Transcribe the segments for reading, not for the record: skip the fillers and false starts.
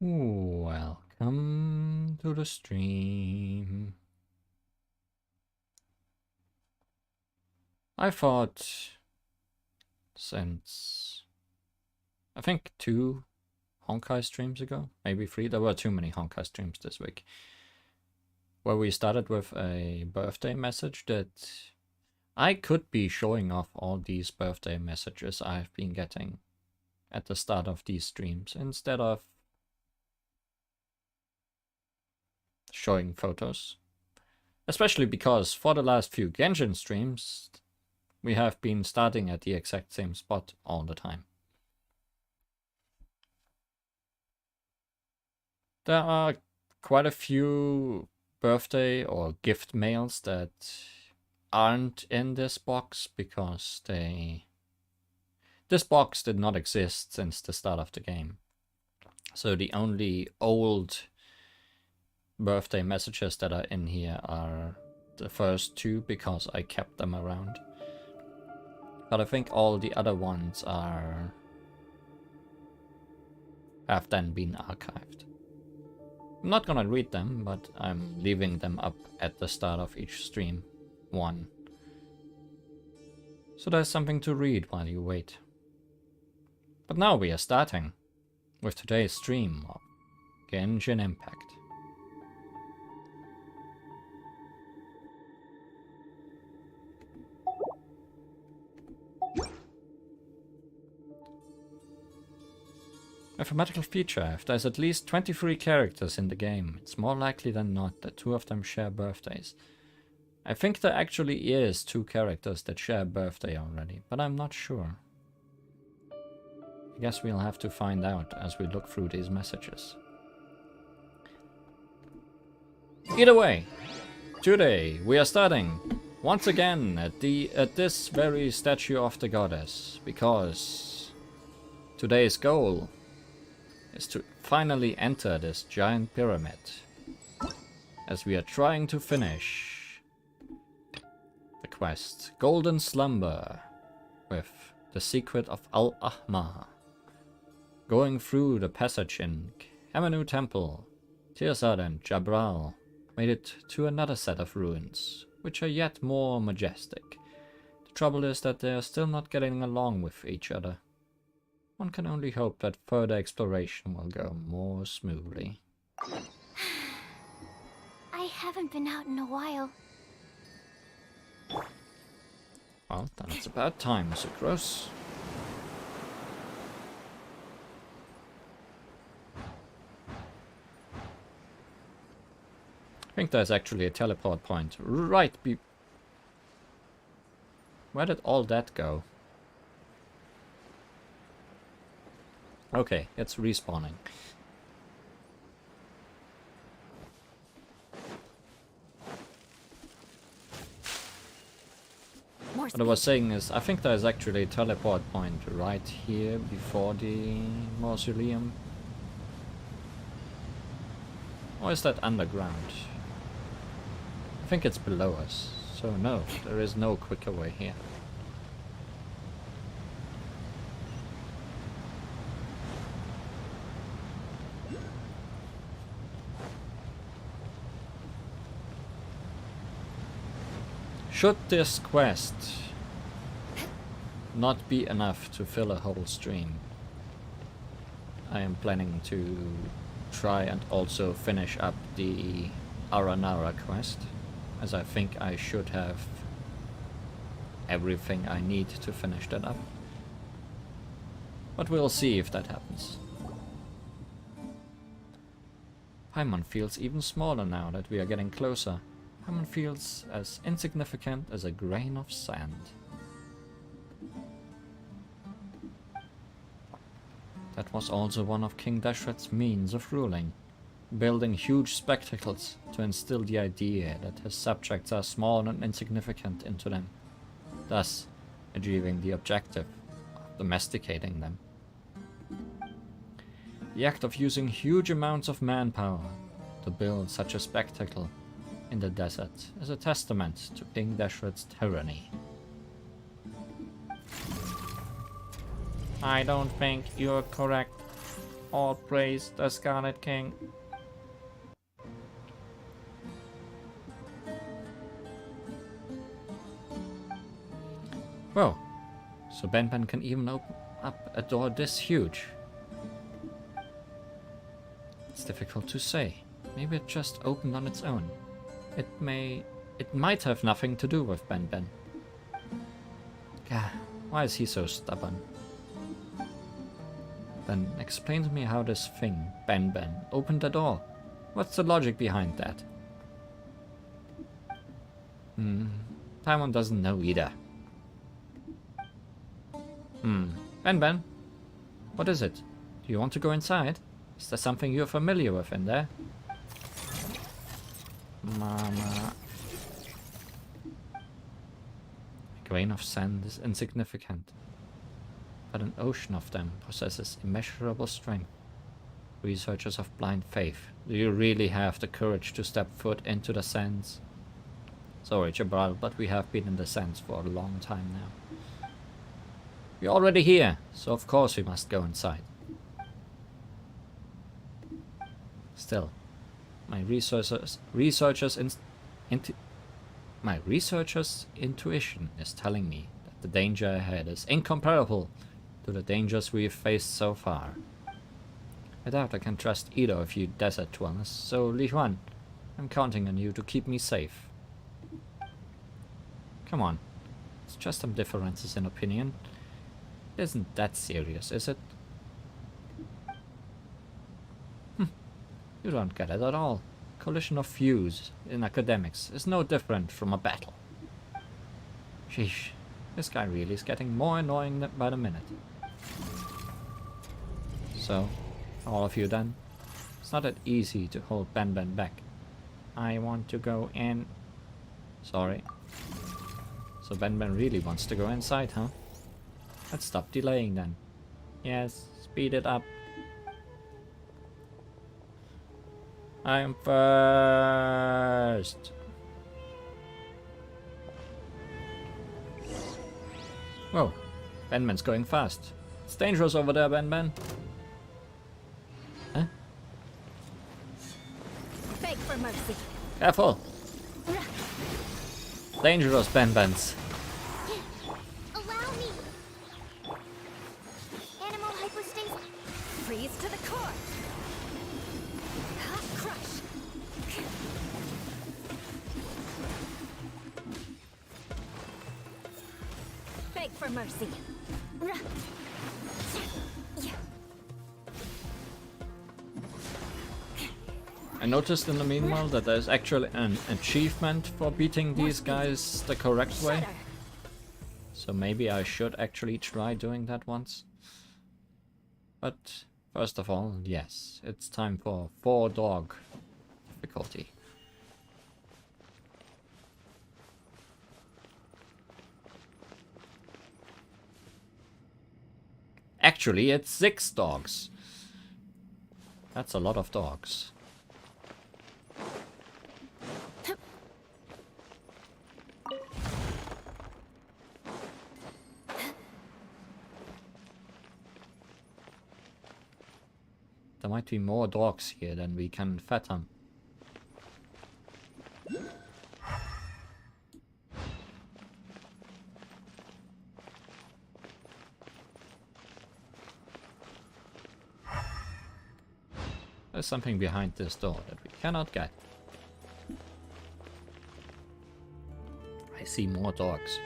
Welcome to the stream. I thought since I think 2 Honkai streams ago, maybe 3, there were too many Honkai streams this week, where we started with a birthday message that I could be showing off all these birthday messages I've been getting at the start of these streams instead of showing photos. Especially because for the last few Genshin streams, we have been starting at the exact same spot all the time. There are quite a few birthday or gift mails that aren't in this box because this box did not exist since the start of the game. So the only old birthday messages that are in here are the first 2 because I kept them around. But I think all the other ones have then been archived. I'm not gonna read them, but I'm leaving them up at the start of each stream. 1. So there's something to read while you wait. But now we are starting with today's stream of Genshin Impact. Mathematical feature. If there's at least 23 characters in the game, it's more likely than not that 2 of them share birthdays. I think there actually is 2 characters that share a birthday already, but I'm not sure. I guess we'll have to find out as we look through these messages. Either way, today we are starting once again at this very statue of the goddess, because today's goal is to finally enter this giant pyramid, as we are trying to finish the quest Golden Slumber with the secret of Al-Ahmar, going through the passage in Kamenu Temple. Tirzad and Jabral made it to another set of ruins, which are yet more majestic. The trouble is that they are still not getting along with each other. One can only hope that further exploration will go more smoothly. I haven't been out in a while. Well, then it's about time, Sucrose. I think there's actually a teleport point right Where did all that go? Okay, it's respawning. What I was saying is, I think there's actually a teleport point right here before the mausoleum. Or is that underground? I think it's below us. So no, there is no quicker way here. Should this quest not be enough to fill a whole stream, I am planning to try and also finish up the Aranara quest, as I think I should have everything I need to finish that up. But we'll see if that happens. Paimon feels even smaller now that we are getting closer. Paimon feels as insignificant as a grain of sand. That was also one of King Dashret's means of ruling, building huge spectacles to instill the idea that his subjects are small and insignificant into them, thus achieving the objective of domesticating them. The act of using huge amounts of manpower to build such a spectacle in the desert is a testament to King Dashret's tyranny. I don't think you're correct. All praise the Scarlet King. Whoa. So Ben can even open up a door this huge. It's difficult to say. Maybe it just opened on its own. It might have nothing to do with Ben. Gah, why is he so stubborn? Then explain to me how this thing, Ben, opened the door. What's the logic behind that? Paimon doesn't know either. Ben, what is it? Do you want to go inside? Is there something you're familiar with in there? Mama. A grain of sand is insignificant, but an ocean of them possesses immeasurable strength. Researchers of blind faith, do you really have the courage to step foot into the sands? Sorry, Jabral, but we have been in the sands for a long time now. We're already here, so of course we must go inside. Still, my researchers' intuition is telling me that the danger ahead is incomparable to the dangers we've faced so far. I doubt I can trust either of you desert dwellers, so Li Huan, I'm counting on you to keep me safe. Come on, it's just some differences in opinion. It isn't that serious, is it? You don't get it at all. Collision of views in academics is no different from a battle. Sheesh, this guy really is getting more annoying by the minute. So, all of you then, it's not that easy to hold Ben back. I want to go in. Sorry. So Ben really wants to go inside, huh? Let's stop delaying then. Yes, speed it up. I'm first. Whoa, Ben's going fast. It's dangerous over there, Ben. Huh? Beg for mercy. Careful. Dangerous, Ben's. Allow me. Animal hypostasis. Freeze to the core. Crush. Beg for mercy. I noticed in the meanwhile that there's actually an achievement for beating these guys the correct way. So maybe I should actually try doing that once. But first of all, yes, it's time for 4-dog difficulty. Actually, it's 6 dogs. That's a lot of dogs. There might be more dogs here than we can fathom. There's something behind this door that we cannot get. I see more dogs.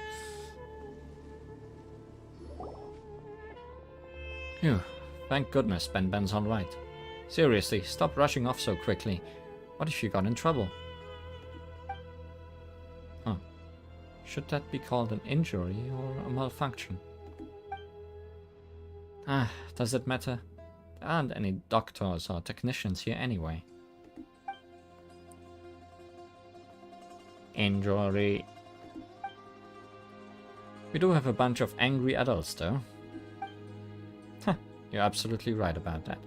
Phew, thank goodness Ben's alright. Seriously, stop rushing off so quickly. What if you got in trouble? Huh. Should that be called an injury or a malfunction? Ah, does it matter? There aren't any doctors or technicians here anyway. Injury. We do have a bunch of angry adults though. Huh, you're absolutely right about that.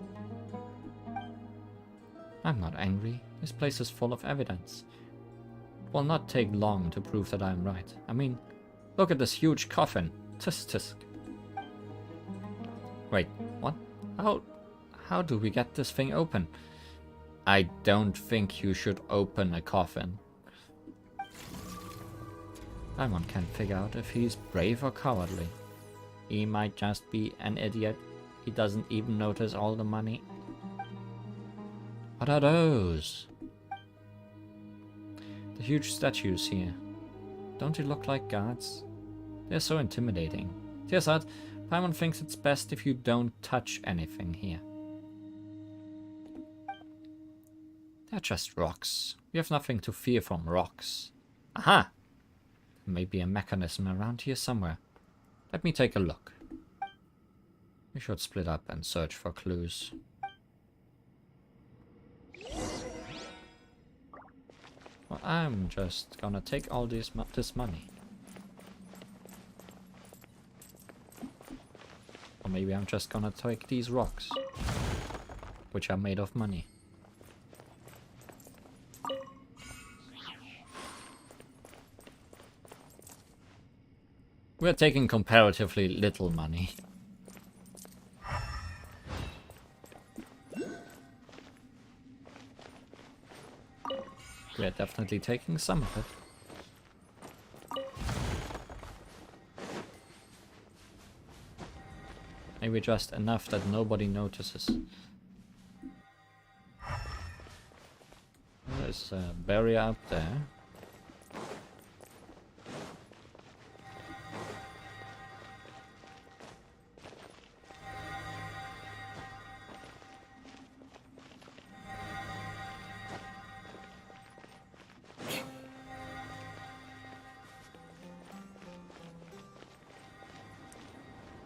I'm not angry. This place is full of evidence. It will not take long to prove that I'm right. I mean, look at this huge coffin. Tisk tisk. Wait, what? How do we get this thing open? I don't think you should open a coffin. Paimon can't figure out if he's brave or cowardly. He might just be an idiot. He doesn't even notice all the money. What are those? The huge statues here. Don't they look like gods? They're so intimidating. Tearsart, Paimon thinks it's best if you don't touch anything here. They're just rocks. We have nothing to fear from rocks. Aha! There may be a mechanism around here somewhere. Let me take a look. We should split up and search for clues. Well, I'm just gonna take all this money. Or maybe I'm just gonna take these rocks, which are made of money. We're taking comparatively little money. We're definitely taking some of it. Maybe just enough that nobody notices. There's a barrier up there.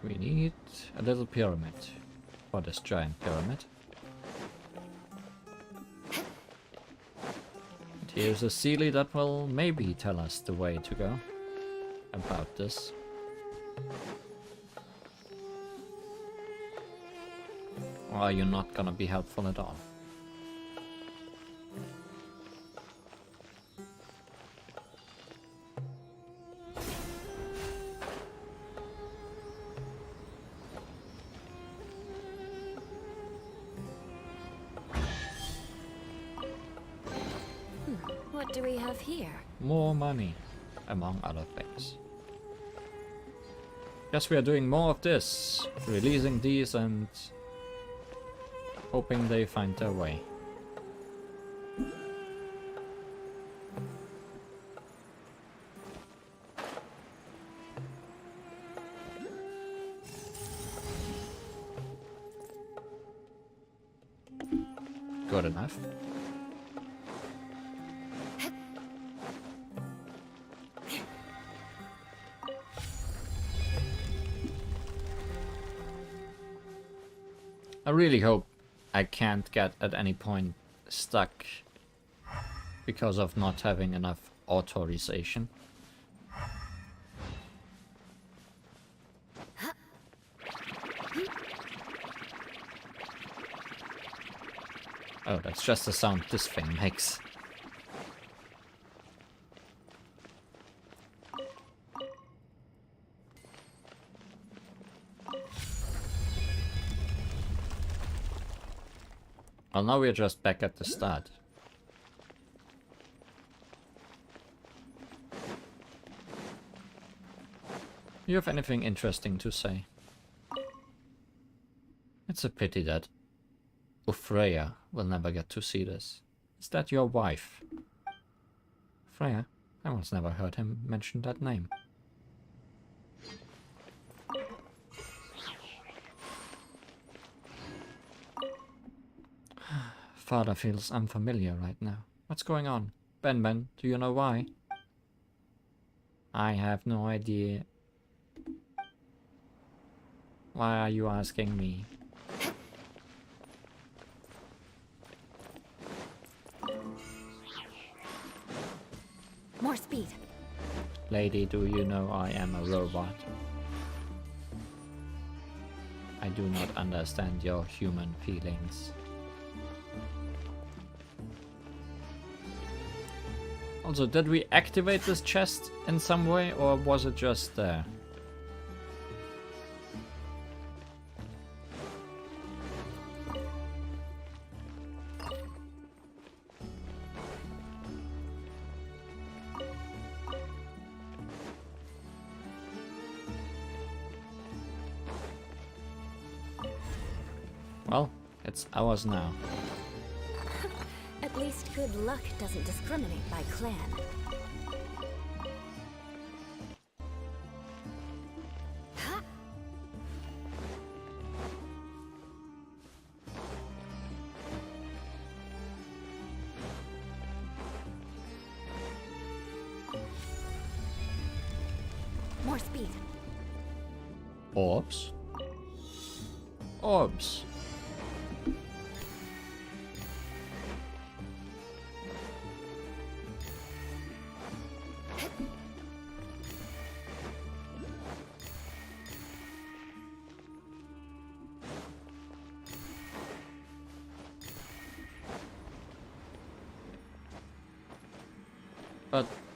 We need a little pyramid for this giant pyramid. And here's a Sealy that will maybe tell us the way to go about this. Or are you not gonna be helpful at all? What do we have here? More money, among other things. Guess we are doing more of this. Releasing these and hoping they find their way. Good enough. I really hope I can't get at any point stuck because of not having enough authorization. Oh, that's just the sound this thing makes. Well, now we're just back at the start. Do you have anything interesting to say? It's a pity that Freya will never get to see this. Is that your wife? Freya? I once never heard him mention that name. Father feels unfamiliar right now. What's going on? Ben, do you know why? I have no idea. Why are you asking me? More speed. Lady, do you know I am a robot? I do not understand your human feelings. Also, did we activate this chest in some way, or was it just there? It's ours now. At least good luck doesn't discriminate by clan. More speed. Orbs. Orbs.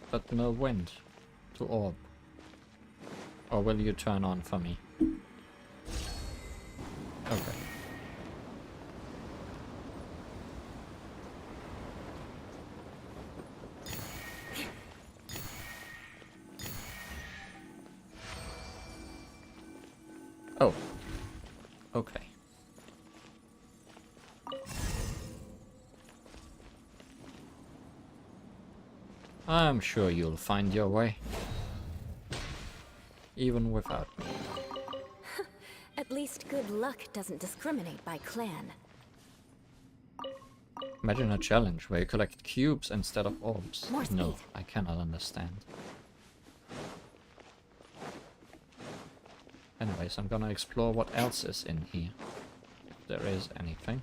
But no wind to orb. Or will you turn on for me? Okay. Oh. Okay. I'm sure you'll find your way. Even without me. At least good luck doesn't discriminate by clan. Imagine a challenge where you collect cubes instead of orbs. More speed. No, I cannot understand. Anyways, I'm gonna explore what else is in here. If there is anything.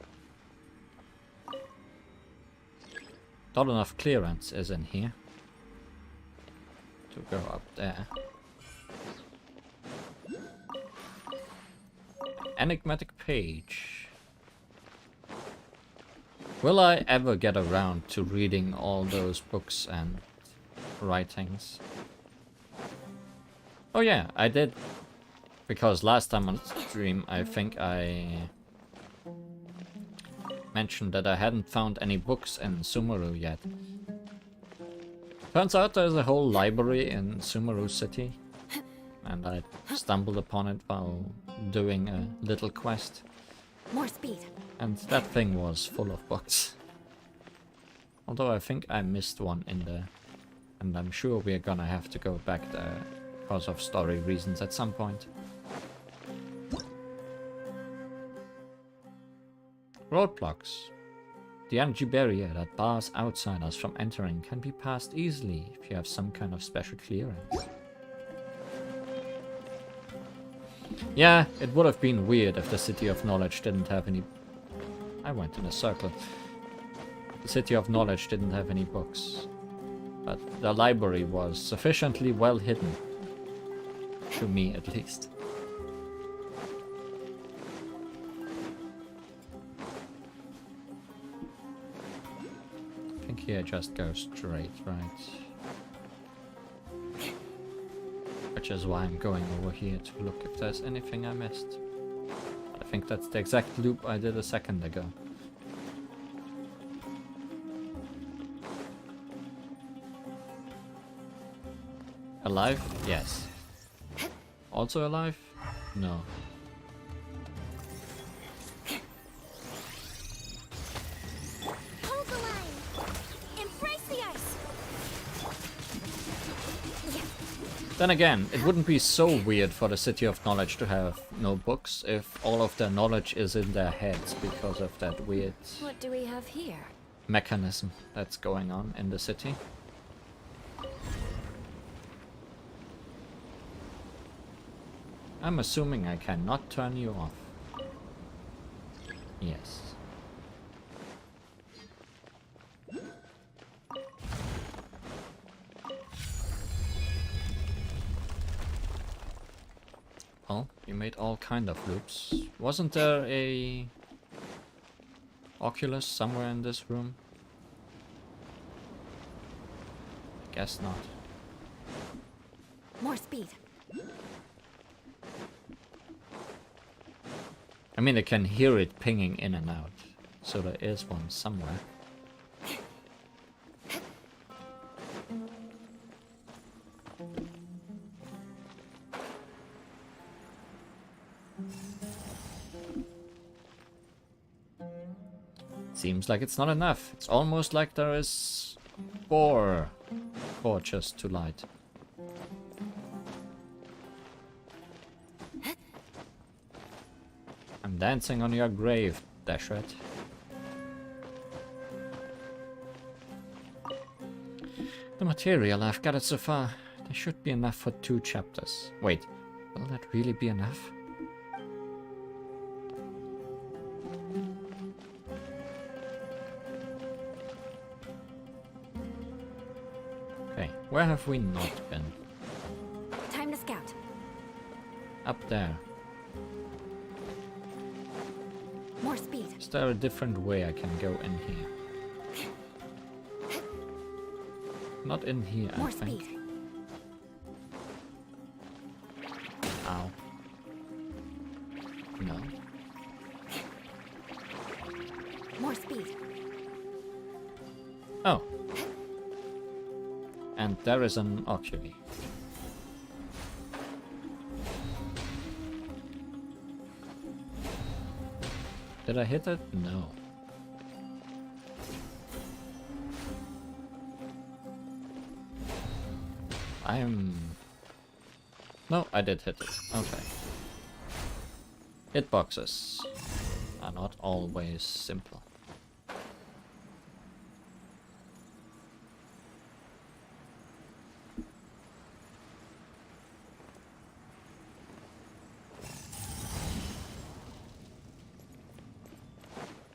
Not enough clearance is in here to go up there. Enigmatic page. Will I ever get around to reading all those books and writings? Oh yeah, I did. Because last time on stream I think I mentioned that I hadn't found any books in Sumeru yet. Turns out there's a whole library in Sumeru City. And I stumbled upon it while doing a little quest. More speed. And that thing was full of books. Although I think I missed one in there. And I'm sure we're gonna have to go back there because of story reasons at some point. Roadblocks. The energy barrier that bars outsiders from entering can be passed easily if you have some kind of special clearance. Yeah, it would have been weird if the City of Knowledge didn't have any... I went in a circle. The City of Knowledge didn't have any books. But the library was sufficiently well hidden. To me, at least. I think here just goes straight, right? Which is why I'm going over here to look if there's anything I missed. I think that's the exact loop I did a second ago. Alive? Yes. Also alive? No. Hold the line. Embrace the ice. Then again, it wouldn't be so weird for the City of Knowledge to have no books if all of their knowledge is in their heads because of that weird What do we have here? mechanism that's going on in the city. I'm assuming I cannot turn you off. Yes. Well, you made all kind of loops. Wasn't there a Oculus somewhere in this room? Guess not. More speed. I mean, I can hear it pinging in and out, so there is one somewhere. Seems like it's not enough. It's almost like there is 4 torches to light. I'm dancing on your grave, Dashred. The material I've gathered so far, there should be enough for 2 chapters. Wait, will that really be enough? Okay, where have we not been? Time to scout. Up there. More speed. Is there a different way I can go in here? Not in here, More I think. speed. Ow. No. More speed. Oh. And there is an oculi. Did I hit it? No. No, I did hit it. Okay. Hitboxes are not always simple.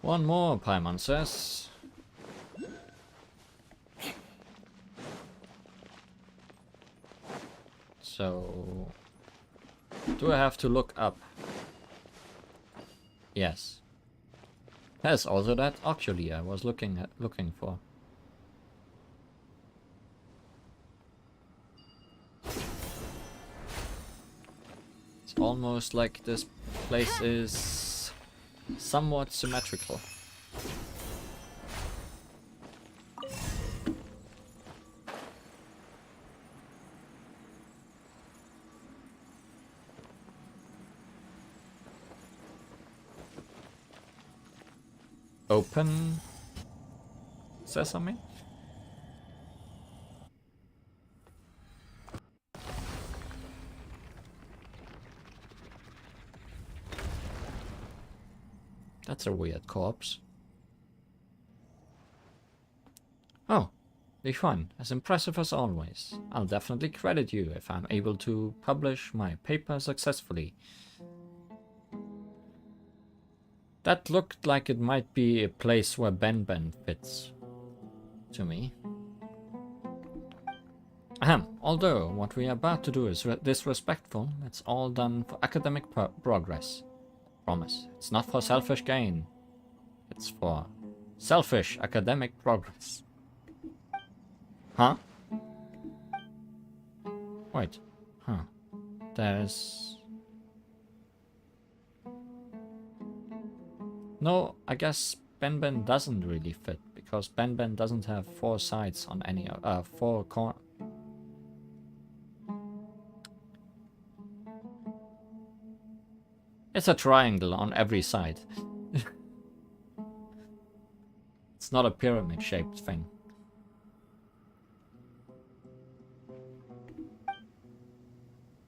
One more, Paimon says. So, do I have to look up? Yes. There's also that oculi I was looking for. It's almost like this place is somewhat symmetrical. Open sesame? That's a weird corpse. Oh, Lichuan, as impressive as always. I'll definitely credit you if I'm able to publish my paper successfully. That looked like it might be a place where Ben fits. To me. Ahem. Although what we are about to do is disrespectful, it's all done for academic progress. Promise. It's not for selfish gain. It's for selfish academic progress. Huh? Wait. Huh. There's... No, I guess Ben doesn't really fit, because Ben doesn't have 4 sides on any 4 corners. It's a triangle on every side. It's not a pyramid shaped thing.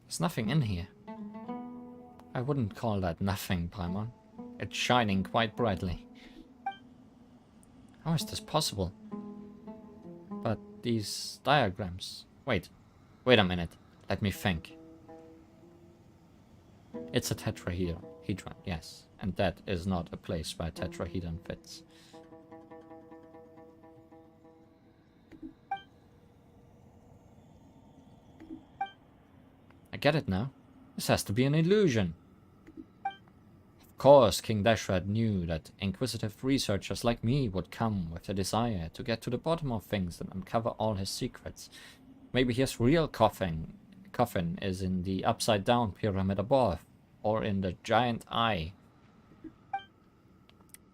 There's nothing in here. I wouldn't call that nothing, Paimon. It's shining quite brightly. How is this possible? But these diagrams... Wait a minute. Let me think. It's a tetrahedron, yes. And that is not a place where a tetrahedron fits. I get it now. This has to be an illusion. Of course, King Dashred knew that inquisitive researchers like me would come with a desire to get to the bottom of things and uncover all his secrets. Maybe his real coffin is in the upside down pyramid above, or in the giant eye.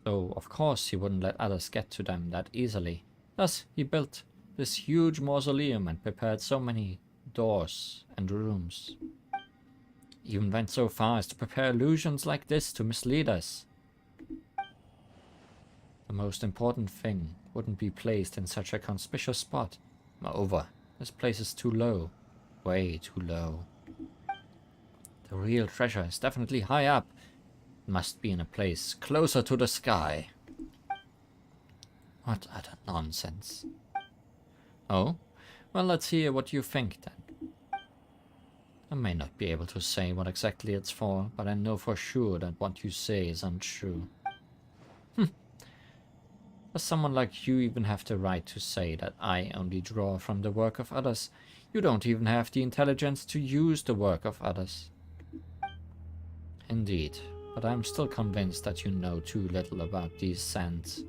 So, of course, he wouldn't let others get to them that easily. Thus, he built this huge mausoleum and prepared so many doors and rooms. Even went so far as to prepare illusions like this to mislead us. The most important thing wouldn't be placed in such a conspicuous spot. Moreover, this place is too low. Way too low. The real treasure is definitely high up. It must be in a place closer to the sky. What utter nonsense. Oh? Well, let's hear what you think then. I may not be able to say what exactly it's for, but I know for sure that what you say is untrue. Does someone like you even have the right to say that I only draw from the work of others? You don't even have the intelligence to use the work of others. Indeed, but I'm still convinced that you know too little about these sands.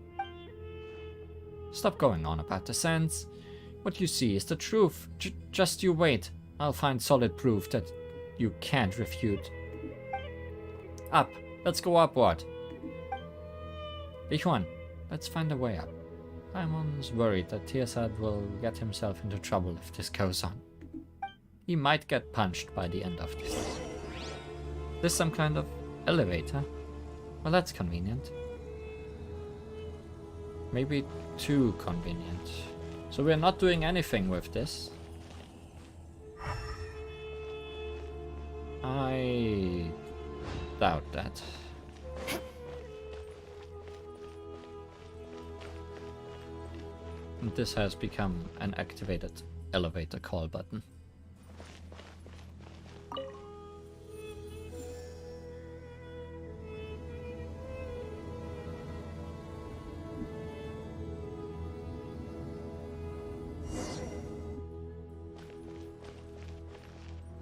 Stop going on about the sands. What you see is the truth. Just you wait. I'll find solid proof that you can't refute. Up. Let's go upward. Lichuan, let's find a way up. Paimon's worried that Tearsad will get himself into trouble if this goes on. He might get punched by the end of this. This some kind of elevator? Well, that's convenient. Maybe too convenient. So we're not doing anything with this. I doubt that. And this has become an activated elevator call button.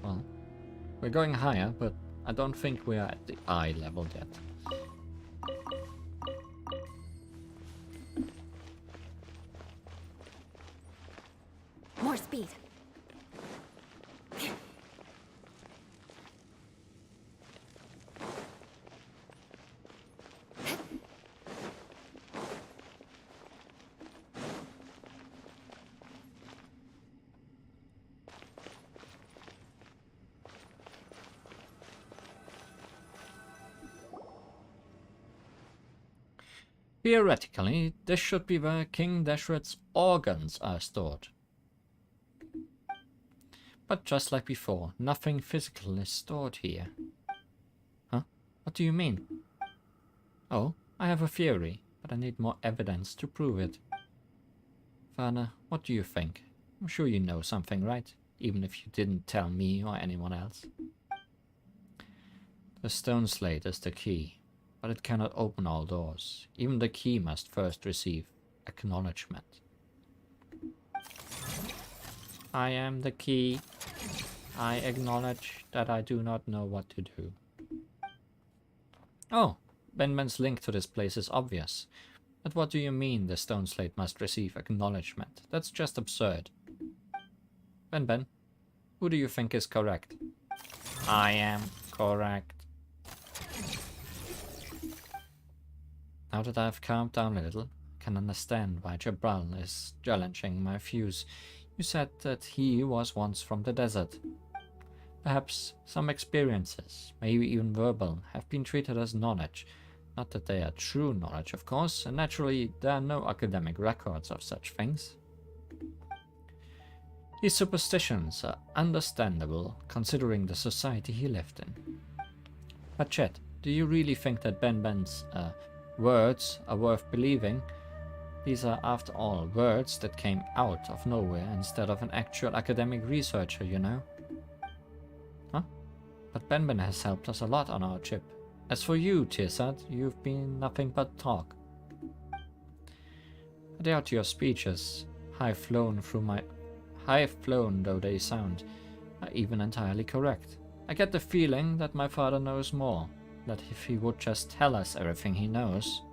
Well, we're going higher, but I don't think we're at the eye level yet. More speed. Theoretically, this should be where King Deshret's organs are stored. But just like before, nothing physical is stored here. Huh? What do you mean? Oh, I have a theory, but I need more evidence to prove it. Father, what do you think? I'm sure you know something, right? Even if you didn't tell me or anyone else. The stone slate is the key, but it cannot open all doors. Even the key must first receive acknowledgement. I am the key. I acknowledge that I do not know what to do. Oh, Benben's link to this place is obvious. But what do you mean the stone slate must receive acknowledgement? That's just absurd. Ben, who do you think is correct? I am correct. Now that I've calmed down a little, I can understand why Jabral is challenging my views. You said that he was once from the desert. Perhaps some experiences, maybe even verbal, have been treated as knowledge. Not that they are true knowledge, of course, and naturally there are no academic records of such things. His superstitions are understandable, considering the society he lived in. But Chet, do you really think that Benben's words are worth believing? These are, after all, words that came out of nowhere instead of an actual academic researcher, you know? Huh? But Benben has helped us a lot on our trip. As for you, Tearsad, you've been nothing but talk. I doubt your speeches, high-flown though they sound, are even entirely correct. I get the feeling that my father knows more, that if he would just tell us everything he knows.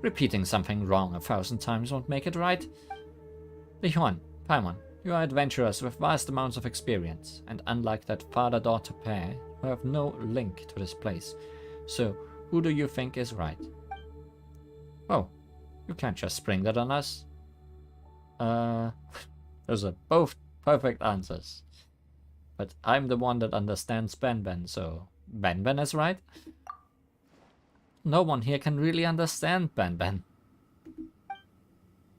Repeating something wrong 1,000 times won't make it right. Lichuan, Paimon, you are adventurers with vast amounts of experience, and unlike that father-daughter pair, you have no link to this place. So, who do you think is right? Oh, you can't just spring that on us. Those are both perfect answers. But I'm the one that understands Benben, so Benben is right? no one here can really understand Ben Ben.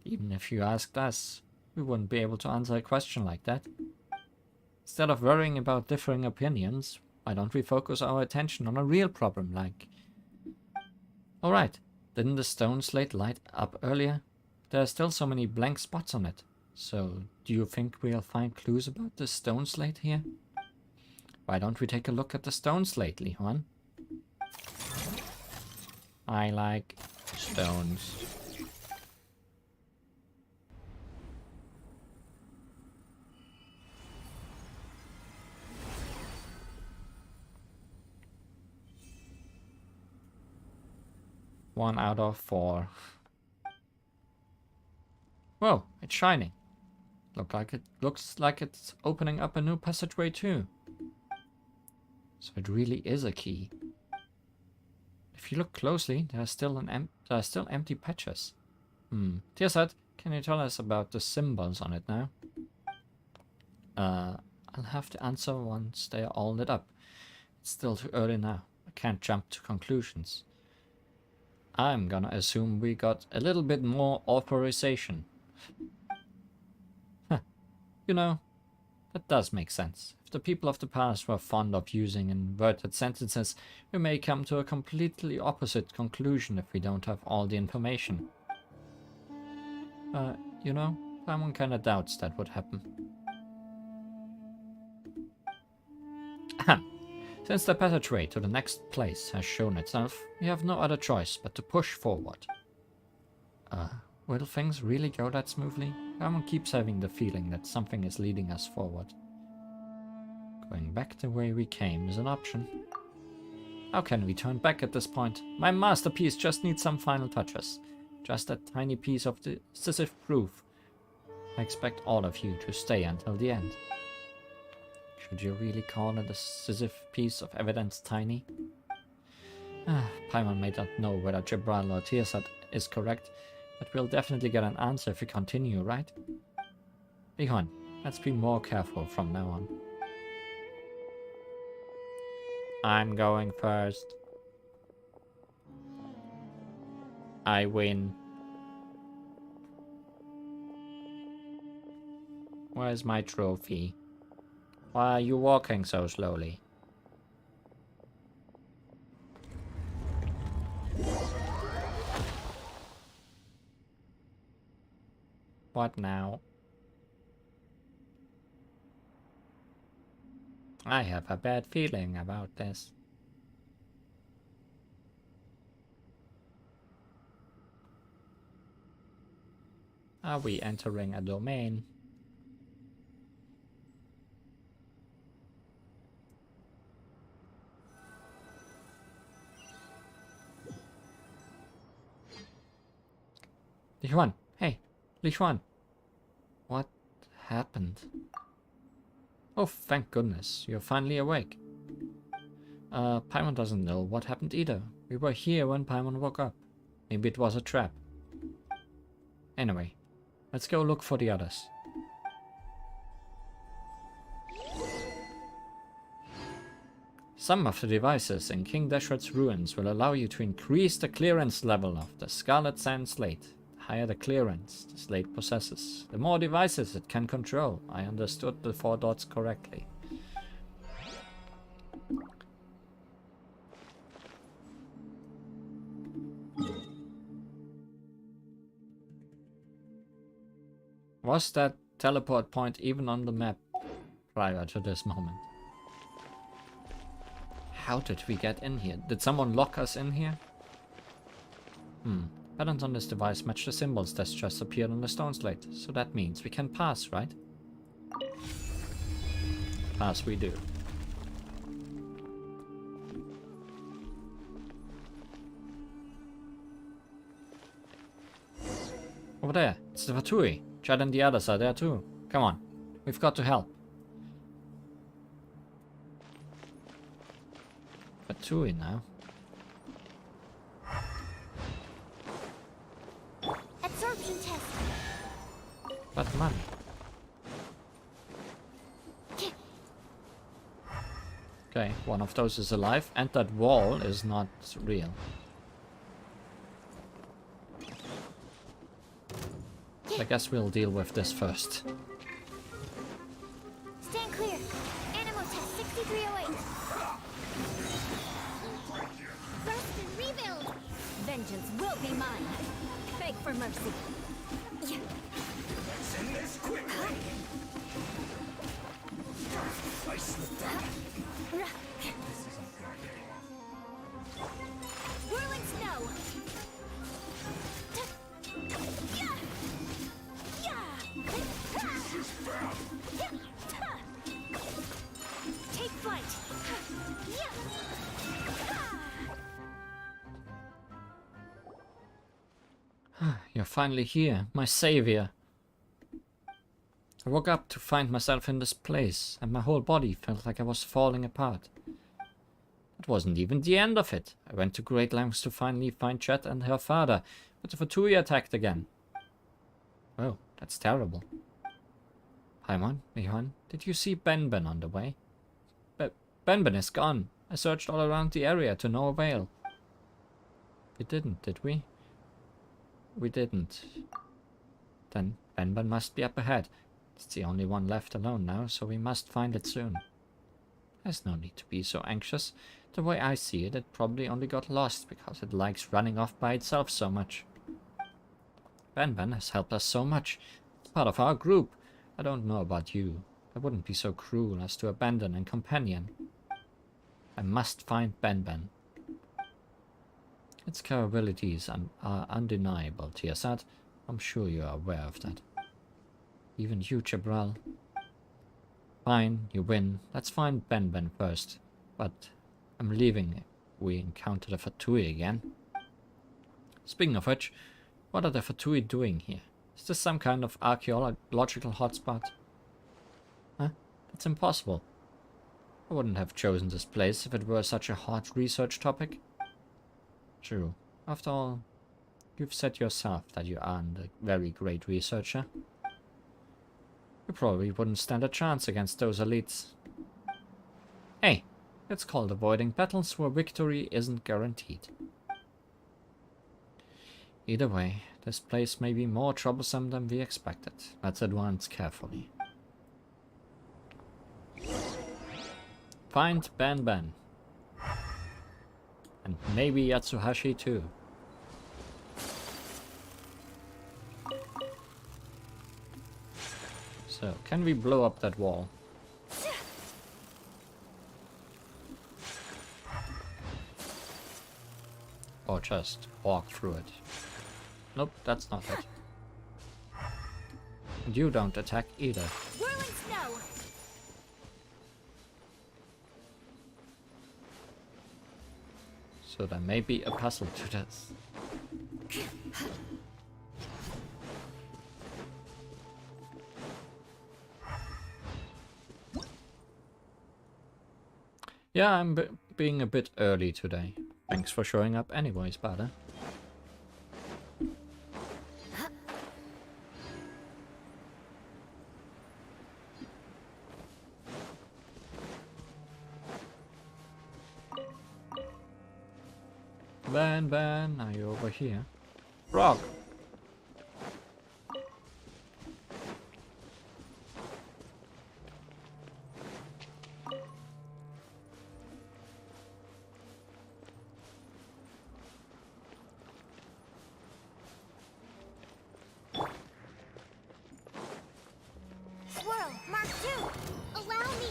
Even if you asked us, we wouldn't be able to answer a question like that. Instead of worrying about differing opinions, why don't we focus our attention on a real problem like... Alright, didn't the stone slate light up earlier? There are still so many blank spots on it. So, do you think we'll find clues about the stone slate here? Why don't we take a look at the stone slate, Li Huan? I like stones. One out of 4. Whoa, it's shining. Looks like it's opening up a new passageway too. So it really is a key. If you look closely, there are still empty patches. Tearsat, can you tell us about the symbols on it now? I'll have to answer once they are all lit up. It's still too early now. I can't jump to conclusions. I'm gonna assume we got a little bit more authorization. Huh. You know, that does make sense. If the people of the past were fond of using inverted sentences, we may come to a completely opposite conclusion if we don't have all the information. You know, someone kinda doubts that would happen. Ahem. Since the passageway to the next place has shown itself, we have no other choice but to push forward. Will things really go that smoothly? Someone keeps having the feeling that something is leading us forward. Going back the way we came is an option. How can we turn back at this point? My masterpiece just needs some final touches. Just a tiny piece of decisive proof. I expect all of you to stay until the end. Should you really call a decisive piece of evidence tiny? Paimon may not know whether Jibral or Tearsat is correct, but we'll definitely get an answer if we continue, right? Li Huan, let's be more careful from now on. I'm going first. I win. Where's my trophy? Why are you walking so slowly? What now? I have a bad feeling about this. Are we entering a domain? Li Huan, hey, Li Huan. What happened? Oh, thank goodness, you're finally awake. Paimon doesn't know what happened either. We were here when Paimon woke up. Maybe it was a trap. Anyway, let's go look for the others. Some of the devices in King Deshret's ruins will allow you to increase the clearance level of the Scarlet Sand Slate. The higher the clearance the slate possesses, the more devices it can control. I understood the 4 dots correctly. Was that teleport point even on the map prior to this moment? How did we get in here? Did someone lock us in here? Patterns on this device match the symbols that just appeared on the stone slate, so that means we can pass, right? Pass we do. Over there, it's the Fatui. Chad and the others are there too. Come on, we've got to help. Fatui now. Absorption test. But money. Okay, one of those is alive, and that wall is not real. I guess we'll deal with this first. Stand clear. Animal test 6308. Rest and rebuild. Vengeance will be mine. Beg for mercy. Yeah. Let's end this quickly. I slipped up. Whirling snow. Take flight. You're finally here, my savior. I woke up to find myself in this place, and my whole body felt like I was falling apart. It wasn't even the end of it. I went to great lengths to finally find Chet and her father, but the Fatui attacked again. Oh, that's terrible. Paimon, Mihan, did you see Benben on the way? Benben is gone. I searched all around the area to no avail. We didn't, did we? We didn't. Then Benben must be up ahead. It's the only one left alone now, so we must find it soon. There's no need to be so anxious. The way I see it, it probably only got lost because it likes running off by itself so much. Benben has helped us so much. It's part of our group. I don't know about you. I wouldn't be so cruel as to abandon a companion. I must find Benben. Its capabilities are undeniable, Tiasat. I'm sure you are aware of that. Even you, Jabral. Fine, you win. Let's find Benben first. But I'm leaving. We encounter the Fatui again. Speaking of which, what are the Fatui doing here? Is this some kind of archaeological hotspot? Huh? That's impossible. I wouldn't have chosen this place if it were such a hot research topic. True. After all, you've said yourself that you aren't a very great researcher. You probably wouldn't stand a chance against those elites. Hey, it's called avoiding battles where victory isn't guaranteed. Either way, this place may be more troublesome than we expected. Let's advance carefully. Find Benben. And maybe Yatsuhashi too. So, can we blow up that wall? Or just walk through it? Nope, that's not it. And you don't attack either. Whirling snow. So there may be a puzzle to this. Yeah, I'm being a bit early today. Thanks for showing up anyways, Bada. Ben, are you over here? Rock! Swirl, Mark 2. Allow me.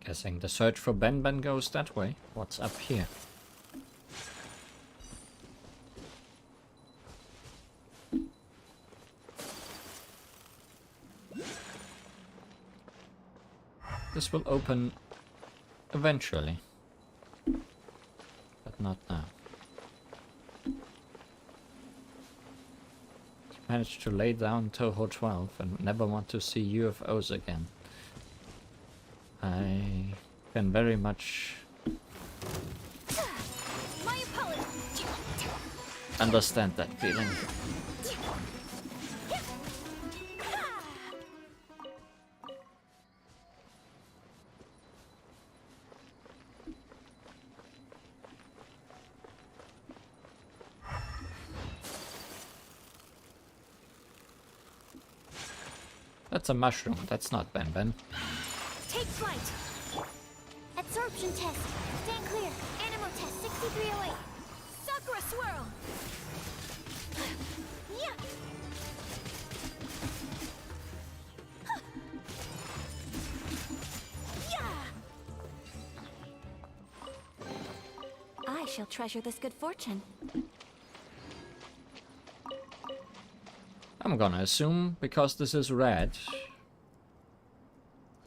Guessing the search for Benben goes that way. What's up here? This will open eventually, but not now. Managed to lay down Toho 12 and never want to see UFOs again. I can very much understand that feeling. That's a mushroom, that's not Ben Ben. Take flight. Absorption test. Stand clear. Animal test 6308. Sakura swirl. Yeah. Yeah. I shall treasure this good fortune. I'm gonna assume, because this is red,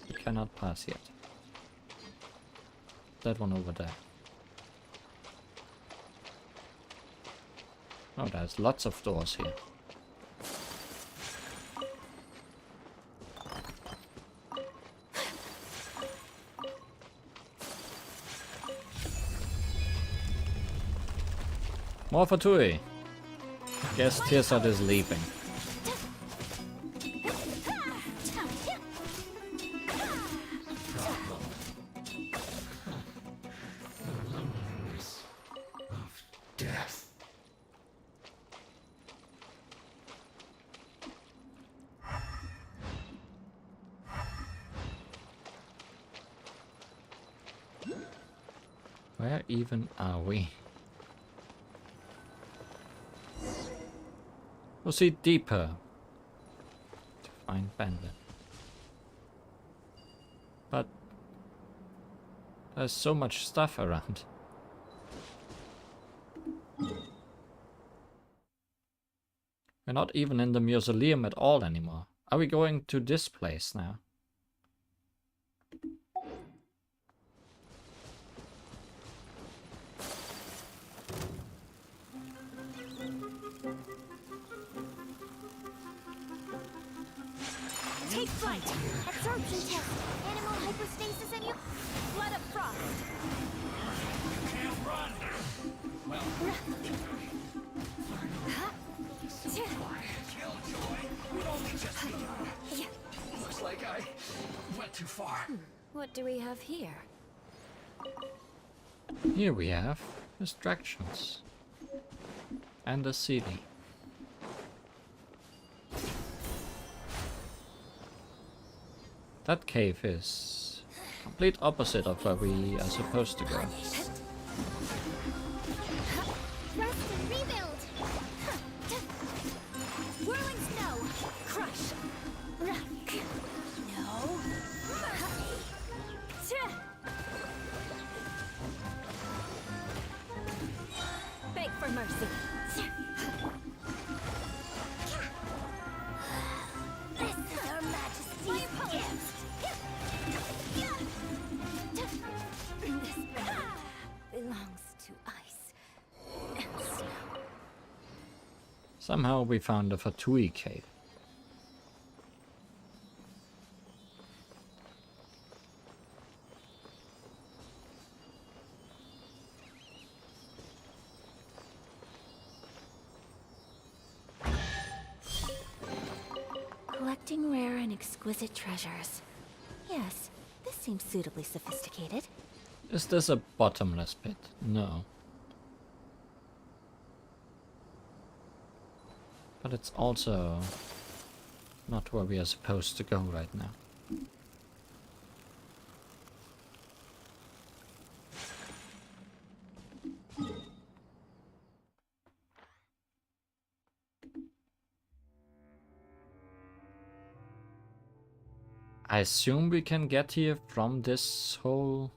we cannot pass yet. That one over there. Oh, there's lots of doors here. More for Tui. Guess Tearsad is leaving. Death. Where even are we? We'll see deeper to find Bandit. But there's so much stuff around. We're not even in the mausoleum at all anymore. Are we going to this place now? Take flight. Absorption test. Animal hypostasis and you. Blood of frost. Can't run. Well, Killjoy would only just begun. Yeah. Looks like I went too far. What do we have here? Here we have distractions. And a CD. That cave is complete opposite of where we are supposed to go. Rest and rebuild. Whirling snow. Crush. No. Beg for mercy. This is Her Majesty's gift. This belongs to ice and snow. Somehow we found a Fatui cave. Collecting rare and exquisite treasures. Yes, this seems suitably sophisticated. Is this a bottomless pit? No. But it's also not where we are supposed to go right now. I assume we can get here from this hole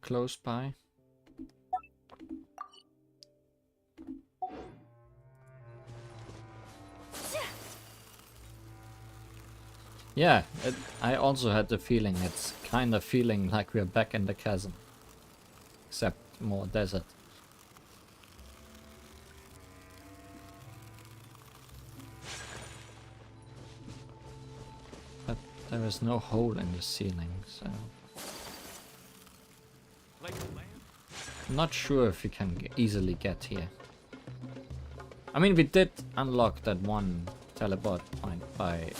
close by. Yeah, I also had the feeling, it's kind of feeling like we're back in the chasm. Except more desert. But there is no hole in the ceiling, so... I'm not sure if we can easily get here. I mean, we did unlock that one teleport point by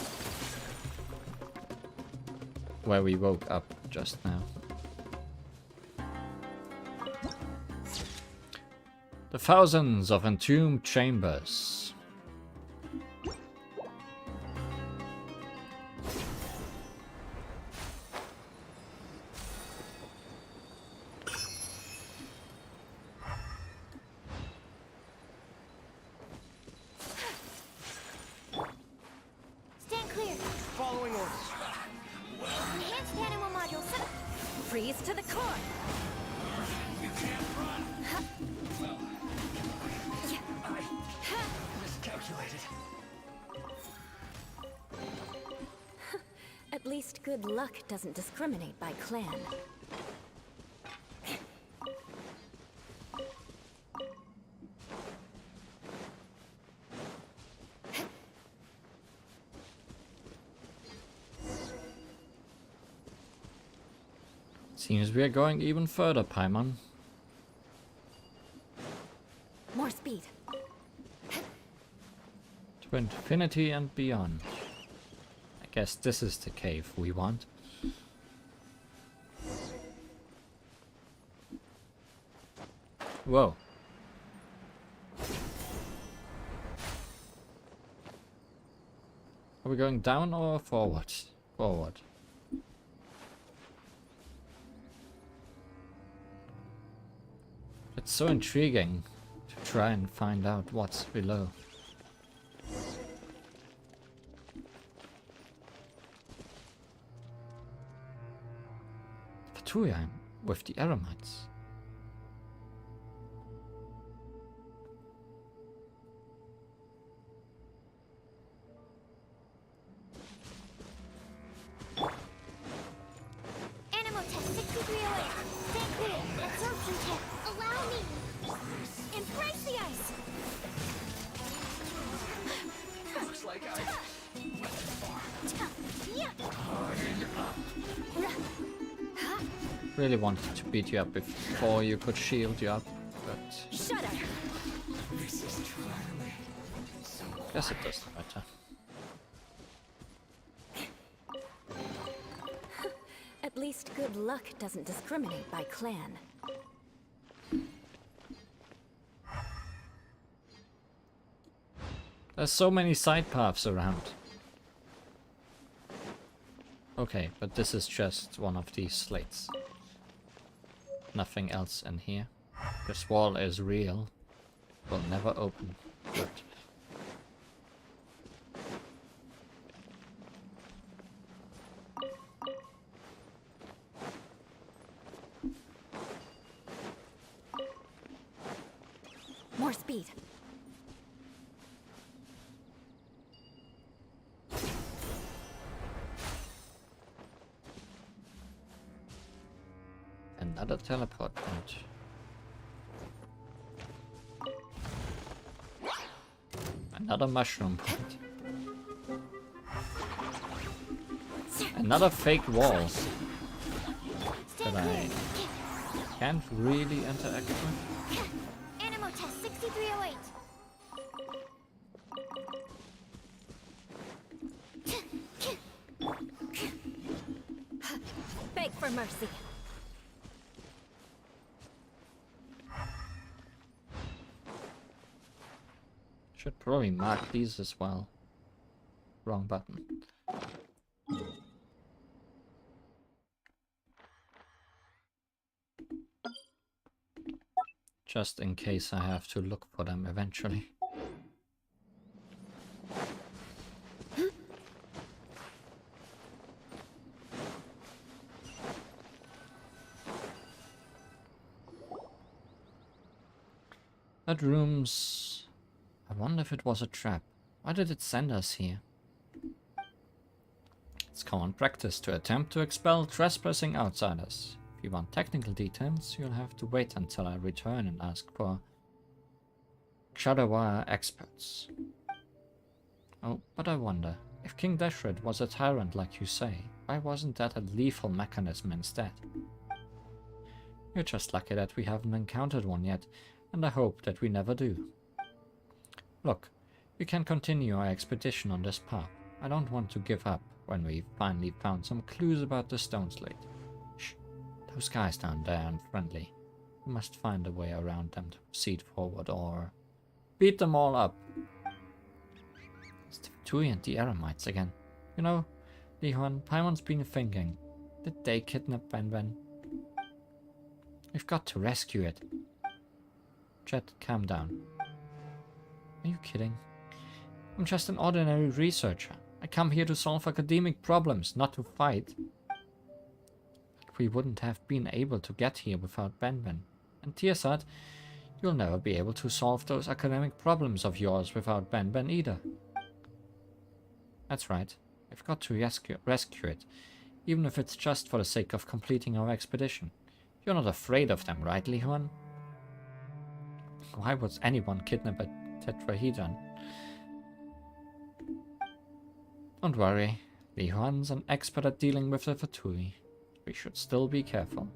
where we woke up just now. The thousands of entombed chambers. Stand clear. Following orders. Enhanced animal module set. Freeze to the core. You can't run. I miscalculated. At least good luck doesn't discriminate by clan. Seems we are going even further, Paimon. More speed. To infinity and beyond. I guess this is the cave we want. Whoa. Are we going down or forward? Forward. It's so intriguing to try and find out what's below. Fatuyam with the Eremites. Animal test 6308. Stay clear. Absorption test. Allow me. Embrace the ice. Looks like I went too far. Really wanted to beat you up before you could shield you up, but Shudder. This is truly so guess it doesn't matter. At least good luck doesn't discriminate by clan. There's so many side paths around. Okay, but this is just one of these slates. Nothing else in here. This wall is real. Will never open. Good. More speed. Another teleport point. Another mushroom point. Another fake wall that I can't really interact with. Animal test 6308. Beg for mercy. Should probably mark these as well. Wrong button. Just in case I have to look for them eventually. That room's... I wonder if it was a trap. Why did it send us here? It's common practice to attempt to expel trespassing outsiders. If you want technical details, you'll have to wait until I return and ask for Shadowwire experts. Oh, but I wonder, if King Deshret was a tyrant like you say, why wasn't that a lethal mechanism instead? You're just lucky that we haven't encountered one yet, and I hope that we never do. Look, we can continue our expedition on this path. I don't want to give up when we finally found some clues about the stone slate. Shh, those guys down there aren't friendly. We must find a way around them to proceed forward or beat them all up. It's the Tui and the Eremites again. You know, Lihon, Paimon's been thinking. Did they kidnap Ben? We've got to rescue it. Chet, calm down. Are you kidding? I'm just an ordinary researcher. I come here to solve academic problems, not to fight. But we wouldn't have been able to get here without Ben. And Tearsad, you'll never be able to solve those academic problems of yours without Ben either. That's right. We've got to rescue it, even if it's just for the sake of completing our expedition. You're not afraid of them, right, Lihon? Why would anyone kidnap a tetrahedron? Don't worry, Lihon's an expert at dealing with the Fatui. We should still be careful.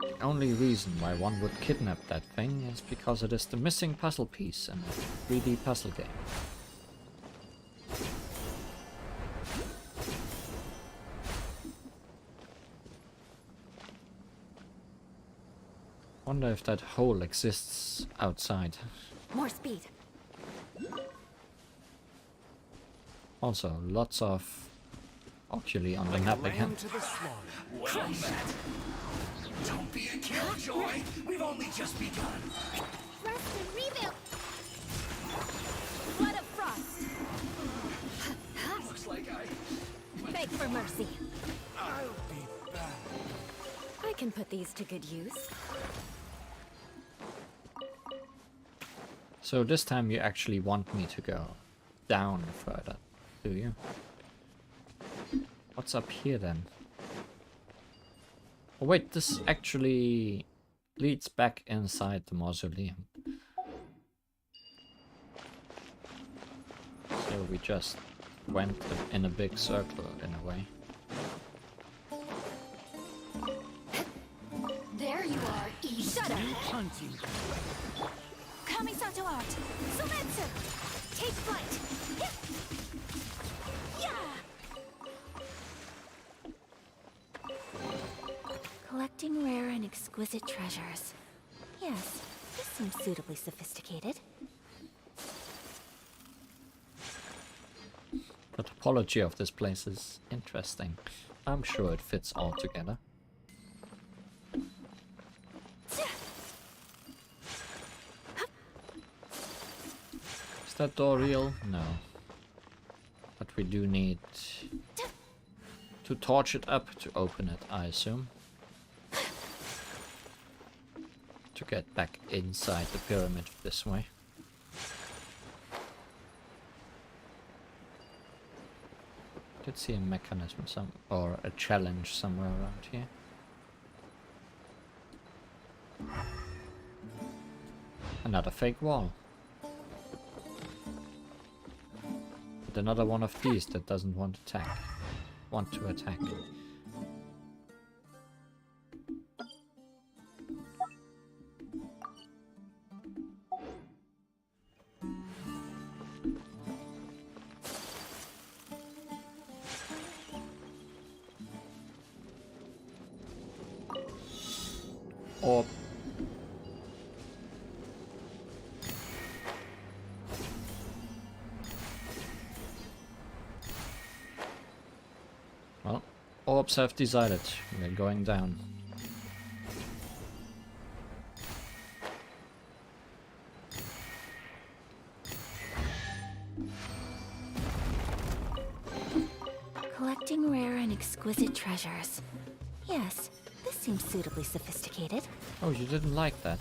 The only reason why one would kidnap that thing is because it is the missing puzzle piece in a 3D puzzle game. Wonder if that hole exists outside. More speed. Also, lots of oculi on the map again. To the slaughter. Well met. Don't be a killjoy. We've only just begun. Rest and rebuild. Blood of frost. Looks like I Beg for mercy. I'll be back. I can put these to good use. So this time you actually want me to go down further, do you? What's up here then? Oh wait, this actually leads back inside the mausoleum. So we just went in a big circle in a way. There you are, Eve. Shut up. Hunting. Kamisato art. Sumeru. Take flight. Yeah. Collecting rare and exquisite treasures. Yes, this seems suitably sophisticated. The topology of this place is interesting. I'm sure it fits all together. Is that door real? No. But we do need to torch it up to open it, I assume. To get back inside the pyramid this way. Did see a mechanism or a challenge somewhere around here. Another fake wall. But another one of these that doesn't want to attack. Or well, orbs have decided we're going down. Collecting rare and exquisite treasures. Yes, this seems suitably sophisticated. Oh, you didn't like that.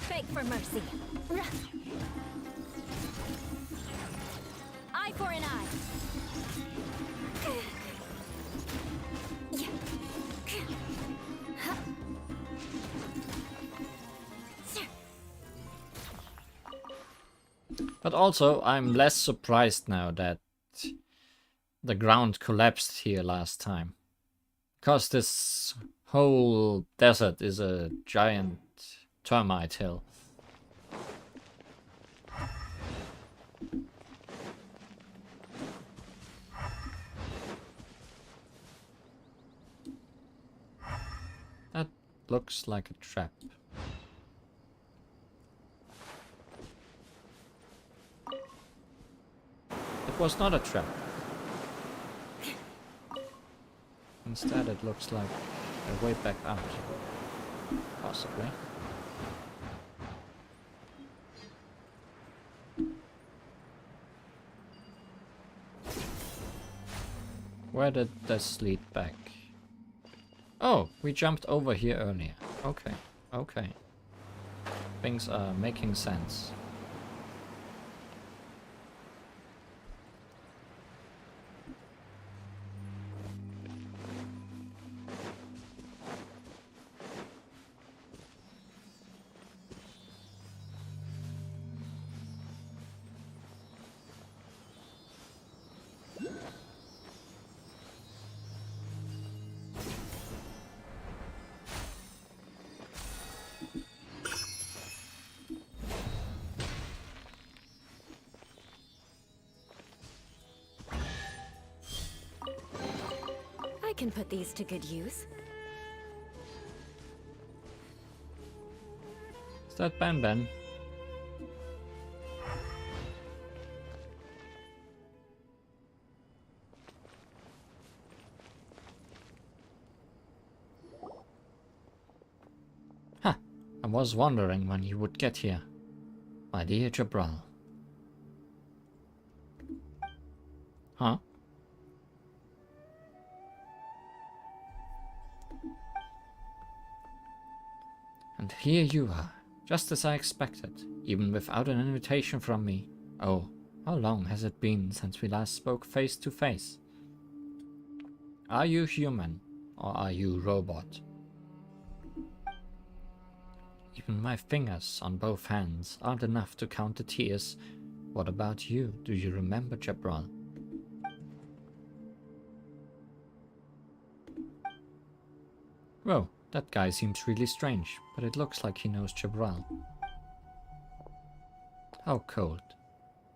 Beg for mercy. Eye for an eye. But also, I'm less surprised now that the ground collapsed here last time. Because this whole desert is a giant termite hill. That looks like a trap. It was not a trap. Instead, it looks like a way back out. Possibly. Where did this lead back? Oh, we jumped over here earlier. Okay, okay. Things are making sense. I can put these to good use. Is that Ben Ben? Huh. I was wondering when you would get here. My dear Jabral. Huh? And here you are, just as I expected, even without an invitation from me. Oh, how long has it been since we last spoke face to face? Are you human, or are you robot? Even my fingers on both hands aren't enough to count the tears. What about you? Do you remember Jabral? Whoa. That guy seems really strange, but it looks like he knows Jabral. How cold.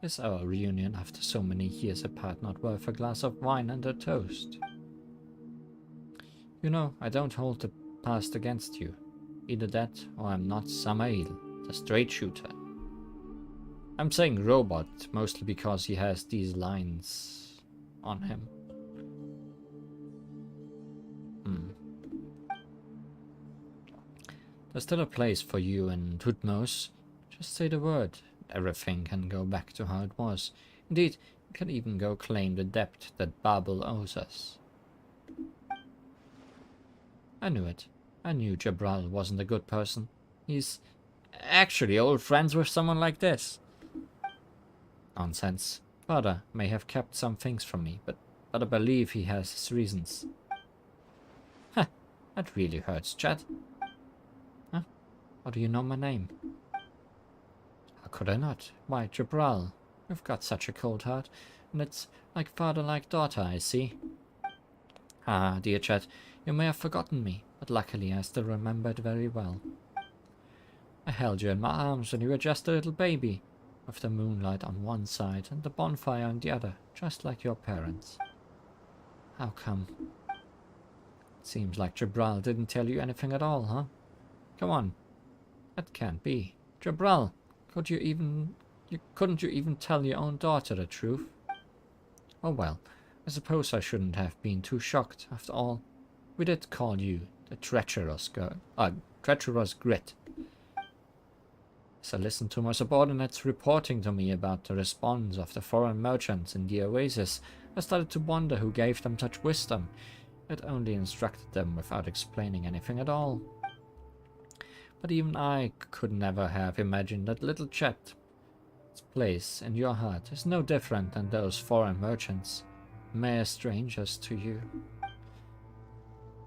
Is our reunion after so many years apart not worth a glass of wine and a toast? You know, I don't hold the past against you. Either that, or I'm not Samael, the straight shooter. I'm saying robot, mostly because he has these lines on him. There's still a place for you in Tutmos. Just say the word. Everything can go back to how it was. Indeed, it can even go claim the debt that Babel owes us. I knew it. I knew Jabral wasn't a good person. He's actually old friends with someone like this. Nonsense. Father may have kept some things from me, but I believe he has his reasons. Huh, that really hurts, Chad. Huh? How do you know my name? How could I not? Why, Jabral. You've got such a cold heart, and it's like father like daughter, I see. Ah, dear Chad, you may have forgotten me, but luckily I still remember it very well. I held you in my arms when you were just a little baby, with the moonlight on one side and the bonfire on the other, just like your parents. How come? Seems like Jabral didn't tell you anything at all, huh? Come on. That can't be. Jabral, couldn't you even tell your own daughter the truth? Oh well, I suppose I shouldn't have been too shocked. After all, we did call you the treacherous grit. As I listened to my subordinates reporting to me about the response of the foreign merchants in the oasis, I started to wonder who gave them such wisdom. It only instructed them without explaining anything at all. But even I could never have imagined that little Chet's place in your heart is no different than those foreign merchants, mere strangers to you.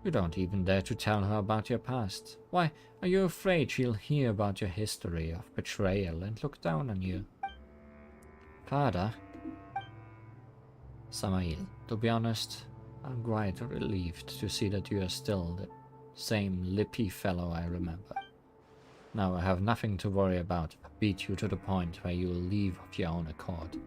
You don't even dare to tell her about your past. Why, are you afraid she'll hear about your history of betrayal and look down on you? Father? Samael, to be honest, I'm quite relieved to see that you are still the same lippy fellow I remember. Now I have nothing to worry about if I beat you to the point where you will leave of your own accord.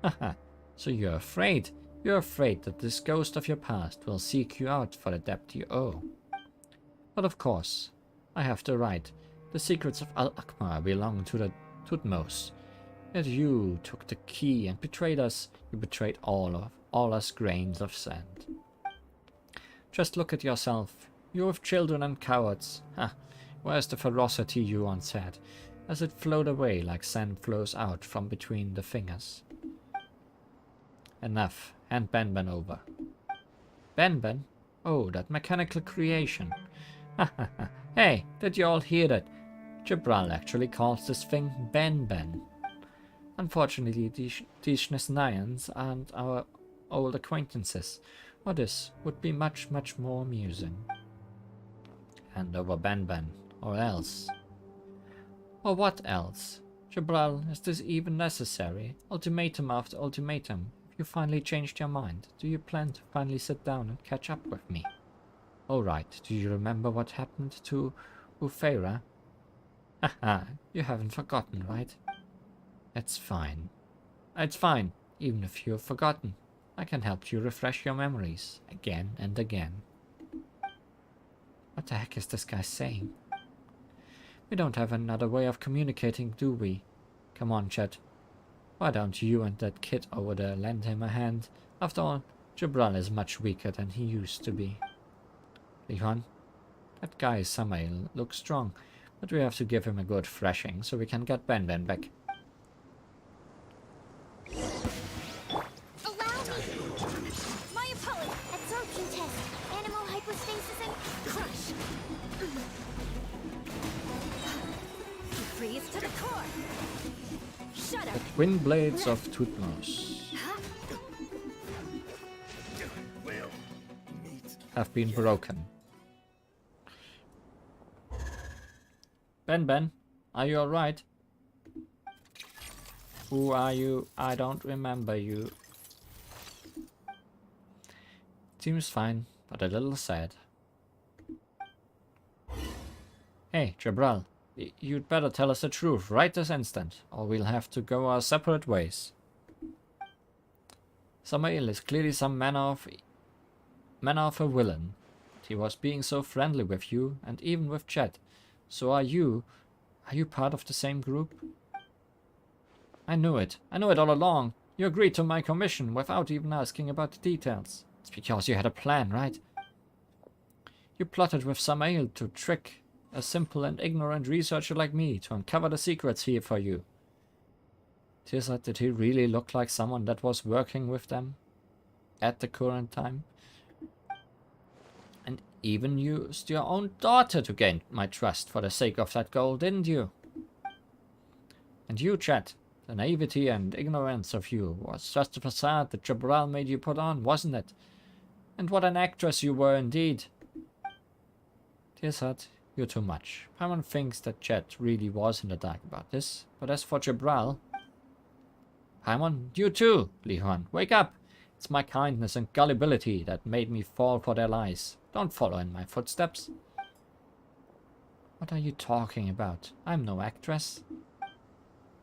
Haha, so you're afraid? You're afraid that this ghost of your past will seek you out for the debt you owe. But of course, I have the right. The secrets of Al-Akmar belong to the Tutmos. Yet you took the key and betrayed us. You betrayed all us grains of sand. Just look at yourself. You have children and cowards. Ha! Where's the ferocity you once had, as it flowed away like sand flows out from between the fingers? Enough. Hand Ben over. Ben? Oh, that mechanical creation. Ha ha ha. Hey, did you all hear that? Jabral actually calls this thing Ben. Unfortunately, these Nesnians aren't our old acquaintances, or this would be much more amusing. Hand over Ben, or else. Or what else? Jabral, is this even necessary? Ultimatum after ultimatum. If you finally changed your mind, do you plan to finally sit down and catch up with me? Alright, do you remember what happened to Ufeira? Haha, you haven't forgotten, right? It's fine. It's fine, even if you've forgotten. I can help you refresh your memories, again and again. What the heck is this guy saying? We don't have another way of communicating, do we? Come on, Chet. Why don't you and that kid over there lend him a hand? After all, Jabral is much weaker than he used to be. Lihon, that guy Samael looks strong, but we have to give him a good thrashing so we can get Ben back. Allow me! My opponent! Absorption test! Animal hypostasis and crush! You freeze to the core! Shut up! The twin blades of Tutmos have been broken. Ben, are you alright? Who are you? I don't remember you. Seems fine, but a little sad. Hey, Jabral, you'd better tell us the truth right this instant, or we'll have to go our separate ways. Samael is clearly some manner of a villain. He was being so friendly with you, and even with Chet. So are you part of the same group? I knew it all along. You agreed to my commission without even asking about the details. It's because you had a plan, right? You plotted with Samael to trick a simple and ignorant researcher like me to uncover the secrets here for you. Tirsa, did he really look like someone that was working with them at the current time? And even used your own daughter to gain my trust for the sake of that goal, didn't you? And you, Chet, the naivety and ignorance of you was just a facade that Jabral made you put on, wasn't it? And what an actress you were indeed. Tirsa, you're too much. Paimon thinks that Chet really was in the dark about this, but as for Jabral... Paimon, you too, Lihon, wake up! It's my kindness and gullibility that made me fall for their lies. Don't follow in my footsteps. What are you talking about? I'm no actress.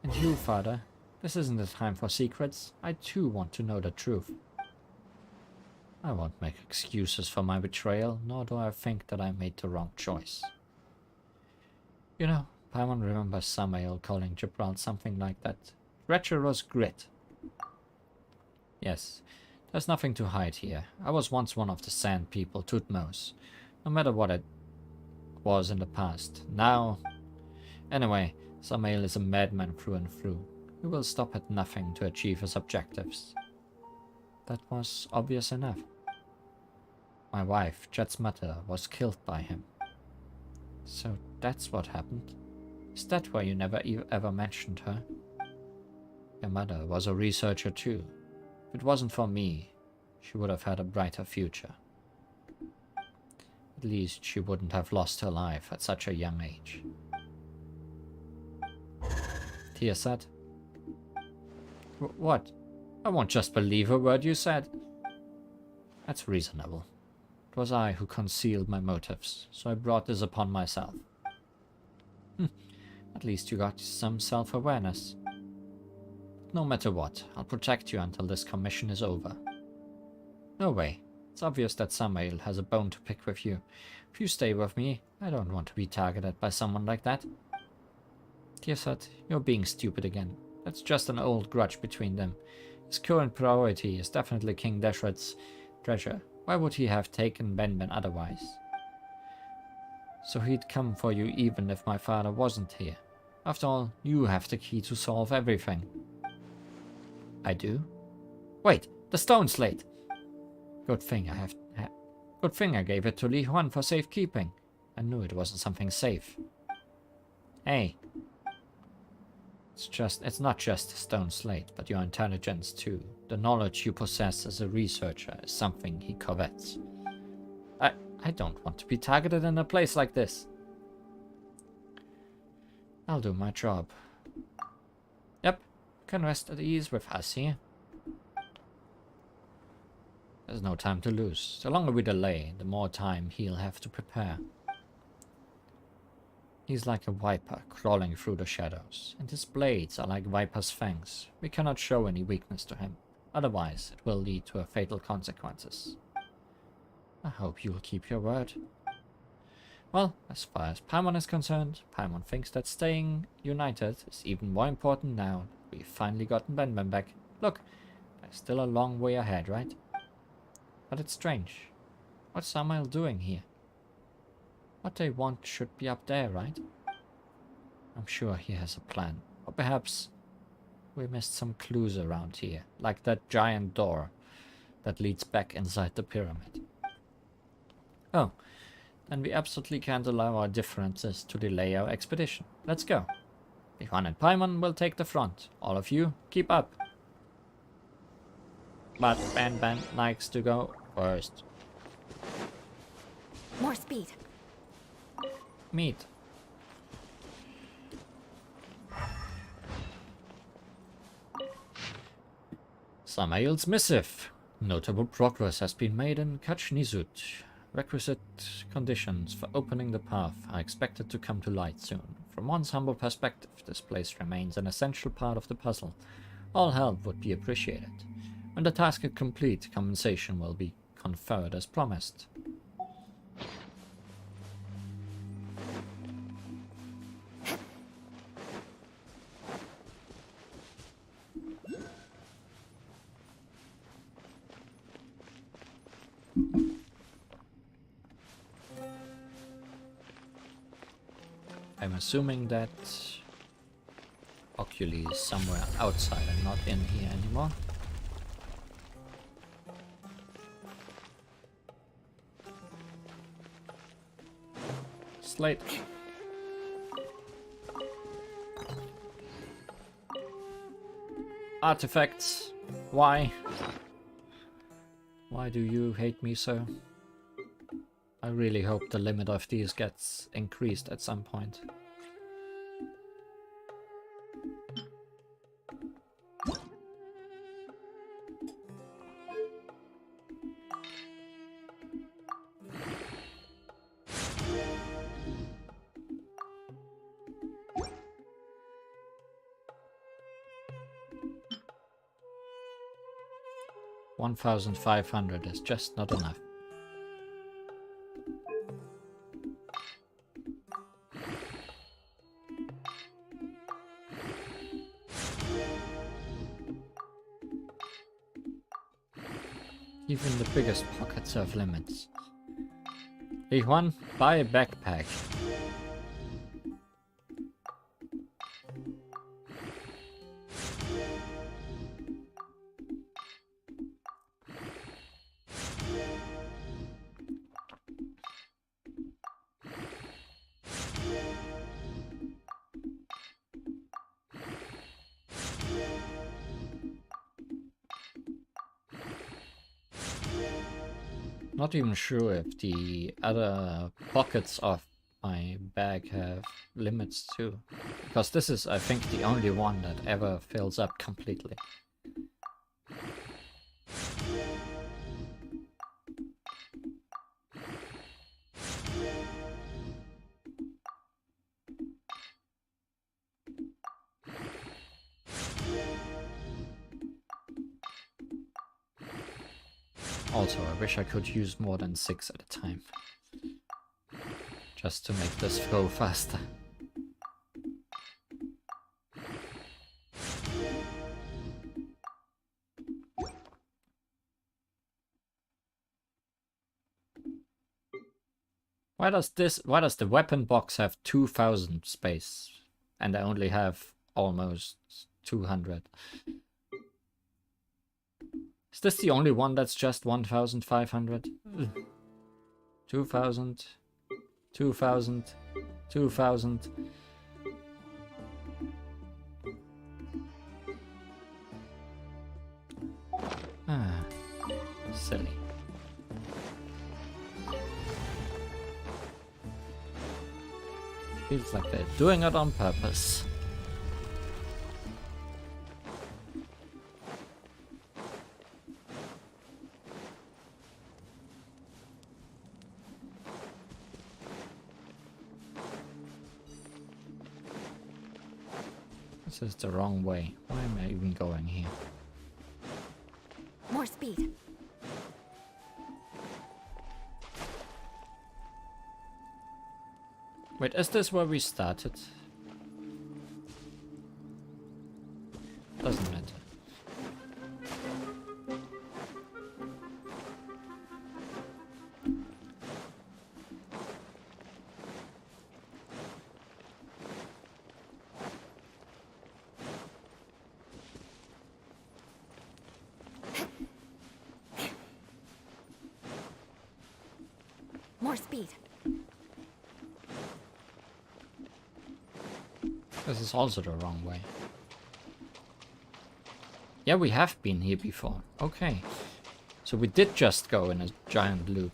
And you, father, this isn't the time for secrets. I too want to know the truth. I won't make excuses for my betrayal, nor do I think that I made the wrong choice. You know, Paimon remembers Samael calling Jabral something like that. Treacherous grit. Yes, there's nothing to hide here. I was once one of the Sand People, Tutmos. No matter what it was in the past. Now... Anyway, Samael is a madman through and through. He will stop at nothing to achieve his objectives. That was obvious enough. My wife, Chet's mother, was killed by him. So that's what happened. Is that why you never ever mentioned her? Your mother was a researcher too. If it wasn't for me, she would have had a brighter future. At least she wouldn't have lost her life at such a young age. Tirsa? What? I won't just believe a word you said. That's reasonable. It was I who concealed my motives, so I brought this upon myself. At least you got some self-awareness. No matter what, I'll protect you until this commission is over. No way. It's obvious that Sumeru has a bone to pick with you. If you stay with me, I don't want to be targeted by someone like that. Tearsut, you're being stupid again. That's just an old grudge between them. His current priority is definitely King Deshret's treasure. Why would he have taken Benben otherwise? So he'd come for you even if my father wasn't here. After all, you have the key to solve everything. I do? Wait, the stone slate! Good thing I gave it to Li Huan for safekeeping. I knew it wasn't something safe. Hey. It's not just a stone slate, but your intelligence too. The knowledge you possess as a researcher is something he covets. I don't want to be targeted in a place like this. I'll do my job. Yep, can rest at ease with us here. There's no time to lose. The longer we delay, the more time he'll have to prepare. He's like a viper crawling through the shadows, and his blades are like viper's fangs. We cannot show any weakness to him, otherwise it will lead to fatal consequences. I hope you'll keep your word. Well, as far as Paimon is concerned, Paimon thinks that staying united is even more important now that we've finally gotten Benben back. Look, there's still a long way ahead, right? But it's strange. What's Sumeru doing here? What they want should be up there, right? I'm sure he has a plan. Or perhaps we missed some clues around here, like that giant door that leads back inside the pyramid. Oh, then we absolutely can't allow our differences to delay our expedition. Let's go. Li Huan and Paimon will take the front. All of you, keep up. But Benben likes to go first. More speed. Meet. Sumeru's missive. Notable progress has been made in Kachnizut. Requisite conditions for opening the path are expected to come to light soon. From one's humble perspective, this place remains an essential part of the puzzle. All help would be appreciated. When the task is complete, compensation will be conferred as promised. I'm assuming that Oculi is somewhere outside and not in here anymore. Slate. Artifacts. Why? Why do you hate me so? I really hope the limit of these gets increased at some point. $1,500 is just not enough. Even the biggest pockets have limits. Li Huan, buy a backpack. Not even sure if the other pockets of my bag have limits too. Because this is, I think, the only one that ever fills up completely. Also, I wish I could use more than 6 at a time. Just to make this flow faster. Why does the weapon box have 2000 space and I only have almost 200? Is this the only one that's just 1500? 2000, 2000, 2000. Ah, silly. Feels like they're doing it on purpose. This is the wrong way. Why am I even going here? More speed. Wait, is this where we started? Doesn't matter. More speed. This is also the wrong way. Yeah, we have been here before. Okay. So we did just go in a giant loop.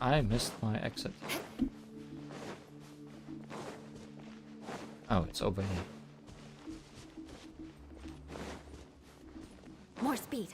I missed my exit. Oh, it's over here. More speed.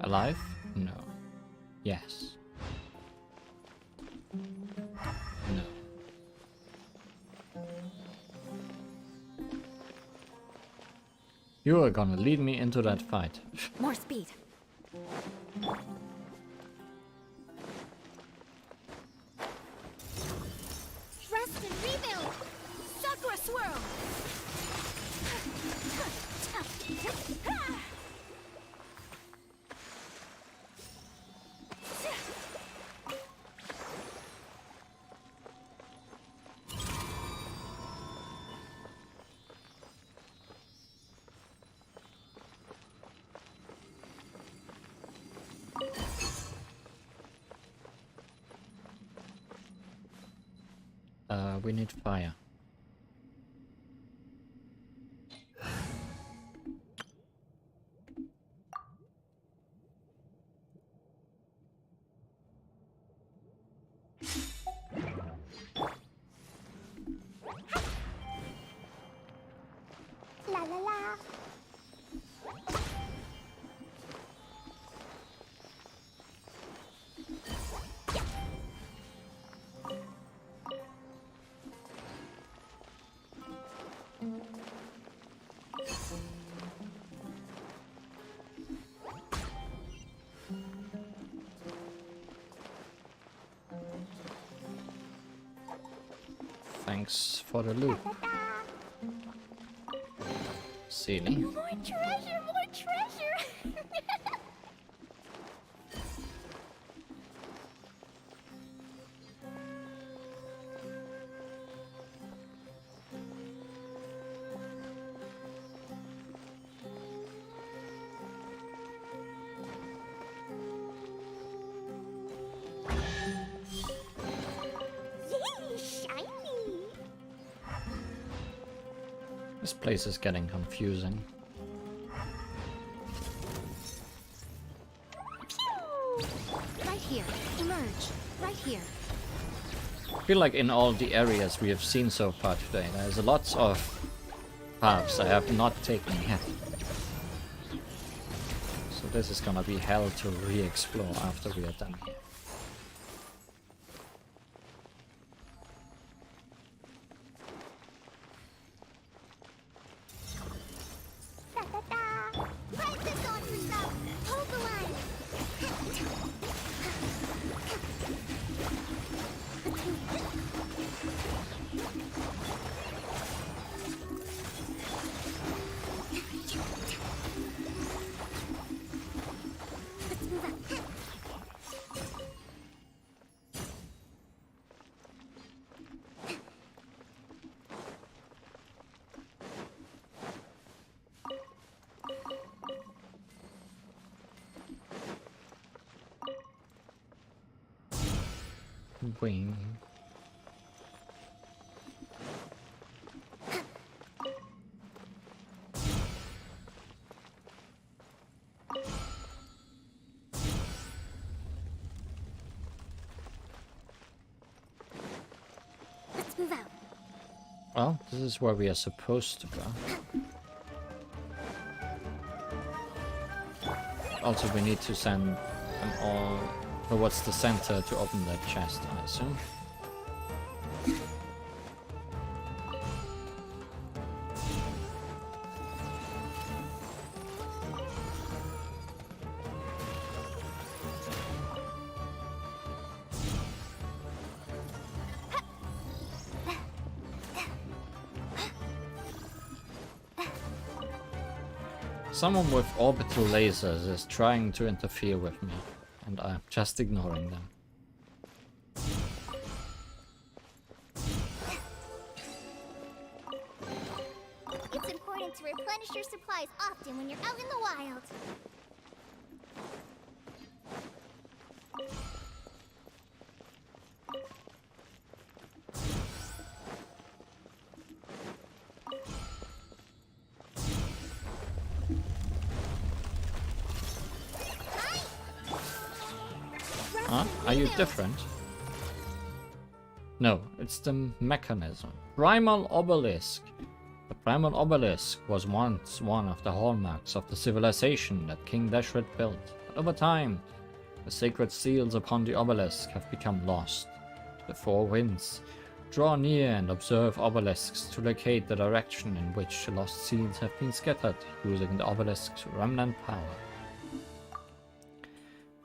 Alive? No. Yes. No. You are gonna lead me into that fight. More speed. Rest and rebuild. Sakura swirl. We need fire. La la la. Thanks for the loot. Silly. More treasure, more treasure. This place is getting confusing. Right here. Emerge. Right here. I feel like in all the areas we have seen so far today, there's lots of paths I have not taken yet. So this is gonna be hell to re-explore after we are done here. Da-da-da. Fight this on yourself. Hold the line. Wing. Let's move out. Well, this is where we are supposed to go. Also, we need to send them all towards the center to open that chest, I assume. Someone with orbital lasers is trying to interfere with me, and I'm just ignoring them. It's important to replenish your supplies often when you're out in the wild. Huh? Are you different? No, it's the mechanism. Primal Obelisk. The Primal Obelisk was once one of the hallmarks of the civilization that King Dashred built. But over time, the sacred seals upon the obelisk have become lost. The four winds draw near and observe obelisks to locate the direction in which the lost seals have been scattered, using the obelisk's remnant power.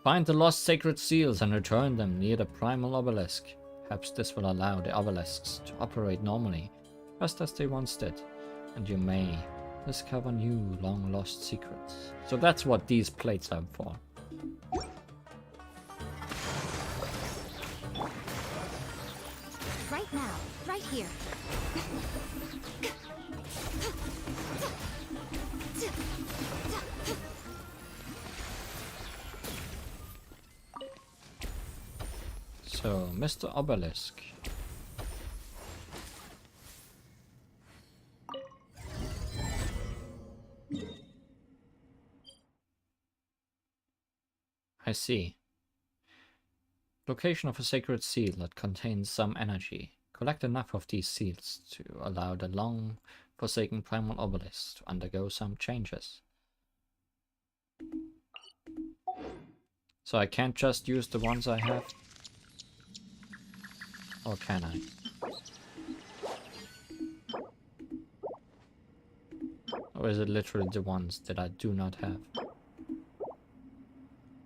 Find the lost sacred seals and return them near the Primal Obelisk. Perhaps this will allow the obelisks to operate normally, just as they once did, and you may discover new long-lost secrets. So that's what these plates are for. Right now. Right here. So, Mr. Obelisk. I see. Location of a sacred seal that contains some energy. Collect enough of these seals to allow the long-forsaken Primal Obelisk to undergo some changes. So I can't just use the ones I have? Or can I? Or is it literally the ones that I do not have?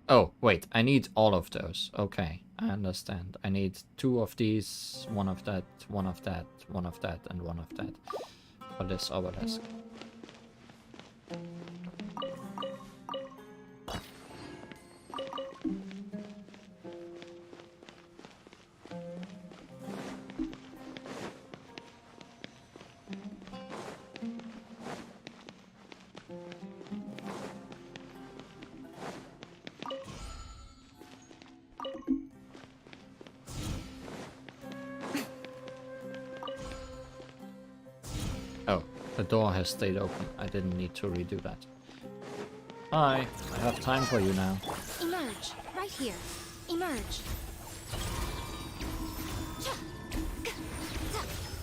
Oh, wait, I need all of those. Okay, I understand. I need 2 of these, 1 of that, 1 of that, 1 of that, and 1 of that for this obelisk. The door has stayed open. I didn't need to redo that. Hi, I have time for you now. Emerge. Right here. Emerge.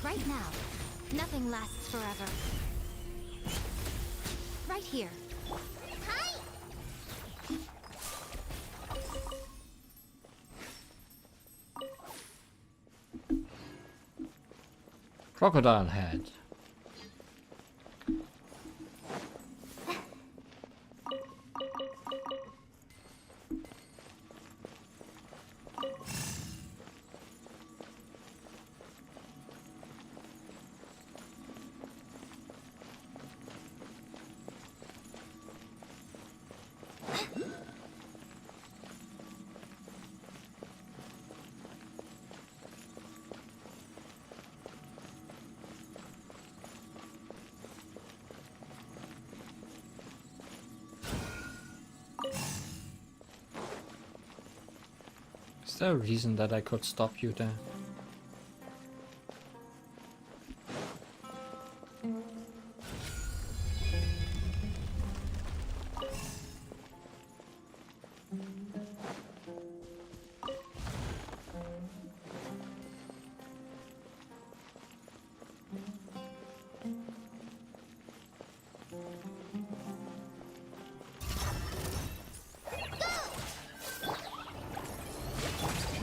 Right now. Nothing lasts forever. Right here. Hi. Crocodile head. Is there a reason that I could stop you there?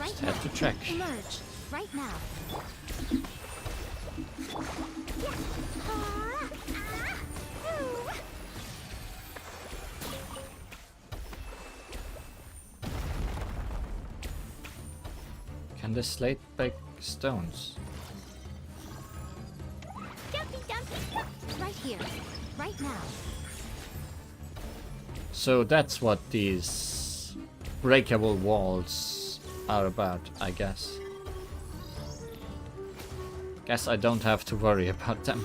Right Had to check. Emerge. Right now. Can this slate break stones? Right here. Right now. So that's what these breakable walls are about, I guess. Guess I don't have to worry about them.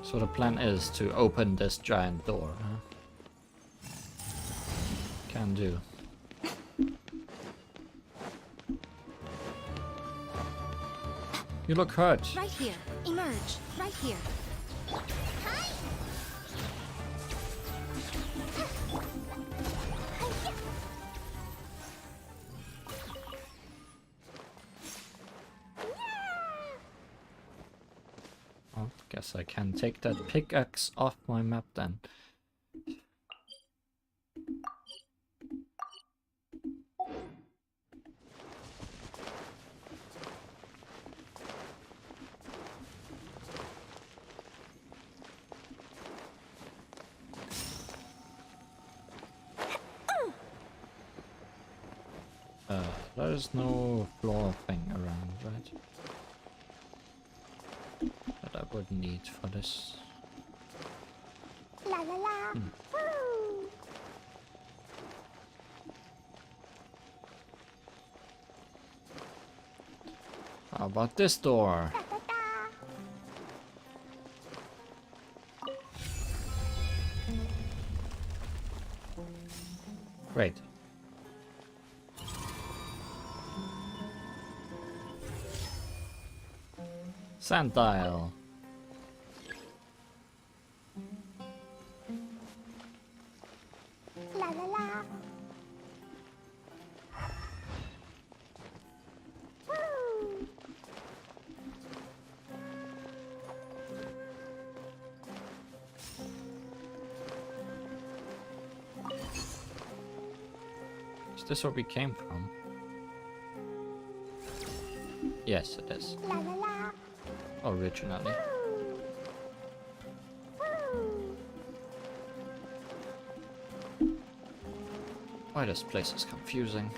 So the plan is to open this giant door, huh? Can do. You look hurt. Right here. Emerge. Right here. Well, guess I can take that pickaxe off my map then. There's no floor thing around, right? That I would need for this. La la la. Woo. How about this door? Great. Sand tile. La la la. Woo. Is this where we came from? Yes, it is. La la la. Originally. Why this place is confusing.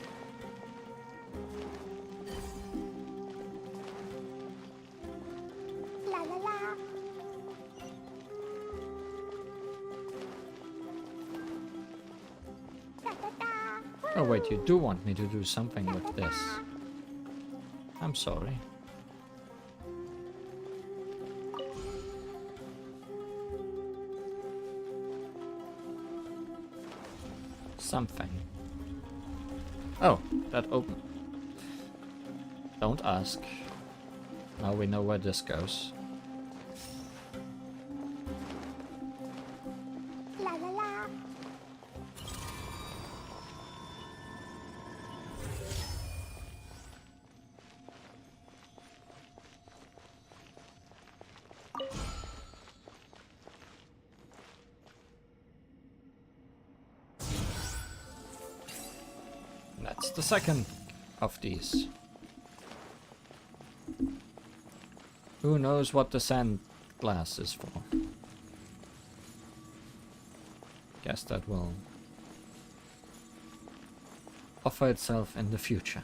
La la la. Da, da, da. Oh wait, you do want me to do something with this. I'm sorry. something. Oh, that opened. Don't ask. Now we know where this goes. La la la. That's the second of these. Who knows what the sand glass is for? Guess that will offer itself in the future.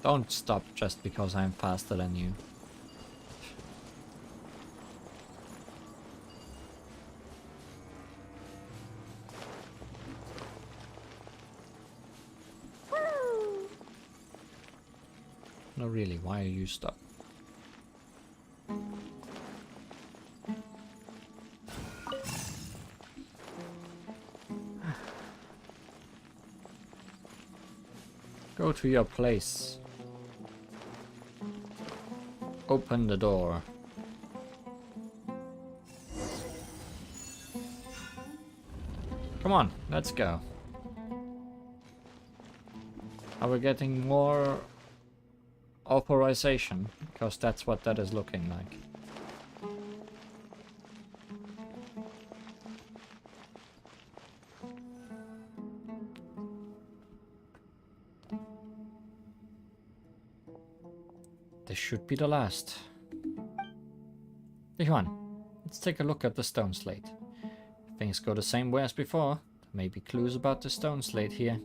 Don't stop just because I'm faster than you. No, really, why are you stuck? Go to your place. Open the door. Come on, let's go. Are we getting more authorization? Because that's what that is looking like. This should be the last. Yuan, let's take a look at the stone slate. If things go the same way as before, there may be clues about the stone slate here.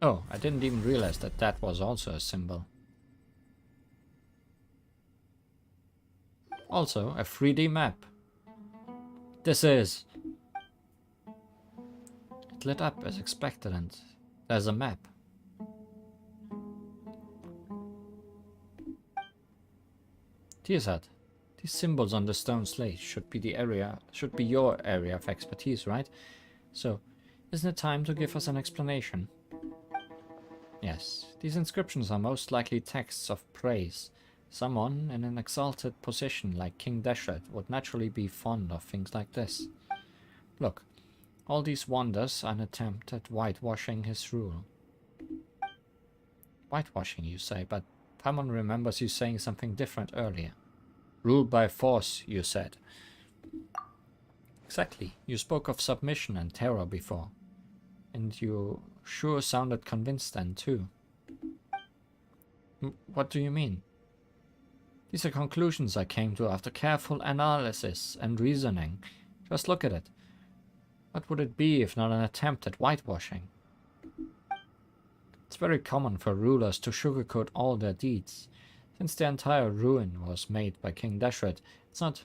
Oh, I didn't even realize that that was also a symbol. Also, a 3D map. This is... It lit up as expected and there's a map. Tearsat, these symbols on the stone slate should be your area of expertise, right? So, isn't it time to give us an explanation? Yes, these inscriptions are most likely texts of praise. Someone in an exalted position like King Deshret would naturally be fond of things like this. Look, all these wonders are an attempt at whitewashing his rule. Whitewashing, you say, but Paimon remembers you saying something different earlier. Ruled by force, you said. Exactly, you spoke of submission and terror before. And you sure sounded convinced then, too. What do you mean? These are conclusions I came to after careful analysis and reasoning. Just look at it. What would it be if not an attempt at whitewashing? It's very common for rulers to sugarcoat all their deeds. Since the entire ruin was made by King Deshret, it's not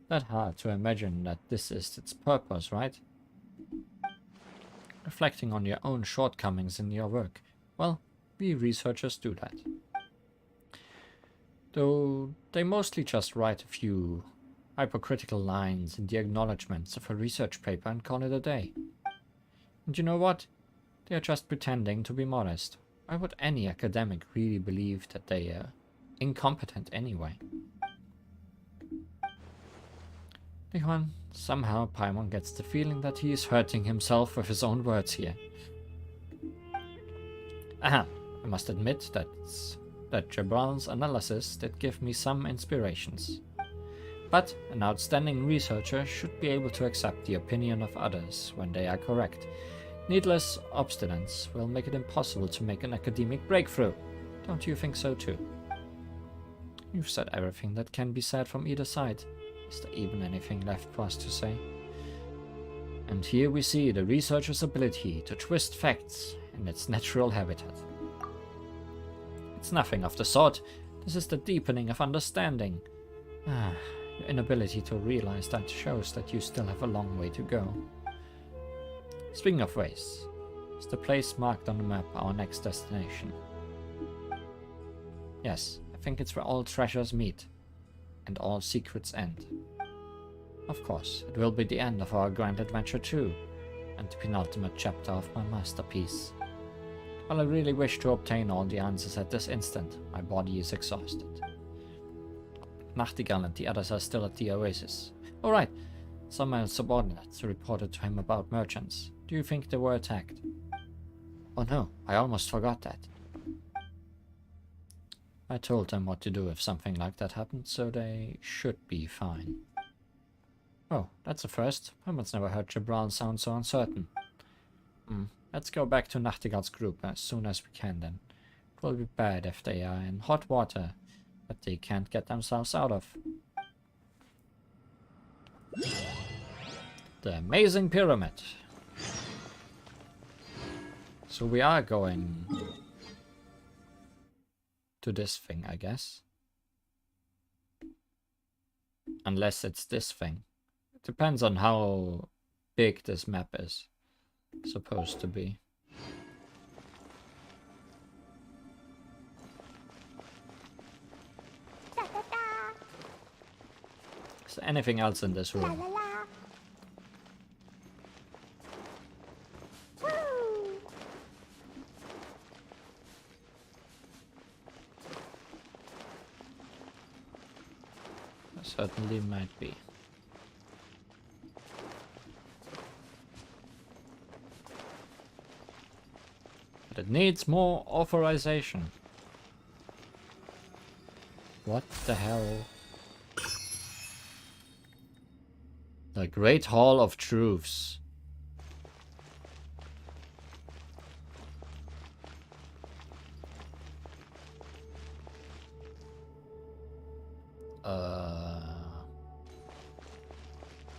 that hard to imagine that this is its purpose, right? Reflecting on your own shortcomings in your work. Well, we researchers do that. Though they mostly just write a few hypercritical lines in the acknowledgements of a research paper and call it a day. And you know what? They are just pretending to be modest. Why would any academic really believe that they are incompetent anyway? Because somehow Paimon gets the feeling that he is hurting himself with his own words here. Aha, I must admit that Jabral's analysis did give me some inspirations. But an outstanding researcher should be able to accept the opinion of others when they are correct. Needless obstinance will make it impossible to make an academic breakthrough. Don't you think so too? You've said everything that can be said from either side. Is there even anything left for us to say? And here we see the researcher's ability to twist facts in its natural habitat. It's nothing of the sort. This is the deepening of understanding. Your inability to realize that shows that you still have a long way to go. Speaking of ways, is the place marked on the map our next destination? Yes, I think it's where all treasures meet and all secrets end. Of course, it will be the end of our grand adventure too, and the penultimate chapter of my masterpiece. While I really wish to obtain all the answers at this instant, my body is exhausted. Nachtigall and the others are still at the oasis. Alright, some of my subordinates reported to him about merchants. Do you think they were attacked? Oh no, I almost forgot that. I told them what to do if something like that happened, so they should be fine. Oh, that's a first. Paimons never heard Jabral sound so uncertain. Let's go back to Nachtigall's group as soon as we can then. It will be bad if they are in hot water that they can't get themselves out of. The amazing pyramid. So we are going to this thing, I guess. Unless it's this thing. It depends on how big this map is supposed to be. Is there anything else in this room? There certainly might be. But it needs more authorization. What the hell? The Great Hall of Truths.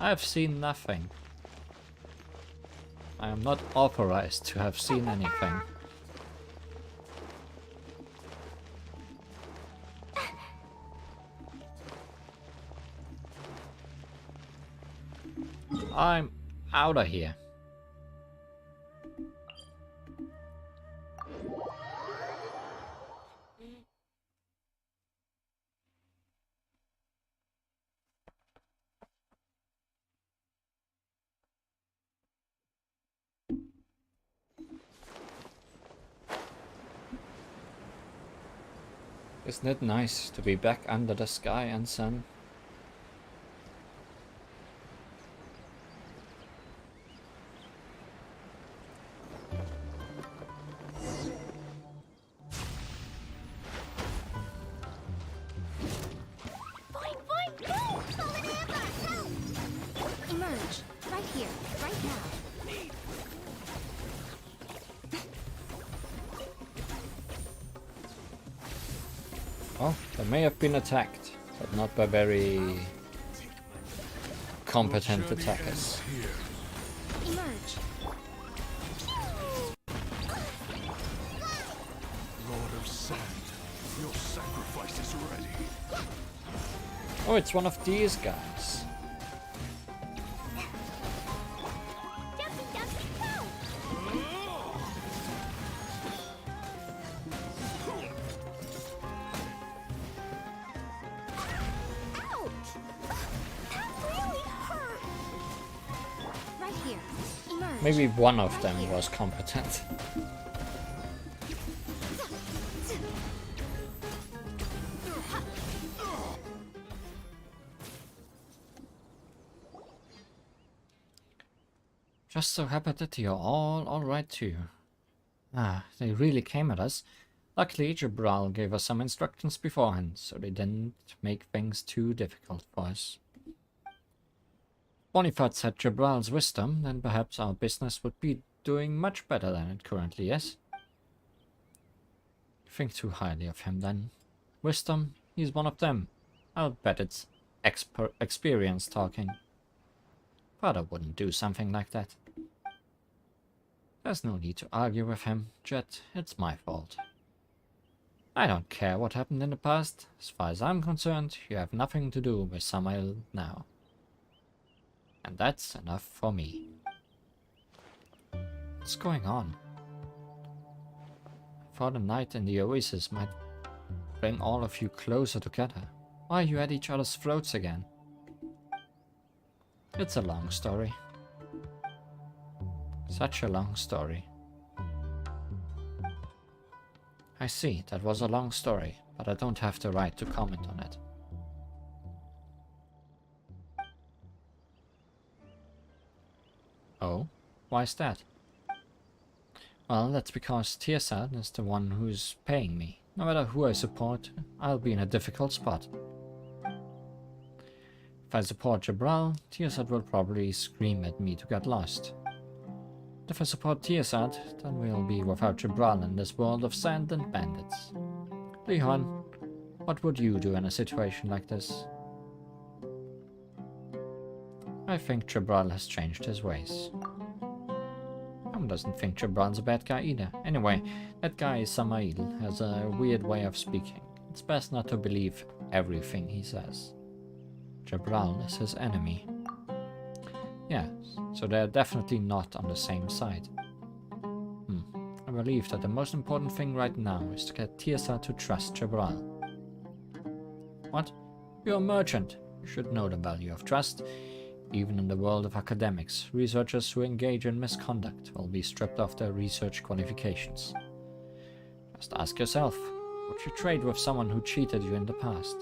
I've seen nothing. I am not authorized to have seen anything. I'm out of here. Isn't it nice to be back under the sky and sun? Emerge. Right here. Right now. Oh, they may have been attacked, but not by very competent attackers. Emerge. Lord of Sand, your sacrifice is ready. Oh, it's one of these guys. Jumpy, jumpy, go! Ouch! That really hurt! Right here. Emerge. Maybe one of them was competent. Just so happened that you're all right too. Ah, they really came at us. Luckily, Jabral gave us some instructions beforehand, so they didn't make things too difficult for us. Bonifaz had Jabral's wisdom, then perhaps our business would be doing much better than it currently is. Think too highly of him then. Wisdom, he's one of them. I'll bet it's experience talking. Father wouldn't do something like that. There's no need to argue with him, Jet. It's my fault. I don't care what happened in the past. As far as I'm concerned, you have nothing to do with Sumeru now. And that's enough for me. What's going on? I thought a night in the Oasis might bring all of you closer together. Why are you at each other's throats again? It's a long story. Such a long story. I see, that was a long story, but I don't have the right to comment on it. Oh? Why is that? Well, that's because Tearsad is the one who's paying me. No matter who I support, I'll be in a difficult spot. If I support Jabral, Tearsad will probably scream at me to get lost. If I support Tearsad, then we'll be without Jabral in this world of sand and bandits. Leon, what would you do in a situation like this? I think Jabral has changed his ways. Tom doesn't think Jabral's a bad guy either. Anyway, that guy Samael has a weird way of speaking. It's best not to believe everything he says. Jabral is his enemy. Yes, so they're definitely not on the same side. I believe that the most important thing right now is to get Tirsa to trust Jabral. What? You're a merchant. You should know the value of trust. Even in the world of academics, researchers who engage in misconduct will be stripped of their research qualifications. Just ask yourself, would you trade with someone who cheated you in the past?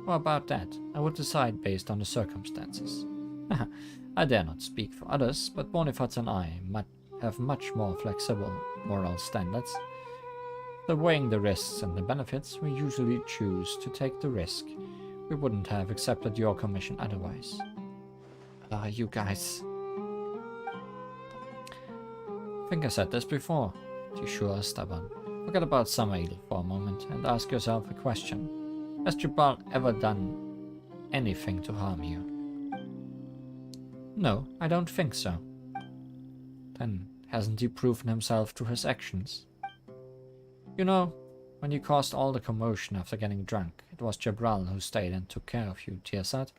How about that? I would decide based on the circumstances. I dare not speak for others, but Boniface and I have much more flexible moral standards. So weighing the risks and the benefits, we usually choose to take the risk. We wouldn't have accepted your commission otherwise. You guys. I think I said this before. You sure are stubborn. Forget about Samael for a moment and ask yourself a question. Has Jabral ever done anything to harm you? No, I don't think so. Then hasn't he proven himself through his actions? You know, when you caused all the commotion after getting drunk, it was Jabral who stayed and took care of you, Tearsad.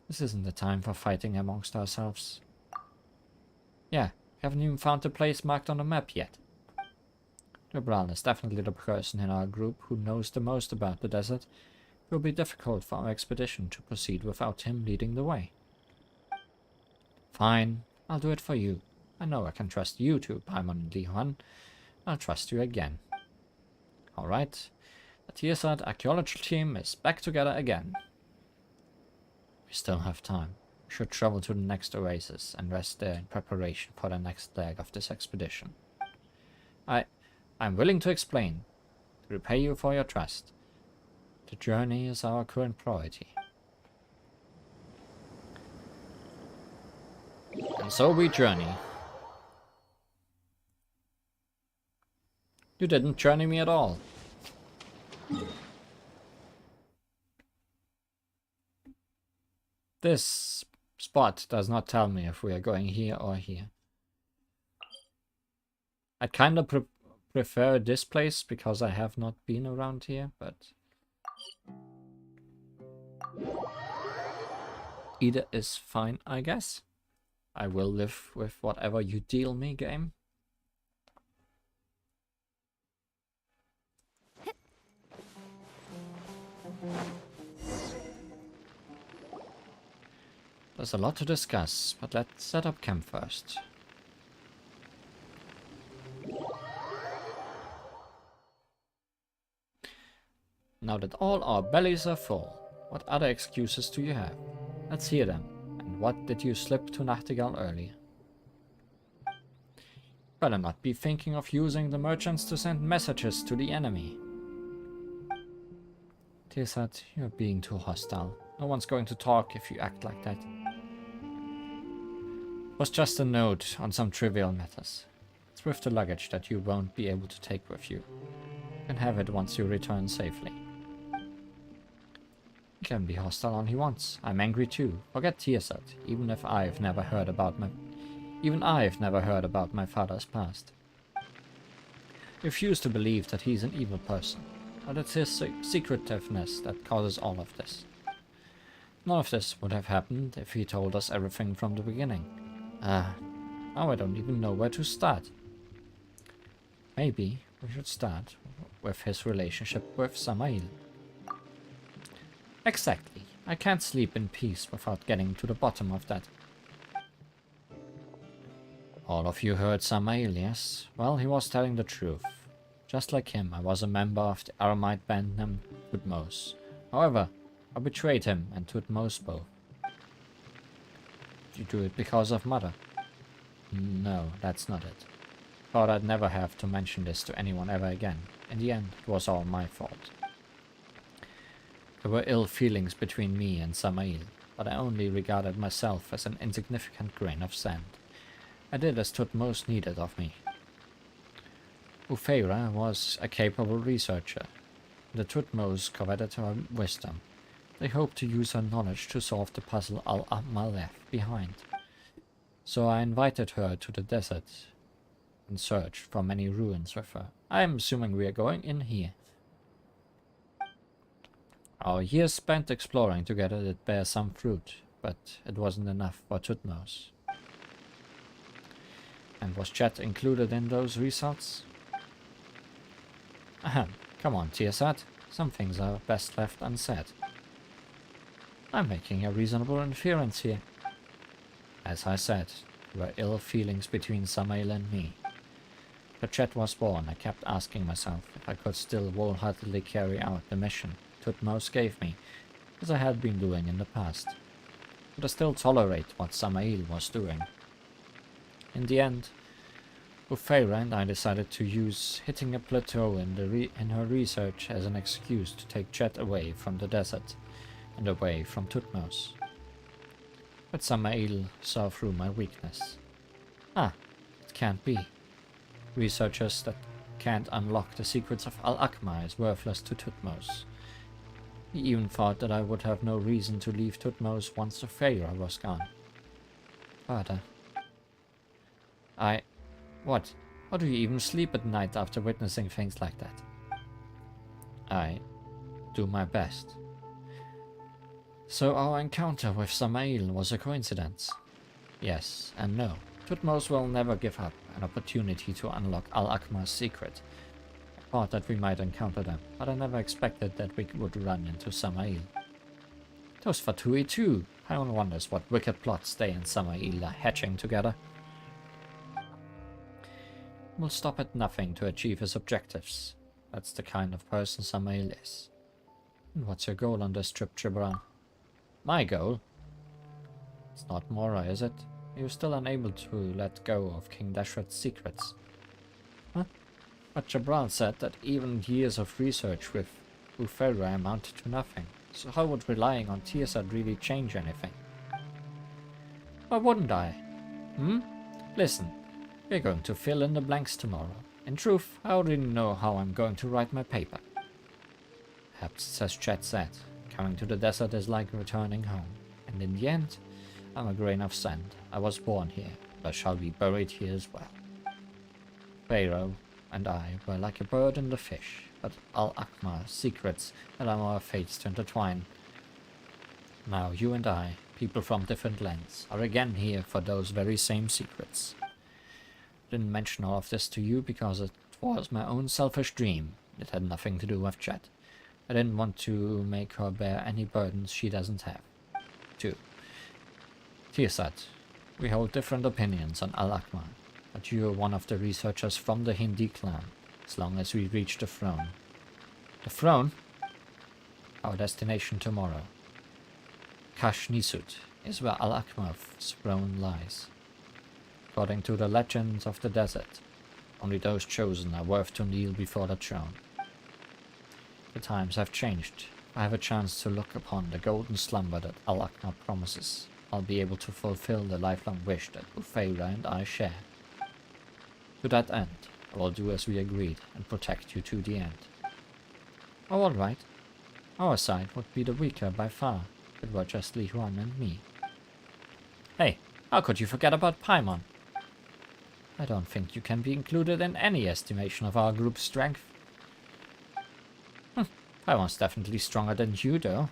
This isn't the time for fighting amongst ourselves. Yeah, we haven't even found the place marked on the map yet. Jabral is definitely the person in our group who knows the most about the desert. It will be difficult for our expedition to proceed without him leading the way. Fine, I'll do it for you. I know I can trust you too, Paimon and Lihuan. I'll trust you again. Alright, the Tearsad archaeology team is back together again. We still have time. We should travel to the next oasis and rest there in preparation for the next leg of this expedition. I'm willing to explain, to repay you for your trust. The journey is our current priority. And so we journey. You didn't journey me at all. This spot does not tell me if we are going here or here. I kind of prefer this place because I have not been around here, but either is fine, I guess. I will live with whatever you deal me, game. There's a lot to discuss, but let's set up camp first. Now that all our bellies are full, what other excuses do you have? Let's hear them. And what did you slip to Nachtigall earlier? Better not be thinking of using the merchants to send messages to the enemy. Tearsad, you're being too hostile. No one's going to talk if you act like that. It was just a note on some trivial matters. It's with the luggage that you won't be able to take with you. You can have it once you return safely. He can be hostile all he wants. I'm angry too. Forget Tearsat, even I've never heard about my father's past. I refuse to believe that he's an evil person, but it's his secretiveness that causes all of this. None of this would have happened if he told us everything from the beginning. Now I don't even know where to start. Maybe we should start with his relationship with Samael. Exactly. I can't sleep in peace without getting to the bottom of that. All of you heard Samael, yes? Well, he was telling the truth. Just like him, I was a member of the Aramite band named Tutmos. However, I betrayed him and Tutmos both. Did you do it because of Mother? No, that's not it. Thought I'd never have to mention this to anyone ever again. In the end, it was all my fault. There were ill feelings between me and Samael, but I only regarded myself as an insignificant grain of sand. I did as Tutmos needed of me. Ufeira was a capable researcher. The Tutmos coveted her wisdom. They hoped to use her knowledge to solve the puzzle Al-Ahmar left behind. So I invited her to the desert and searched for many ruins with her. I am assuming we are going in here. Our years spent exploring together did bear some fruit, but it wasn't enough for Tutmos. And was Chet included in those results? Ahem, come on, Tearsat. Some things are best left unsaid. I'm making a reasonable inference here. As I said, there were ill feelings between Samael and me. After Chet was born, I kept asking myself if I could still wholeheartedly carry out the mission Tutmos gave me, as I had been doing in the past. Could I still tolerate what Samael was doing? In the end, Ufeira and I decided to use hitting a plateau in her research as an excuse to take Chet away from the desert and away from Tutmos. But Samael saw through my weakness. It can't be. Researchers that can't unlock the secrets of Al-Ahmar is worthless to Tutmos. He even thought that I would have no reason to leave Tutmos once Ufeira was gone. Father. What? How do you even sleep at night after witnessing things like that? I do my best. So our encounter with Samael was a coincidence? Yes and no. Tutmos will never give up an opportunity to unlock Al-Ahmar's secret. I thought that we might encounter them, but I never expected that we would run into Samael. Those Fatui too. I wonders what wicked plots they and Samael are hatching together. Will stop at nothing to achieve his objectives. That's the kind of person Samael is. And what's your goal on this trip, Gibran? My goal? It's not Mora, is it? You're still unable to let go of King Dashrat's secrets. Huh? But Gibran said that even years of research with Ufeira amounted to nothing. So how would relying on Tearsat really change anything? Why wouldn't I? Listen. We're going to fill in the blanks tomorrow. In truth, I already know how I'm going to write my paper. Perhaps, as Chet said, coming to the desert is like returning home. And in the end, I'm a grain of sand. I was born here, but I shall be buried here as well. Pharaoh and I were like a bird and a fish, but Al-Ahmar's secrets allow our fates to intertwine. Now you and I, people from different lands, are again here for those very same secrets. Didn't mention all of this to you because it was my own selfish dream. It had nothing to do with Chet. I didn't want to make her bear any burdens she doesn't have. 2. Tearsat, we hold different opinions on Al-Ahmar, but you are one of the researchers from the Hindi clan, as long as we reach the throne. The throne? Our destination tomorrow. Kash Nisut is where Al-Ahmar's throne lies. According to the legends of the desert, only those chosen are worth to kneel before the throne. The times have changed. I have a chance to look upon the golden slumber that Al-Ahmar promises. I'll be able to fulfill the lifelong wish that Ufeira and I share. To that end, I will do as we agreed and protect you to the end. Oh, alright. Our side would be the weaker by far. It were just Li Huan and me. Hey, how could you forget about Paimon? I don't think you can be included in any estimation of our group's strength. Paimon's definitely stronger than you, though.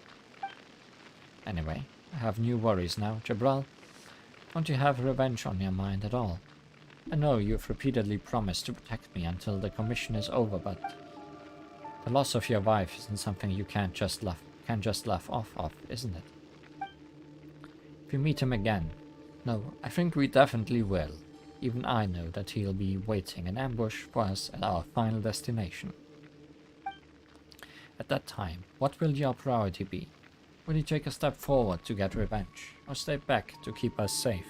Anyway, I have new worries now, Jabral. Don't you have revenge on your mind at all? I know you've repeatedly promised to protect me until the commission is over, but the loss of your wife isn't something you can't just laugh off of, isn't it? If you meet him again, no, I think we definitely will. Even I know that he'll be waiting in ambush for us at our final destination. At that time, what will your priority be? Will you take a step forward to get revenge, or stay back to keep us safe?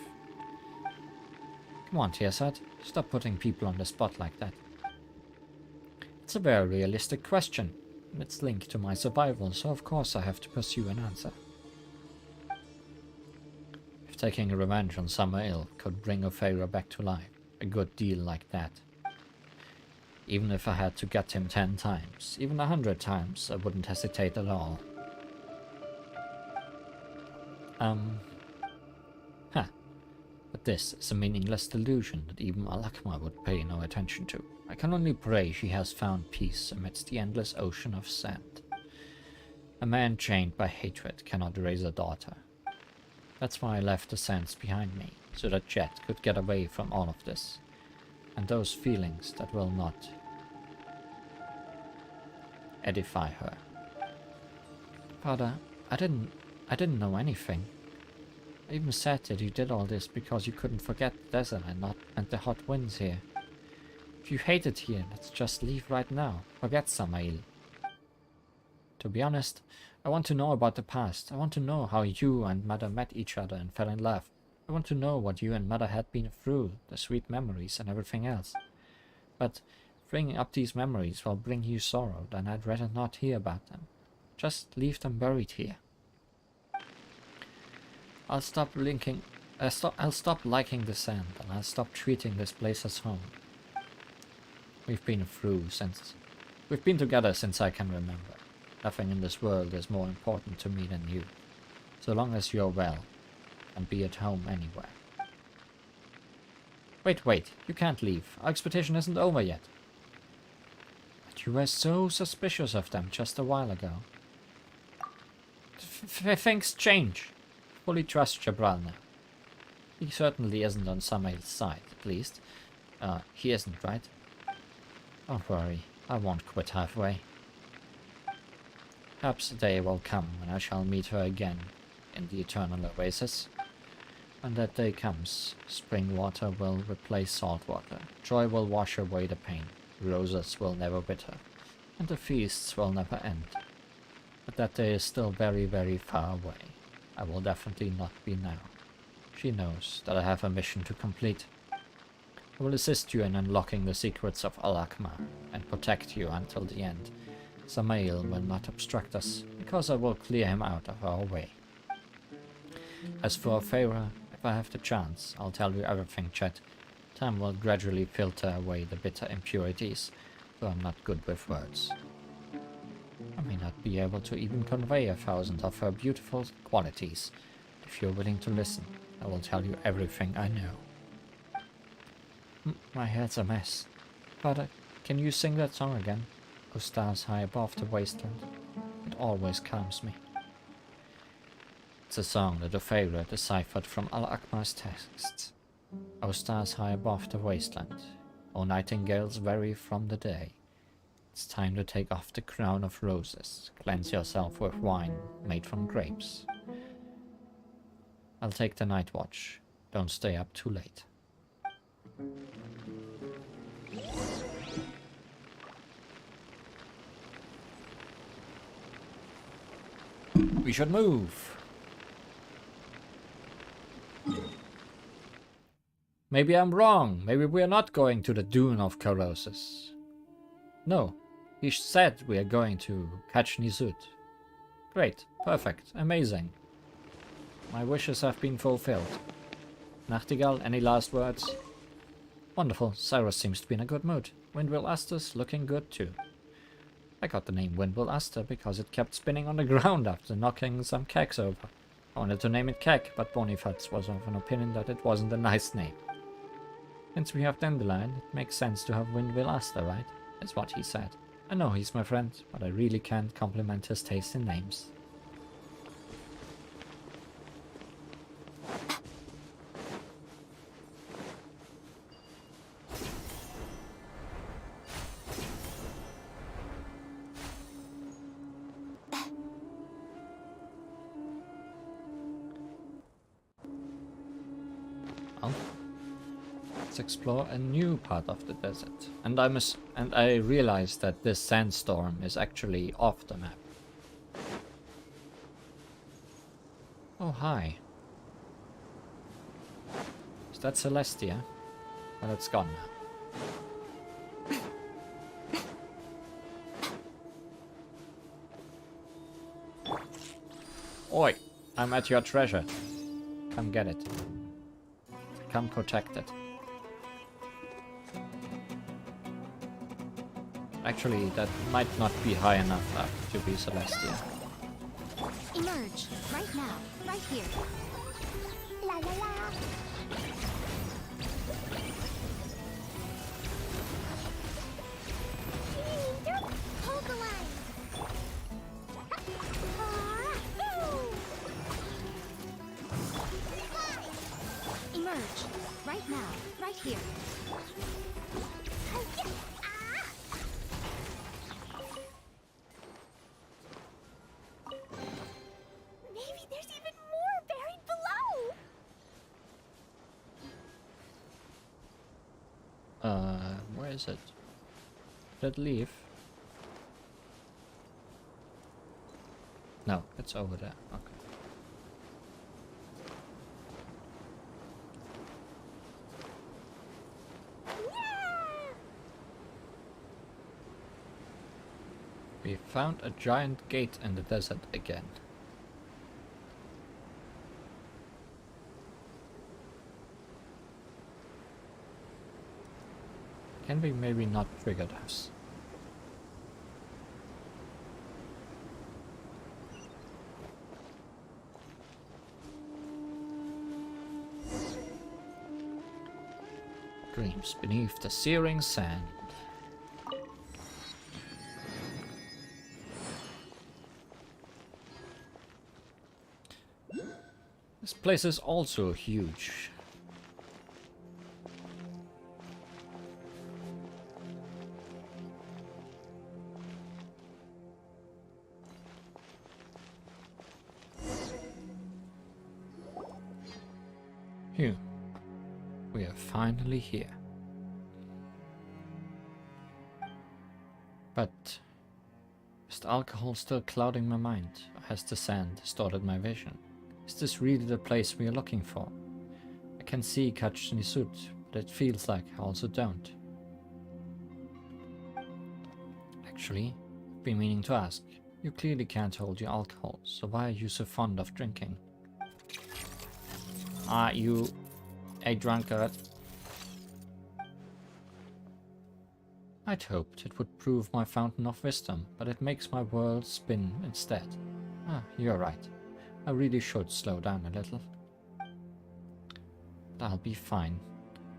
Come on, Tearsad, stop putting people on the spot like that. It's a very realistic question, and it's linked to my survival, so of course I have to pursue an answer. If taking revenge on Sumeru could bring Opheira back to life, a good deal like that. Even if I had to get him 10 times, even 100 times, I wouldn't hesitate at all. But this is a meaningless delusion that even Al-Akmar would pay no attention to. I can only pray she has found peace amidst the endless ocean of sand. A man chained by hatred cannot raise a daughter. That's why I left the sands behind me, so that Jet could get away from all of this. And those feelings that will not edify her. Father, I didn't know anything. I even said that you did all this because you couldn't forget the desert and the hot winds here. If you hate it here, let's just leave right now. Forget Samael. To be honest, I want to know about the past. I want to know how you and Mother met each other and fell in love. I want to know what you and Mother had been through, the sweet memories and everything else. But bringing up these memories will bring you sorrow, then I'd rather not hear about them. Just leave them buried here. I'll stop liking the sand, and I'll stop treating this place as home. We've been together since I can remember. Nothing in this world is more important to me than you. So long as you're well, and be at home anywhere. Wait, you can't leave. Our expedition isn't over yet. But you were so suspicious of them just a while ago. Things change. Fully trust Jabral now. He certainly isn't on Samael's side, at least. He isn't, right? Don't worry, I won't quit halfway. Perhaps a day will come when I shall meet her again in the eternal oasis. When that day comes, spring water will replace salt water, joy will wash away the pain, roses will never wither, and the feasts will never end. But that day is still very, very far away. I will definitely not be now. She knows that I have a mission to complete. I will assist you in unlocking the secrets of Al-Akmar and protect you until the end. Samael will not obstruct us, because I will clear him out of our way. As for Opheira, if I have the chance, I'll tell you everything, Chet. Time will gradually filter away the bitter impurities, though I'm not good with words. I may not be able to even convey 1,000 of her beautiful qualities. If you're willing to listen, I will tell you everything I know. My head's a mess. Father, can you sing that song again? O stars high above the wasteland. It always calms me. It's a song that Opheira deciphered from Al-Akmar's texts. O stars high above the wasteland. O nightingales vary from the day. It's time to take off the crown of roses. Cleanse yourself with wine made from grapes. I'll take the night watch. Don't stay up too late. We should move. Maybe I'm wrong. Maybe we're not going to the Dune of Corrosis. No, he said we are going to catch Nizut. Great, perfect, amazing. My wishes have been fulfilled. Nachtigall, any last words? Wonderful, Cyrus seems to be in a good mood. Windwheel Astus looking good too. I got the name Windwell Aster because it kept spinning on the ground after knocking some kegs over. I wanted to name it Keg, but Boniface was of an opinion that it wasn't a nice name. Since we have Dandelion, it makes sense to have Windwell Aster, right? Is what he said. I know he's my friend, but I really can't compliment his taste in names. Well, let's explore a new part of the desert. And I realized that this sandstorm is actually off the map. Oh, hi. Is that Celestia? Well, it's gone now. Oi! I'm at your treasure. Come get it. Come protect it. Actually, that might not be high enough to be Celestia. Emerge right now, right here. La la la. Hold the line. Emerge right now, right here. Maybe there's even more buried below. Where is it? Did it leave? No, it's over there. Okay. We found a giant gate in the desert again. Can we maybe not trigger those? Dreams beneath the searing sand. This place is also huge. Phew. We are finally here. But is the alcohol still clouding my mind, or has the sand distorted my vision? Is this really the place we are looking for? I can see Kachnisut, but it feels like I also don't. Actually, I've been meaning to ask. You clearly can't hold your alcohol, so why are you so fond of drinking? Are you a drunkard? I'd hoped it would prove my fountain of wisdom, but it makes my world spin instead. Ah, you're right. I really should slow down a little. But I'll be fine.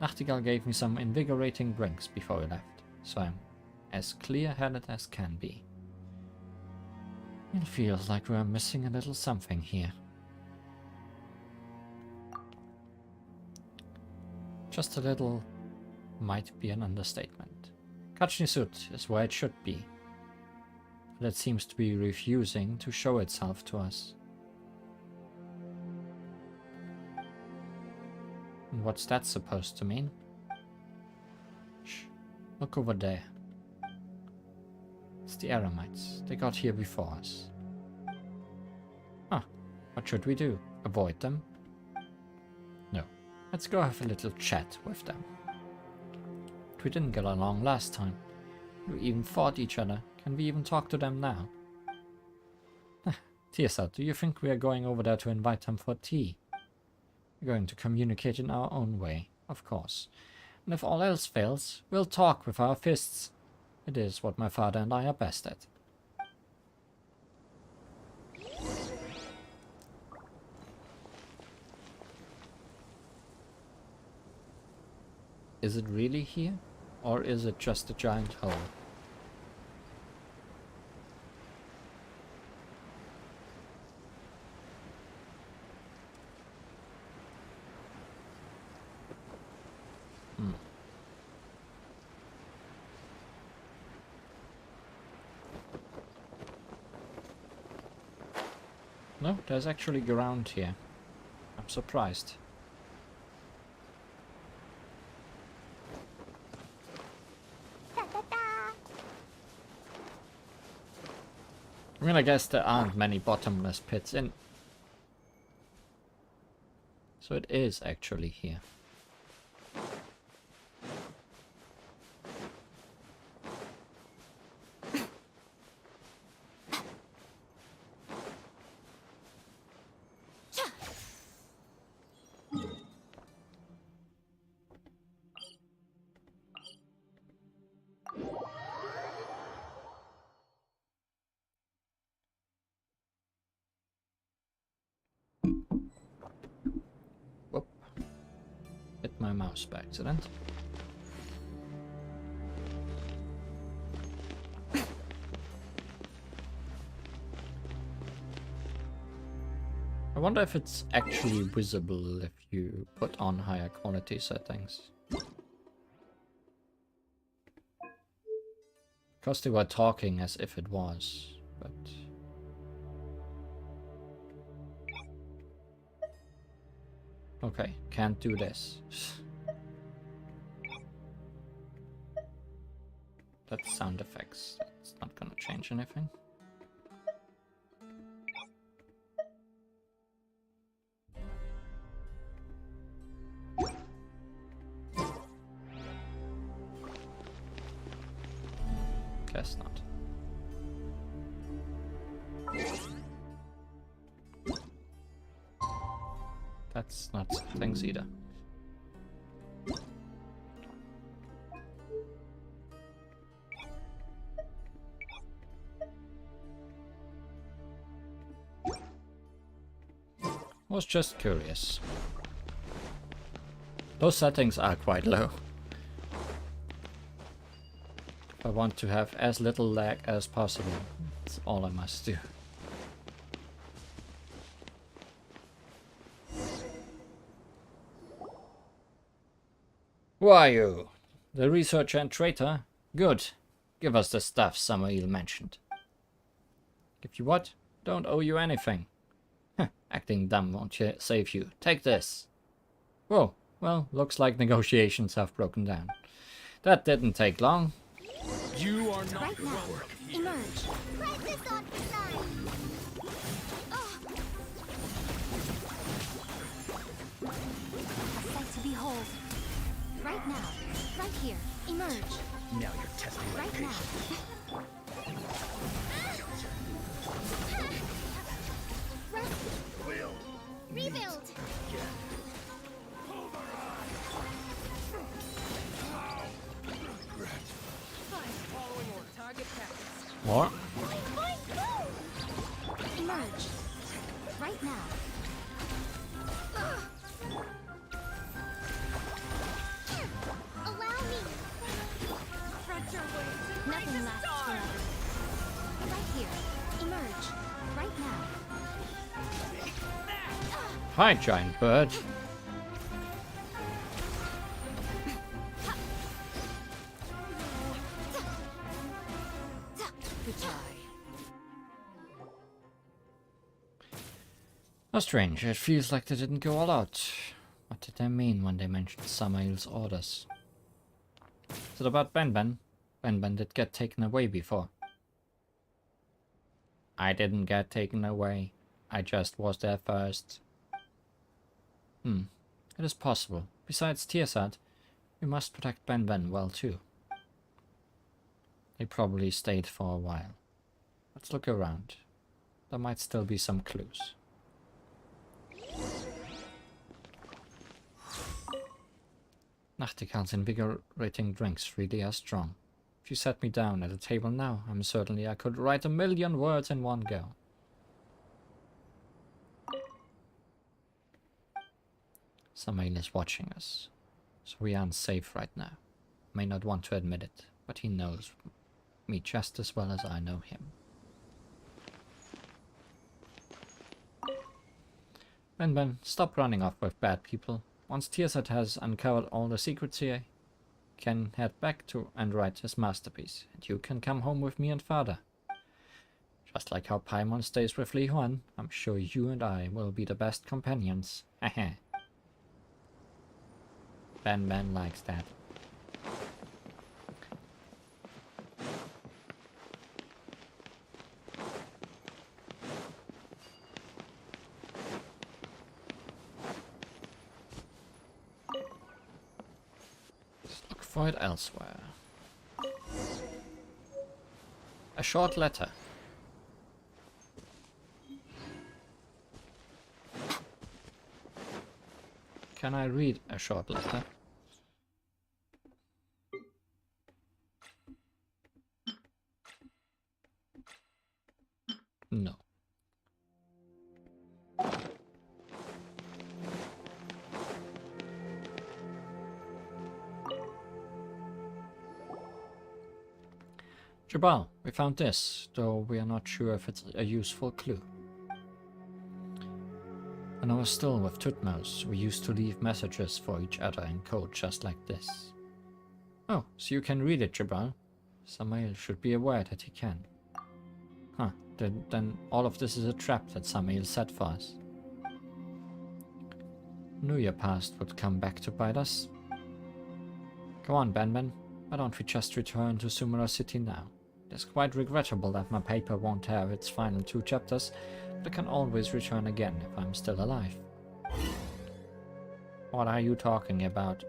Nachtigall gave me some invigorating drinks before we left, so I'm as clear-headed as can be. It feels like we're missing a little something here. Just a little might be an understatement. Kachnisut is where it should be, but it seems to be refusing to show itself to us. And what's that supposed to mean? Shh, look over there. It's the Eremites. They got here before us. Huh, what should we do? Avoid them? No, let's go have a little chat with them. We didn't get along last time. We even fought each other. Can we even talk to them now? Tirsa, do you think we are going over there to invite them for tea? We're going to communicate in our own way, of course. And if all else fails, we'll talk with our fists. It is what my father and I are best at. Is it really here? Or is it just a giant hole? No, there's actually ground here. I'm surprised. I mean, I guess there aren't many bottomless pits in. So it is actually here. Whoop. Hit my mouse by accident. I wonder if it's actually visible if you put on higher quality settings. Because they were talking as if it was, but... Okay, can't do this. That's sound effects. It's not gonna change anything. Guess not. That's not things either. Was just curious. Those settings are quite low. If I want to have as little lag as possible, that's all I must do. Who are you? The researcher and traitor? Good. Give us the stuff Sumeru mentioned. Give you what? Don't owe you anything. Acting dumb won't save you. Take this. Whoa. Well, looks like negotiations have broken down. That didn't take long. You are not Right your now. work. Emerge. Right this on the side. A sight to behold. Right now. Right here. Emerge. Now you're testing my Right now. patience. Will Rebuild. What? Emerge. Right now. Allow me. Nothing lasts forever. Right here. Emerge. Right now. Hi, giant bird. How strange, it feels like they didn't go all out. What did they mean when they mentioned Samael's orders? Is it about Ben? Ben did get taken away before. I didn't get taken away. I just was there first. It is possible. Besides Tearsad, we must protect Ben well too. They probably stayed for a while. Let's look around. There might still be some clues. Nachtigall's invigorating drinks really are strong. If you set me down at a table now, I'm certainly I could write 1,000,000 words in one go. Samael is watching us, so we aren't safe right now. May not want to admit it, but he knows me just as well as I know him. Ben, stop running off with bad people. Once Tearsat has uncovered all the secrets here, he can head back to and write his masterpiece, and you can come home with me and father. Just like how Paimon stays with Li Huan, I'm sure you and I will be the best companions. Heh. Ben likes that. Let's look for it elsewhere. A short letter. Can I read a short letter? No. Jabal, we found this, though we are not sure if it's a useful clue. When I was still with Tutmos, we used to leave messages for each other in code just like this. Oh, so you can read it, Jabal. Samael should be aware that he can. Huh, then all of this is a trap that Samael set for us. Knew your past would come back to bite us. Go on, Ben. Why don't we just return to Sumeru City now? It's quite regrettable that my paper won't have its final 2 chapters, but I can always return again if I'm still alive. What are you talking about?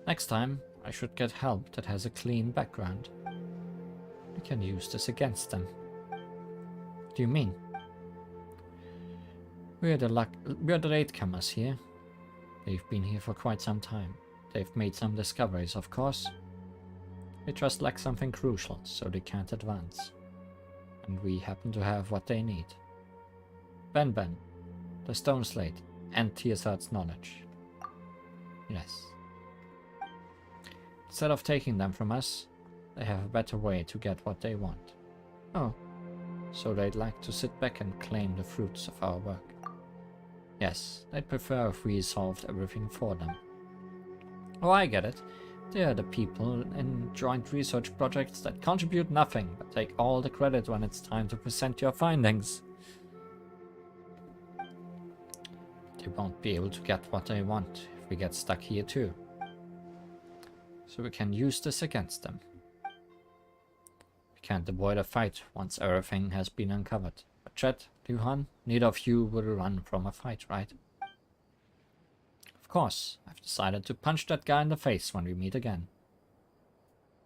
Next time, I should get help that has a clean background. We can use this against them. What do you mean? We're the latecomers here. They've been here for quite some time. They've made some discoveries, of course. They just lack something crucial, so they can't advance. And we happen to have what they need. Ben, the stone slate, and Tearsat's knowledge. Yes. Instead of taking them from us, they have a better way to get what they want. Oh, so they'd like to sit back and claim the fruits of our work. Yes, they'd prefer if we solved everything for them. Oh, I get it. They are the people in joint research projects that contribute nothing, but take all the credit when it's time to present your findings. They won't be able to get what they want if we get stuck here too. So we can use this against them. We can't avoid a fight once everything has been uncovered. But Chet, Li Huan, neither of you will run from a fight, right? Of course, I've decided to punch that guy in the face when we meet again.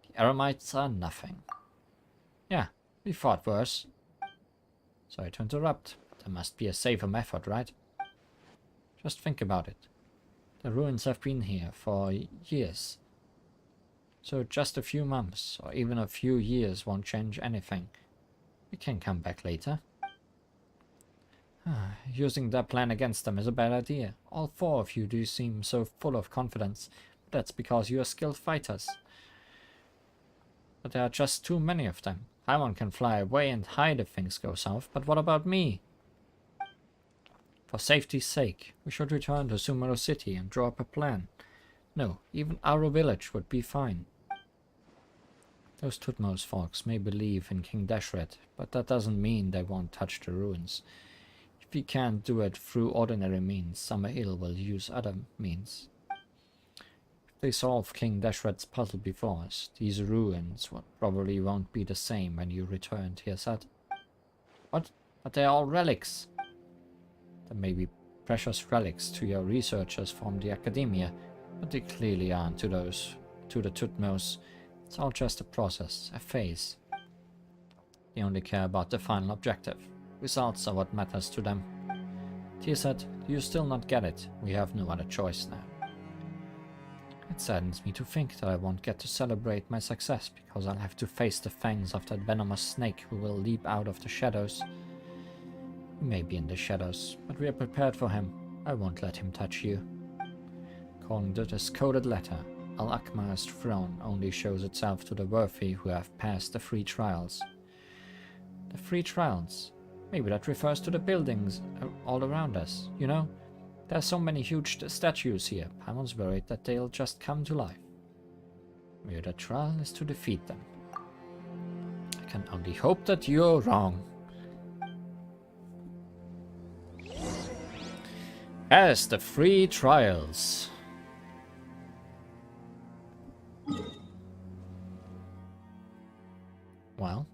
The Eremites are nothing. Yeah, we fought worse. Sorry to interrupt, but there must be a safer method, right? Just think about it. The ruins have been here for years. So just a few months, or even a few years won't change anything. We can come back later. Using that plan against them is a bad idea. All 4 of you do seem so full of confidence. But that's because you are skilled fighters. But there are just too many of them. Paimon can fly away and hide if things go south, but what about me? For safety's sake, we should return to Sumeru City and draw up a plan. No, even our village would be fine. Those Tutmos folks may believe in King Deshret, but that doesn't mean they won't touch the ruins. If we can't do it through ordinary means, Samael will use other means. If they solve King Deshret's puzzle before us, these ruins probably won't be the same when you return to Tearsat. What? But they're all relics. There may be precious relics to your researchers from the academia, but they clearly aren't to the Tutmos. It's all just a process, a phase. They only care about the final objective. Results are what matters to them. Tearsat, do you still not get it? We have no other choice now. It saddens me to think that I won't get to celebrate my success because I'll have to face the fangs of that venomous snake who will leap out of the shadows. He may be in the shadows, but we are prepared for him. I won't let him touch you. Calling to this coded letter, Al-Akmar's throne only shows itself to the worthy who have passed the 3 trials. The 3 trials? Maybe that refers to the buildings all around us, you know? There are so many huge statues here. Paimon's worried that they'll just come to life. Maybe the trial is to defeat them. I can only hope that you're wrong. As the 3 trials. Well,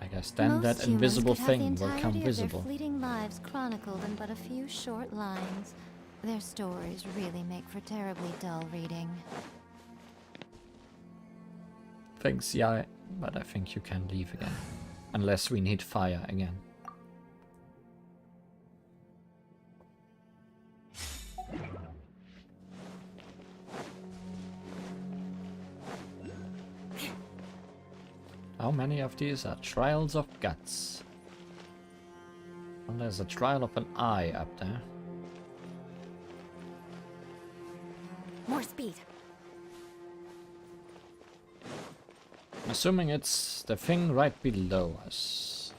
I guess then that invisible thing will come visible. Their fleeting lives chronicled in but a few short lines. Their stories really make for terribly dull reading. Thanks, yeah, but I think you can leave again. Unless we need fire again. How many of these are trials of guts? Well, there's a trial of an eye up there. More speed. I'm assuming it's the thing right below us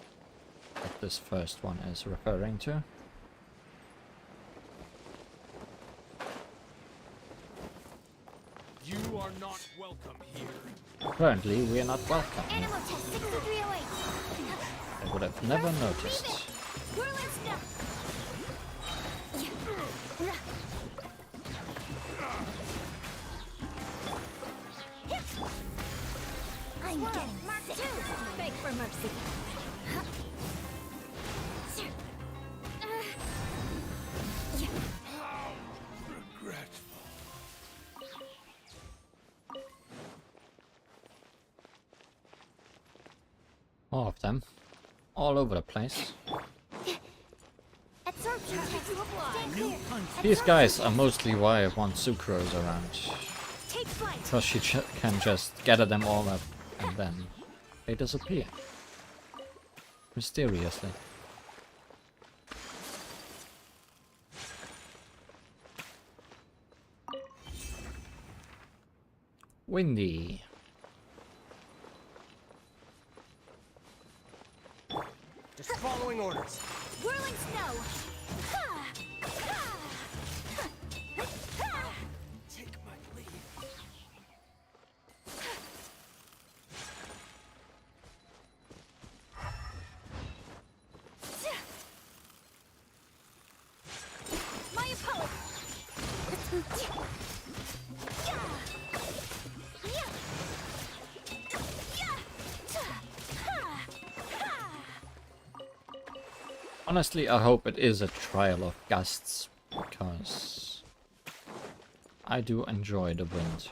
that this first one is referring to. You are not welcome here. Apparently, we are not welcome. Animal test 6308. I would have never noticed. Whirling snow. I'm getting Mark 2. Beg for mercy. How regretful. More of them. All over the place. Absorption test. Stand clear. These guys are mostly why I want sucrose around. Take flight. Because she can just gather them all up and then they disappear. Mysteriously. Windy. Just following orders. Whirling snow. Take my lead. My opponent. Honestly, I hope it is a trial of gusts, because I do enjoy the wind.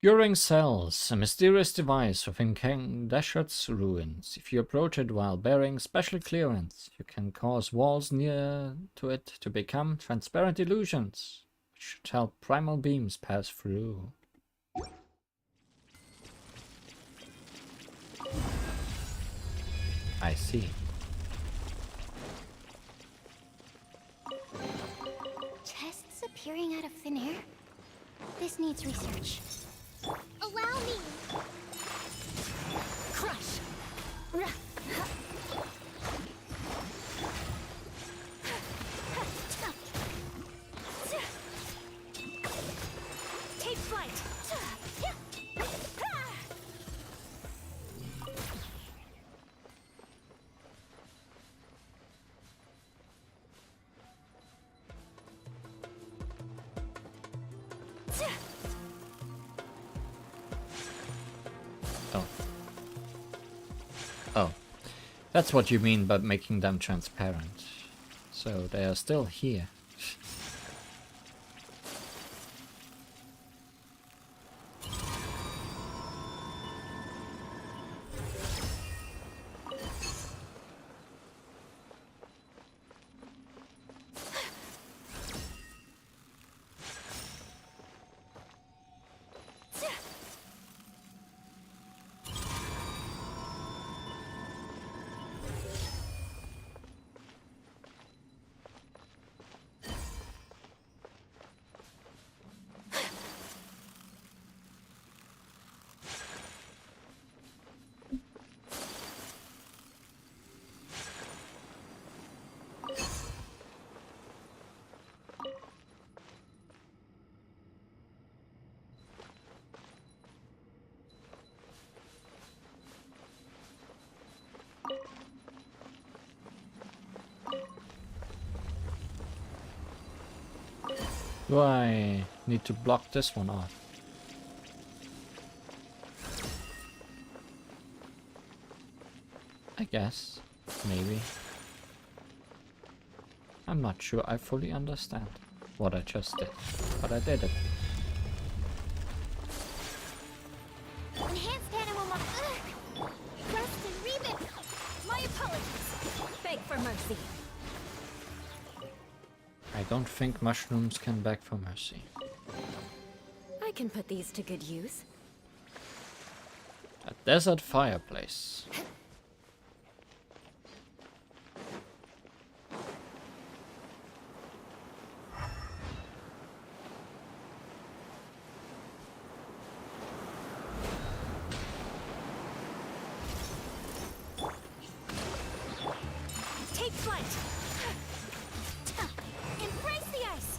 Obscuring cells, a mysterious device within King Deshart's ruins. If you approach it while bearing special clearance, you can cause walls near to it to become transparent illusions, which should help primal beams pass through. I see. Chests appearing out of thin air? This needs research. Allow me! Crush! Take flight! Oh. Oh. That's what you mean by making them transparent. So they are still here. Do I need to block this one off? I guess. Maybe. I'm not sure I fully understand what I just did, but I did it. Enhanced animal rest and rebuild. My apologies. Beg for mercy. I don't think mushrooms can beg for mercy. I can put these to good use. A desert fireplace. Take flight. Embrace the ice.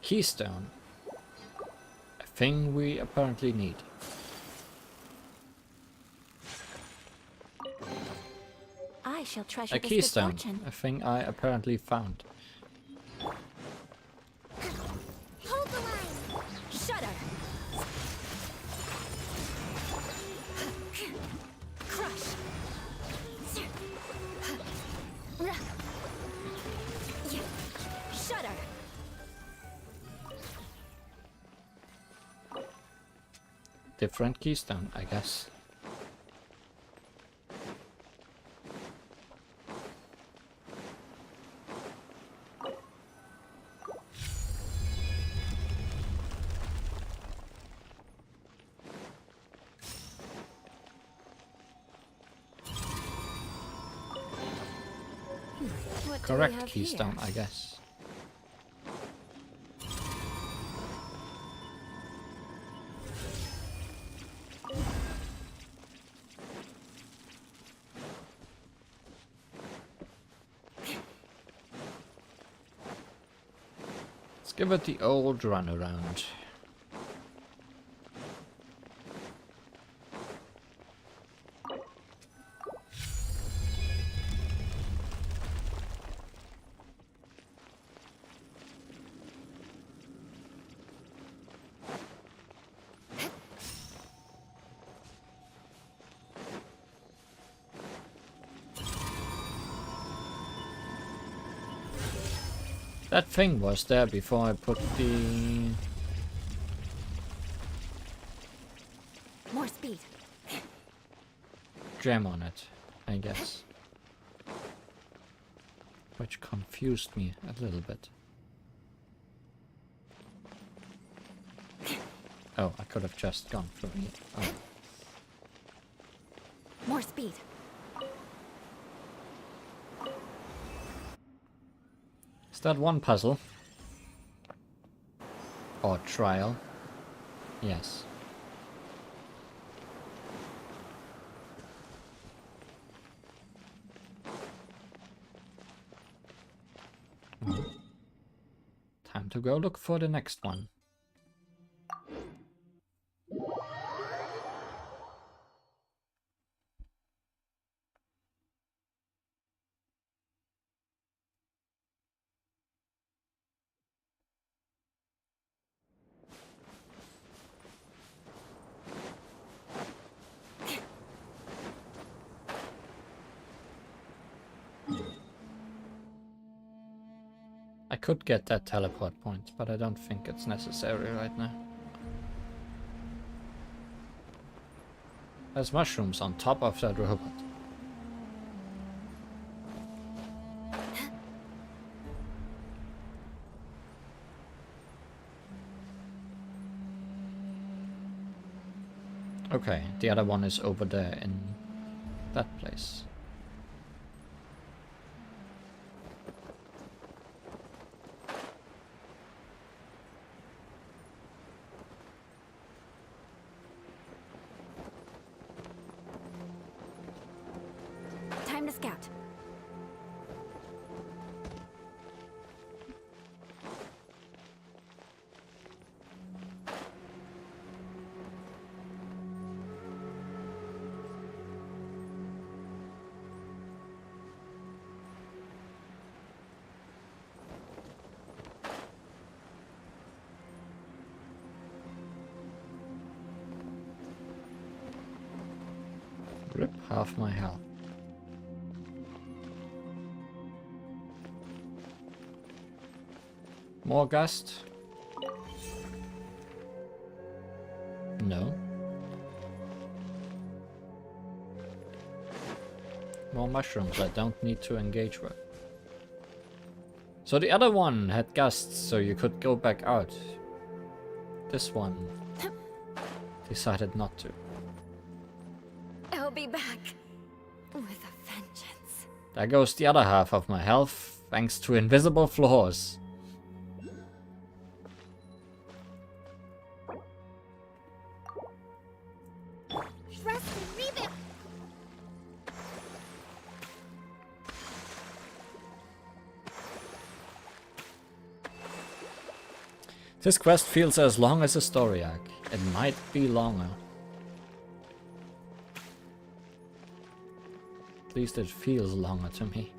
Keystone. A thing we apparently need. I shall treasure A this keystone. good fortune. A thing I apparently found. Hold the line. Shudder. Crush. Shudder. Different keystone, I guess. What do we Correct have keystone, here? I guess. Let's give it the old run around. That thing was there before I put the... More speed. gem on it, I guess. Which confused me a little bit. Oh, I could have just gone through here. Oh. More speed. Is that one puzzle? Or trial? Yes. Time to go look for the next one. could get that teleport point, but I don't think it's necessary right now. There's mushrooms on top of that robot. Okay, the other one is over there in that place. Time to scout. Rip half my health. More gust? No. More mushrooms I don't need to engage with. So the other one had gusts, so you could go back out. This one decided not to. I'll be back with a vengeance. There goes the other half of my health, thanks to invisible floors. Rest and rebuild. This quest feels as long as a story arc. It might be longer. At least it feels longer to me.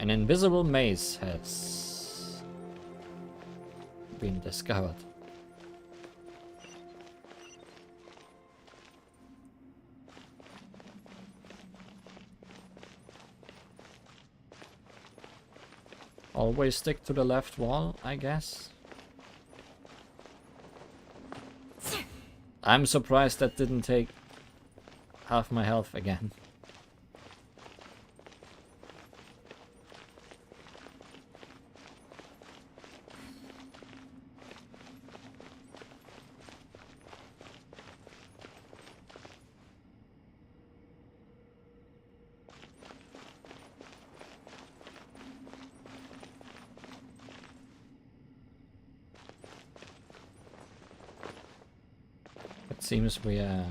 An invisible maze has been discovered. Always stick to the left wall, I guess. I'm surprised that didn't take half my health again. Seems we are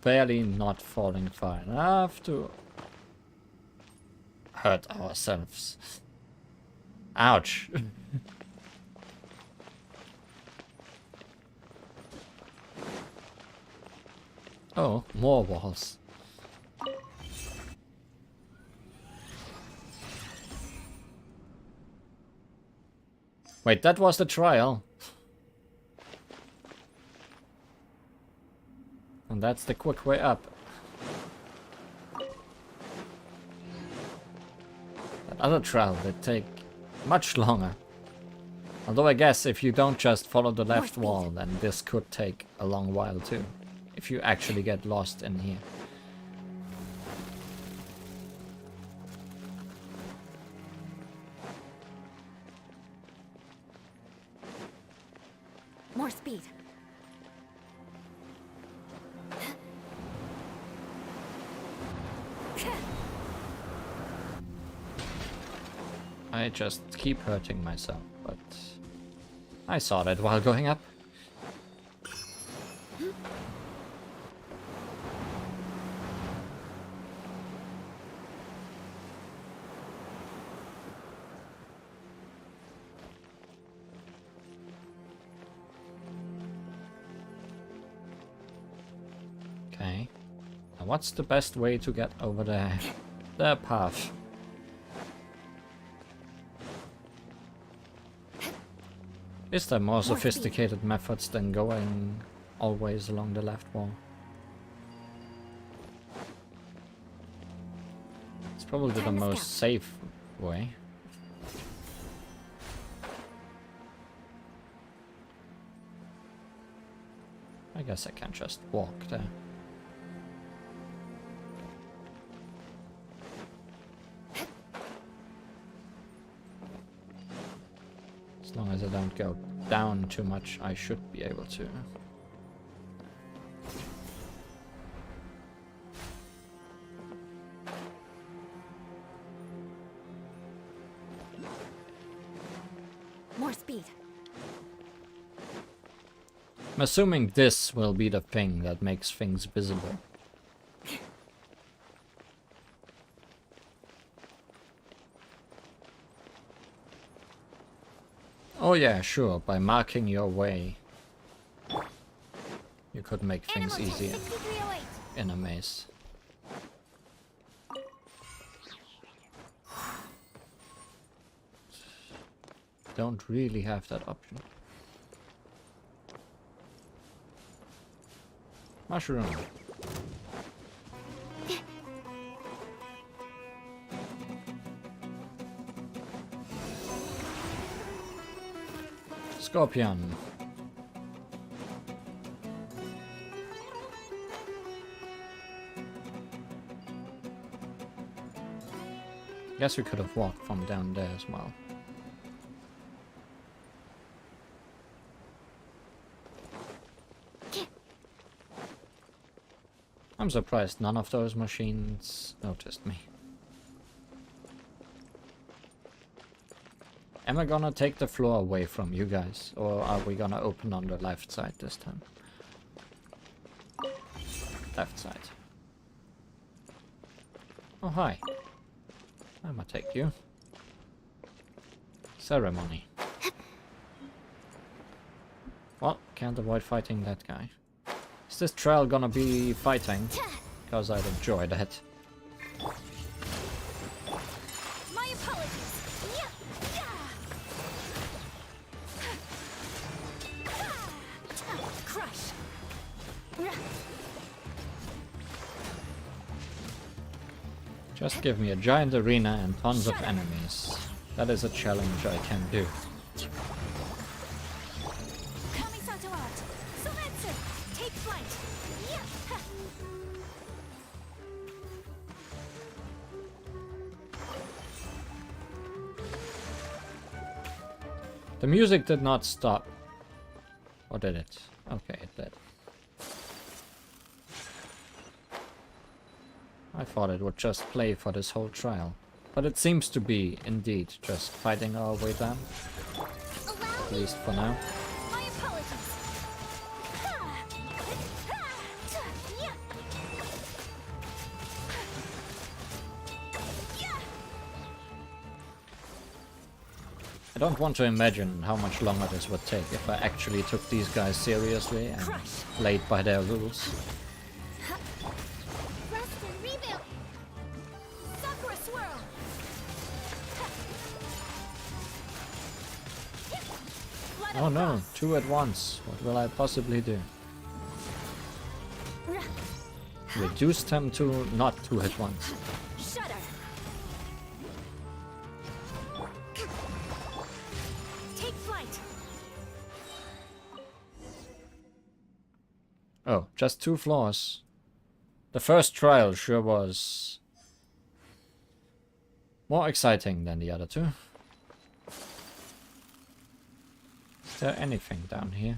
barely not falling far enough to hurt ourselves. Ouch. Oh, more walls. Wait, that was the trial. And that's the quick way up. That other trial would take much longer. Although I guess if you don't just follow the left wall, then this could take a long while too. If you actually get lost in here. More speed. I just keep hurting myself, but I saw that while going up. Okay. Now what's the best way to get over there? The path. Is there more sophisticated methods than going always along the left wall? It's probably the most safe way. I guess I can just walk there. As long as I don't go down too much, I should be able to. More speed. I'm assuming this will be the thing that makes things visible. Oh yeah, sure, by marking your way, you could make things easier in a maze. Don't really have that option. Mushroom. Scorpion. Guess we could have walked from down there as well. I'm surprised none of those machines noticed me. Am I gonna take the floor away from you guys, or are we gonna open on the left side this time? Left side. Oh, hi. I'm gonna take you. Ceremony. Well, can't avoid fighting that guy. Is this trial gonna be fighting? Because I'd enjoy that. My apologies. Crush. Just give me a giant arena and tons of enemies. That is a challenge I can do. Take flight. The music did not stop. Or did it? Okay, it did. I thought it would just play for this whole trial. But it seems to be, indeed, just fighting our way down. At least for now. My apologies. I don't want to imagine how much longer this would take if I actually took these guys seriously and played by their rules. Oh no, two at once. What will I possibly do? Reduce them to not two at once. Shudder. Take flight. Oh, just 2 floors. The first trial sure was more exciting than the other 2. Is there anything down here?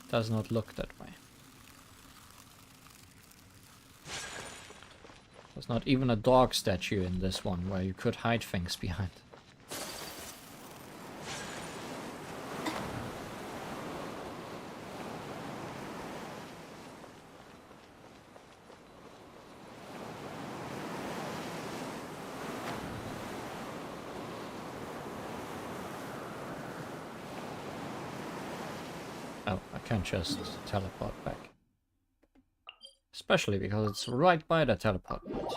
Does not look that way. There's not even a dog statue in this one where you could hide things behind. Oh, I can't just teleport back. Especially because it's right by the teleport point.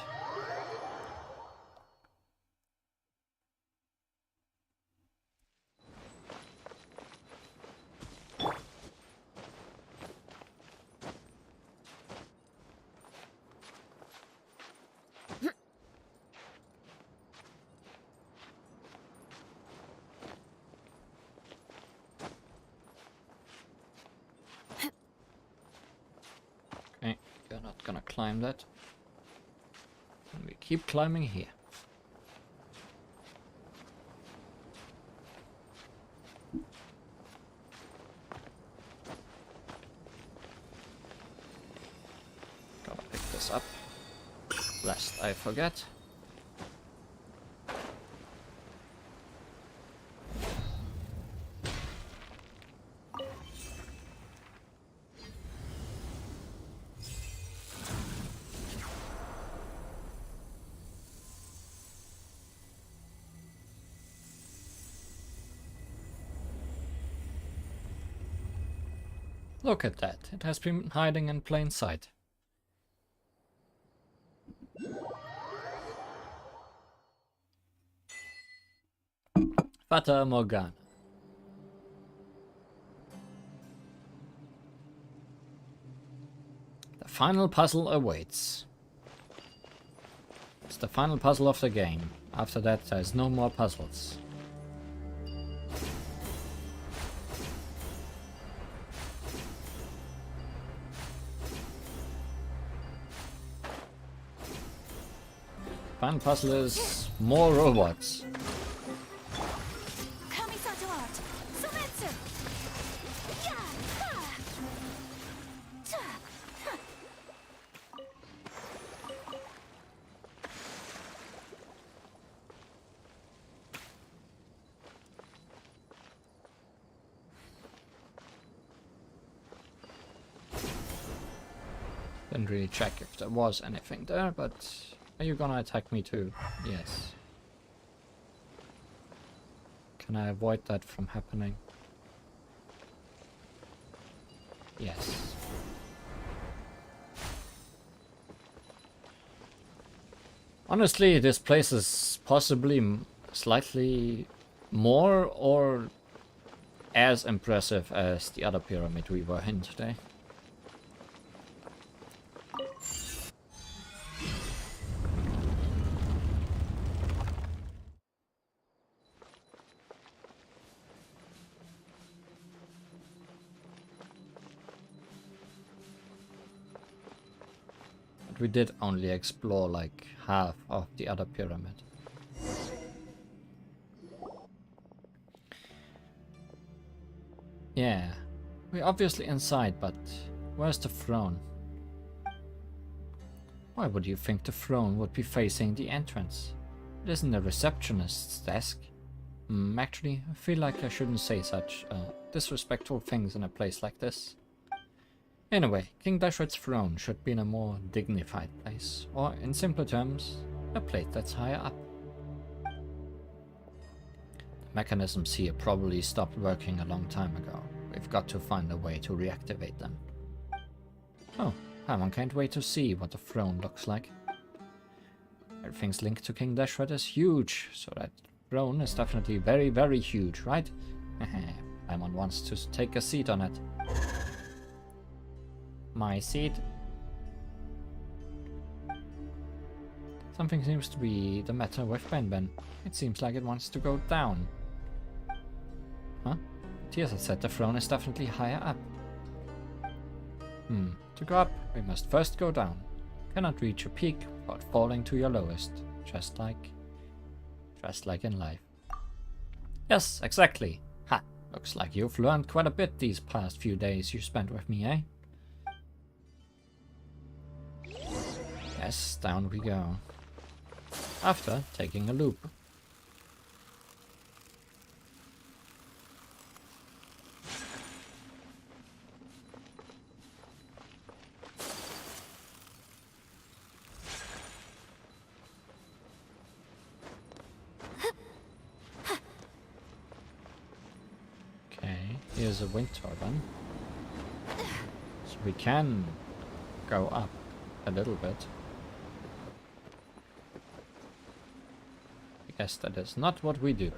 Okay, you're not gonna climb that. And we keep climbing here. Gotta pick this up, lest I forget. Look at that, it has been hiding in plain sight. Fata Morgana. The final puzzle awaits. It's the final puzzle of the game. After that, there's no more puzzles. Final puzzle is more robots. Kamisato art. Sumeru. Yeah. Ha. Ta. Ha. Didn't really check if there was anything there, but are you gonna attack me too? Yes. Can I avoid that from happening? Yes. Honestly, this place is possibly slightly more or as impressive as the other pyramid we were in today. We did only explore like half of the other pyramid. Yeah, we're obviously inside, but where's the throne? Why would you think the throne would be facing the entrance? It isn't the receptionist's desk. Actually, I feel like I shouldn't say such disrespectful things in a place like this. Anyway, King Dashret's throne should be in a more dignified place, or in simpler terms, a plate that's higher up. The mechanisms here probably stopped working a long time ago. We've got to find a way to reactivate them. Oh, Paimon can't wait to see what the throne looks like. Everything's linked to King Dashret is huge, so that throne is definitely very, very huge, right? Paimon wants to take a seat on it. My seat. Something seems to be the matter with Ben. It seems like it wants to go down. Huh? Tirza said the throne is definitely higher up. To go up, we must first go down. Cannot reach a peak without falling to your lowest. Just like in life. Yes, exactly. Ha! Looks like you've learned quite a bit these past few days you spent with me, eh? Yes, down we go. After taking a loop. Okay, here's a wind turbine. So we can go up a little bit. I guess that is not what we do.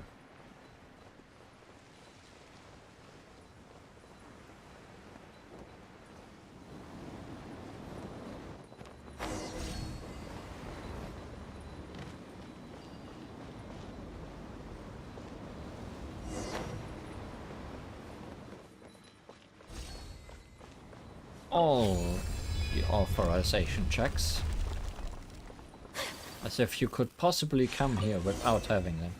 All the authorization checks. As if you could possibly come here without having them.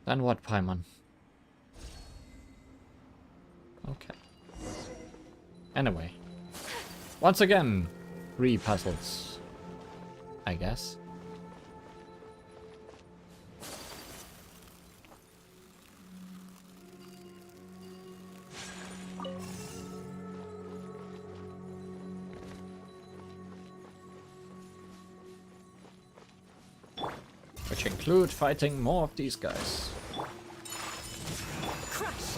Then what, Paimon? Okay. Anyway. Once again, 3 puzzles. I guess. Which include fighting more of these guys. Crush.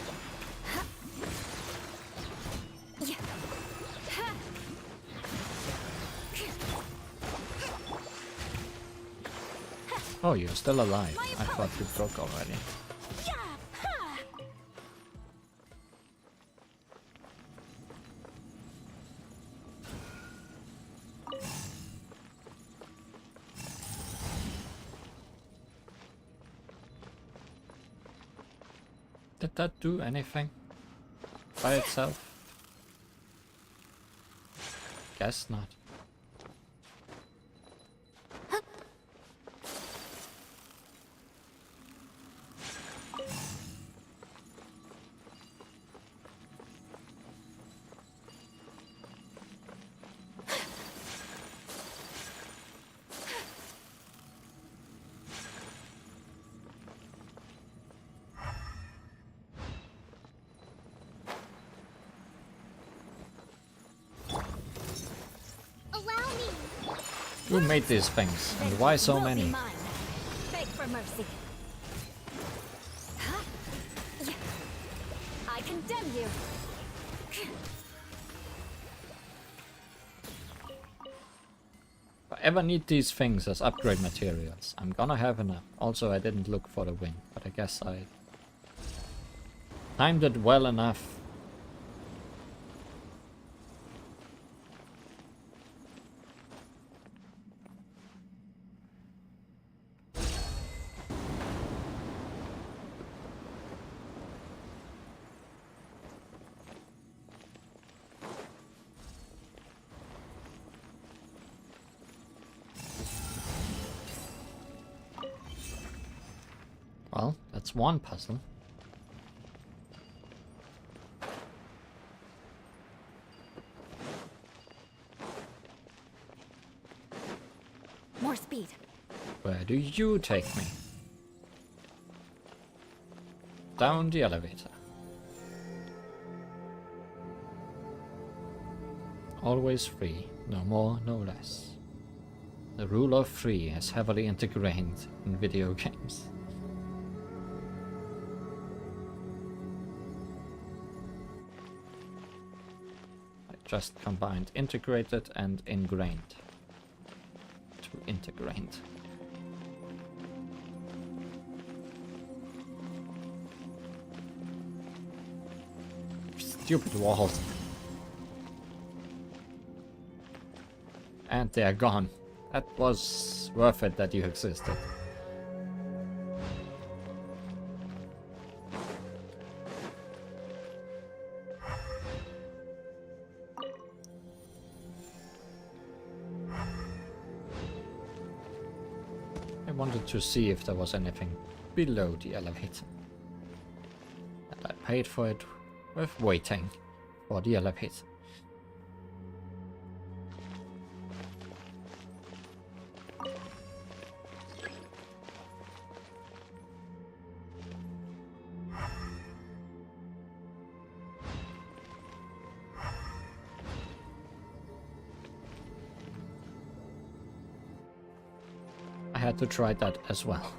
Oh, you're still alive. I thought you broke already. Did that do anything by itself? Guess not. Who made these things, and why so many? Beg for mercy. I condemn you. If I ever need these things as upgrade materials, I'm gonna have enough. Also, I didn't look for the wing, but I guess I timed it well enough. Well, that's one puzzle. More speed. Where do you take me? Down the elevator. Always free, no more, no less. The rule of three is heavily integrated in video games. Just combined integrated and ingrained. To integrate. Stupid walls. And they're gone. That was worth it that you existed. I wanted to see if there was anything below the elevator. And I paid for it with waiting for the elevator. had to try that as well.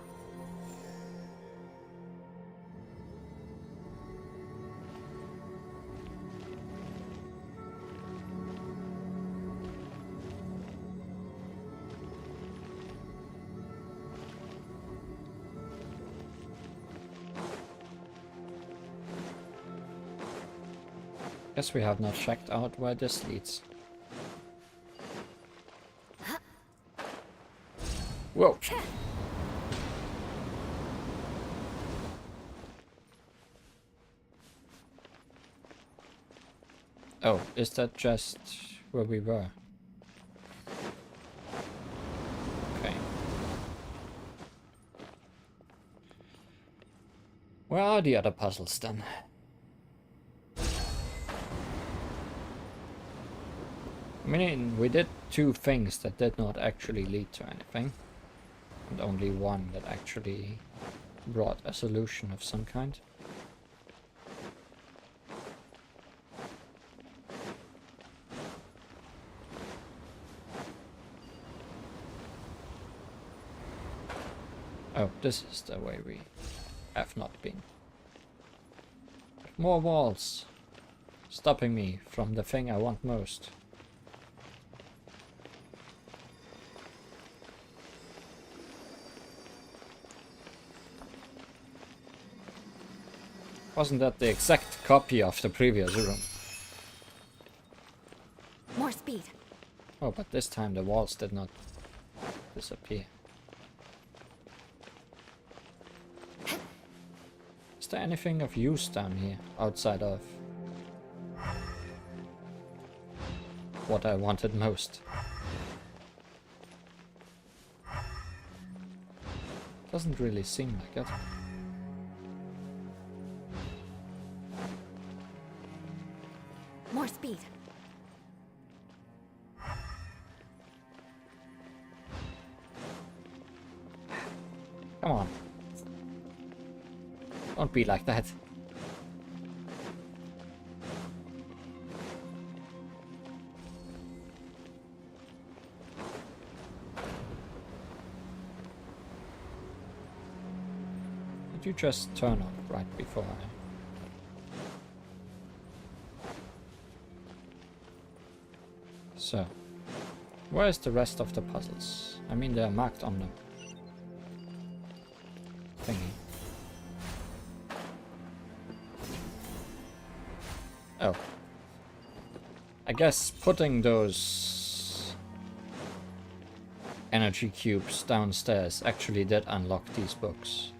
Guess we have not checked out where this leads. Whoa! Oh, is that just where we were? Okay. Where are the other puzzles then? I mean, we did 2 things that did not actually lead to anything. And only one that actually brought a solution of some kind. Oh, this is the way we have not been. More walls, stopping me from the thing I want most. Wasn't that the exact copy of the previous room? More speed. Oh, but this time the walls did not disappear. Is there anything of use down here, outside of what I wanted most? Doesn't really seem like it. More speed. Come on. Don't be like that. Did you just turn off right before I... So, where's the rest of the puzzles? I mean, they're marked on the thingy. Oh. I guess putting those energy cubes downstairs actually did unlock these books.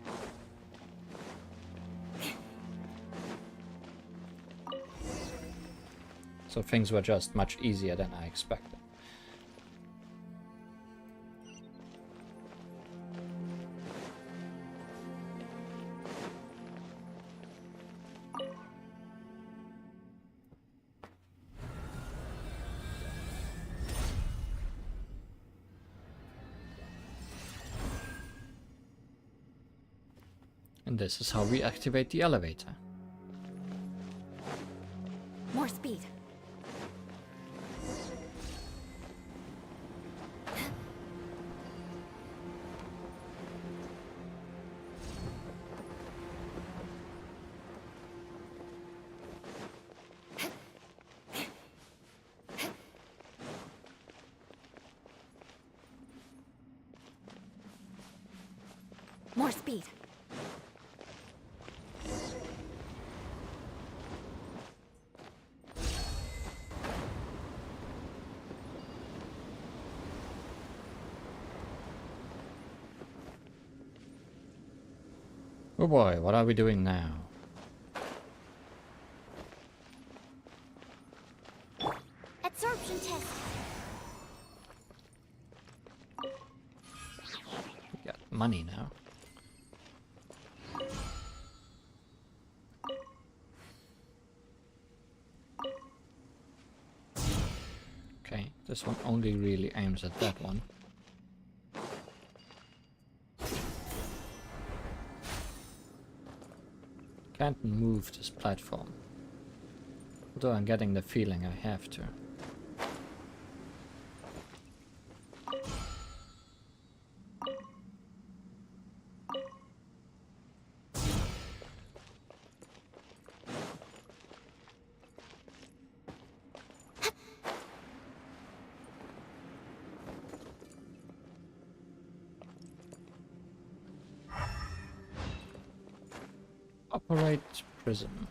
So things were just much easier than I expected. And this is how we activate the elevator. More speed. More speed. Oh boy, what are we doing now? Absorption test. We got money now. Okay, this one only really aims at that one. Can't move this platform. Although I'm getting the feeling I have to. Operate prism.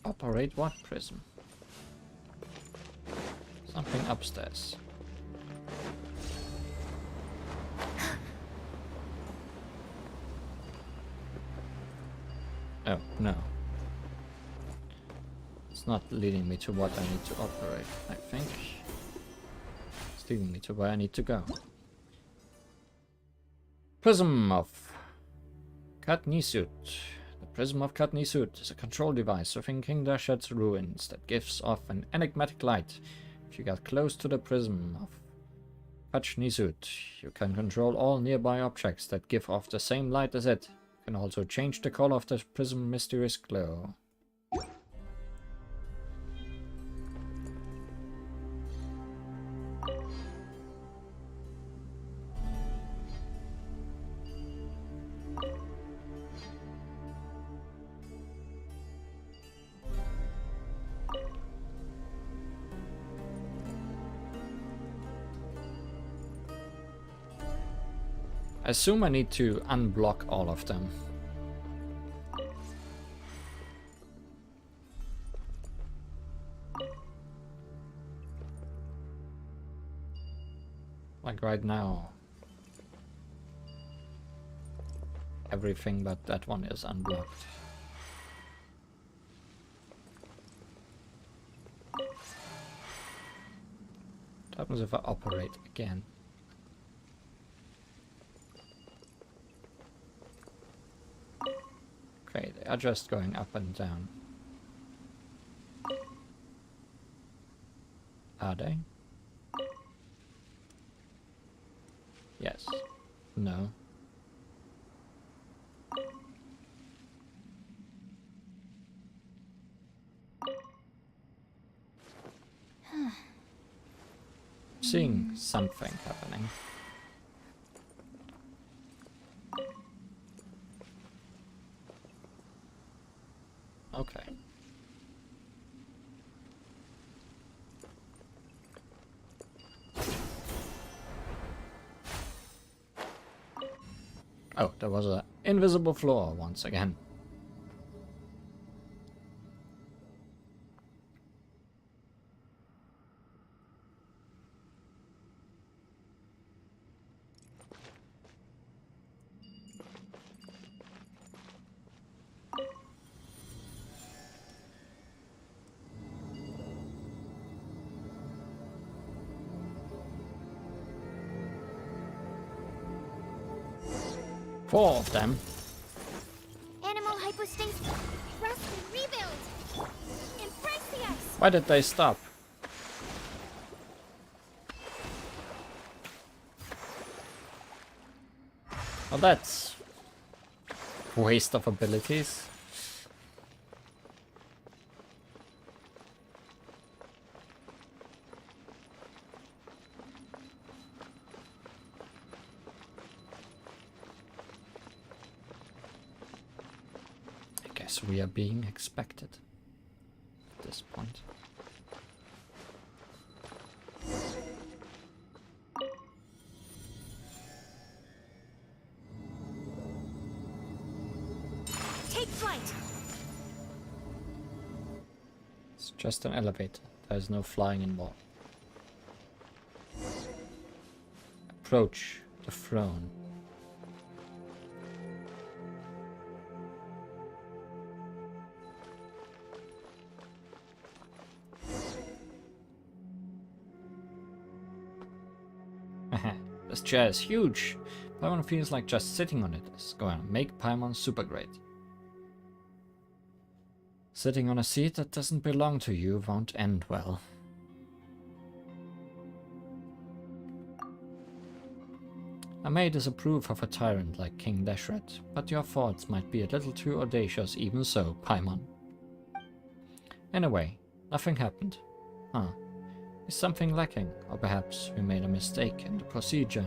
Operate what prism? Something upstairs. Oh, no. It's not leading me to what I need to operate, I think. It's leading me to where I need to go. Prism of Katnisut. The Prism of Katnisut is a control device within King Dashad's ruins that gives off an enigmatic light. If you get close to the Prism of Katnisut, you can control all nearby objects that give off the same light as it. You can also change the color of the prism mysterious glow. I assume I need to unblock all of them. Like right now. Everything but that one is unblocked. What happens if I operate again? Okay, they are just going up and down. Are they? Yes. No. Seeing something happening. Okay. Oh, there was an invisible floor once again. Four of them. Animal hypostasis. Rest and rebuild. Embrace the ice. Why did they stop? Well, that's waste of abilities. We are being expected at this point. Take flight. It's just an elevator. There's no flying involved. Approach the throne. This chair is huge. Paimon feels like just sitting on it is going to make Paimon super great. Sitting on a seat that doesn't belong to you won't end well. I may disapprove of a tyrant like King Dashred, but your thoughts might be a little too audacious even so, Paimon. Anyway, nothing happened. Huh. Is something lacking, or perhaps we made a mistake in the procedure?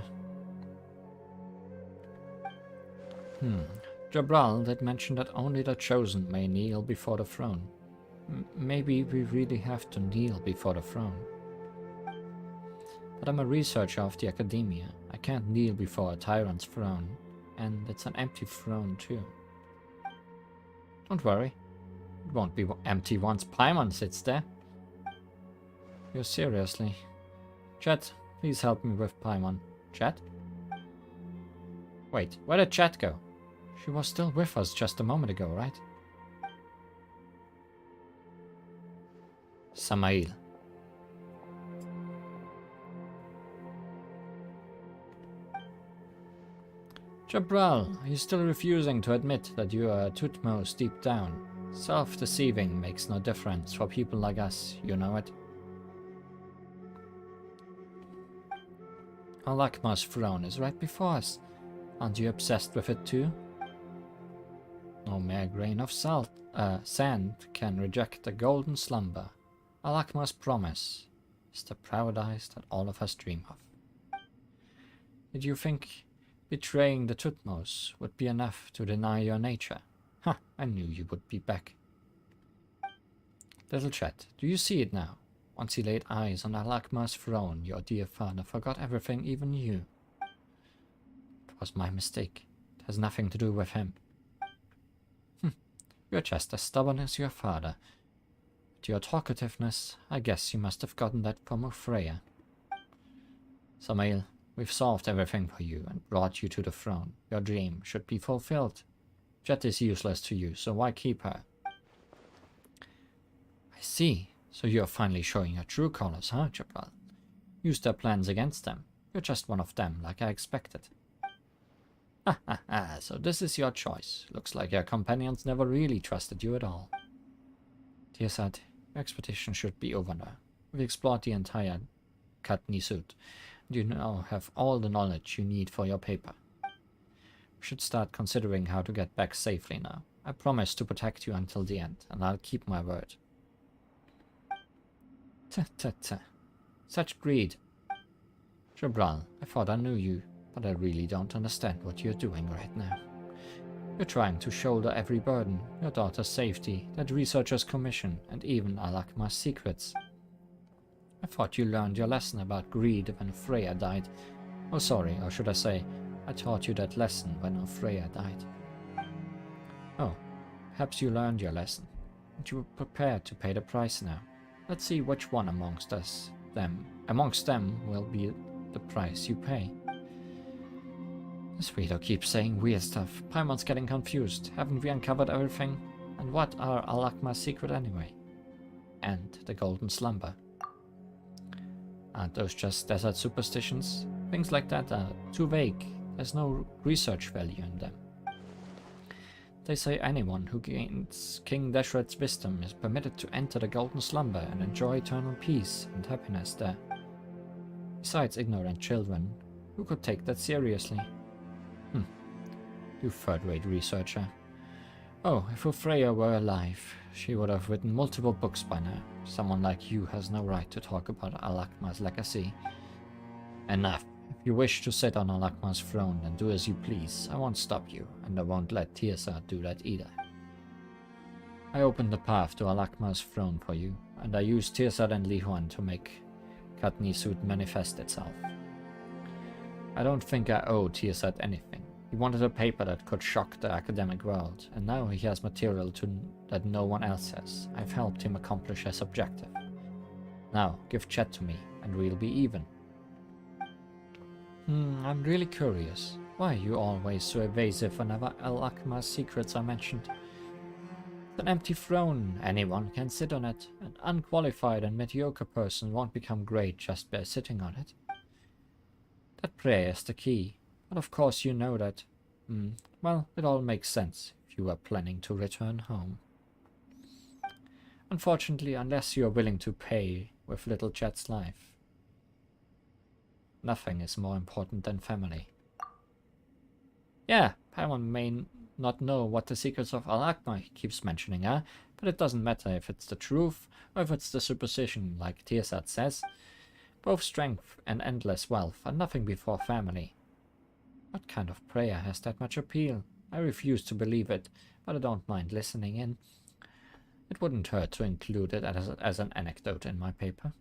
Jabral did mention that only the chosen may kneel before the throne. Maybe we really have to kneel before the throne. But I'm a researcher of the academia. I can't kneel before a tyrant's throne. And it's an empty throne too. Don't worry. It won't be empty once Paimon sits there. You seriously. Chat, please help me with Paimon. Chat? Wait, where did Chat go? She was still with us just a moment ago, right? Samael. Jabral, are you still refusing to admit that you are a Tutmos deep down? Self-deceiving makes no difference for people like us, you know it. Alakmar's throne is right before us. Aren't you obsessed with it too? No mere grain of sand can reject the golden slumber. Alakmar's promise is the paradise that all of us dream of. Did you think betraying the Tutmos would be enough to deny your nature? Ha! I knew you would be back. Little Chet, do you see it now? Once he laid eyes on Alakmar's throne, your dear father forgot everything, even you. It was my mistake. It has nothing to do with him. You're just as stubborn as your father. With your talkativeness, I guess you must have gotten that from Freya. Samael, we've solved everything for you and brought you to the throne. Your dream should be fulfilled. Jet is useless to you, so why keep her? I see. So you're finally showing your true colors, huh, Jabral? Use their plans against them. You're just one of them, like I expected. So this is your choice. Looks like your companions never really trusted you at all. Tearsad, your expedition should be over now. We've explored the entire Katni suit, and you now have all the knowledge you need for your paper. We should start considering how to get back safely now. I promise to protect you until the end, and I'll keep my word. Such greed. Jabral, I thought I knew you, but I really don't understand what you're doing right now. You're trying to shoulder every burden, your daughter's safety, that researcher's commission, and even Alakmar's secrets. I thought you learned your lesson about greed when Freya died. Oh, sorry, or should I say, I taught you that lesson when Freya died. Oh, perhaps you learned your lesson, and you were prepared to pay the price now. Let's see which one amongst them will be the price you pay. This reader keeps saying weird stuff. Paimon's getting confused. Haven't we uncovered everything? And what are Alakmar's secret anyway? And the golden slumber. Aren't those just desert superstitions? Things like that are too vague. There's no research value in them. They say anyone who gains King Deshret's wisdom is permitted to enter the golden slumber and enjoy eternal peace and happiness there. Besides ignorant children, who could take that seriously? You third-rate researcher. Oh, if Freya were alive, she would have written multiple books by now. Someone like you has no right to talk about Alakmar's legacy. Enough. If you wish to sit on Alakmar's throne, then do as you please. I won't stop you, and I won't let Tearsad do that either. I opened the path to Alakmar's throne for you, and I used Tearsad and Lihuan to make Katni suit manifest itself. I don't think I owe Tearsad anything. He wanted a paper that could shock the academic world, and now he has material that no one else has. I've helped him accomplish his objective. Now, give Chet to me, and we'll be even. I'm really curious. Why are you always so evasive whenever Alakmar's secrets are mentioned? It's an empty throne. Anyone can sit on it. An unqualified and mediocre person won't become great just by sitting on it. That prayer is the key. But of course you know that. Well, it all makes sense if you were planning to return home. Unfortunately, unless you are willing to pay with little Chet's life. Nothing is more important than family. Yeah, Paimon may not know what the secrets of Alakmar keeps mentioning are, but it doesn't matter if it's the truth or if it's the superstition, like Tearsad says. Both strength and endless wealth are nothing before family. What kind of prayer has that much appeal? I refuse to believe it, but I don't mind listening in. It wouldn't hurt to include it as an anecdote in my paper.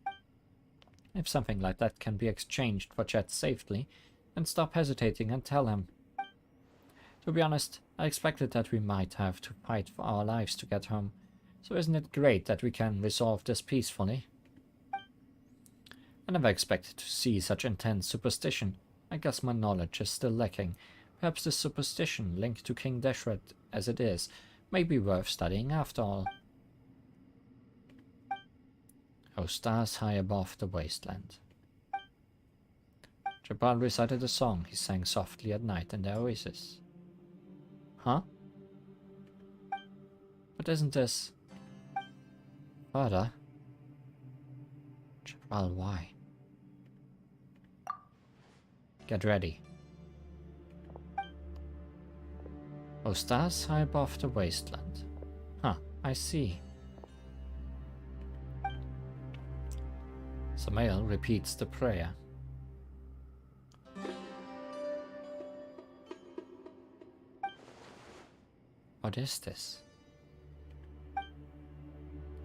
If something like that can be exchanged for Chet safely, then stop hesitating and tell him. To be honest, I expected that we might have to fight for our lives to get home, so isn't it great that we can resolve this peacefully? I never expected to see such intense superstition. I guess my knowledge is still lacking. Perhaps this superstition, linked to King Deshret as it is, may be worth studying after all. Oh, stars high above the wasteland. Jabal recited a song he sang softly at night in the oasis. Huh? But isn't this... Father? Jabal, why? Get ready. Oh, stars high above the wasteland. Huh, I see. Samael repeats the prayer. What is this?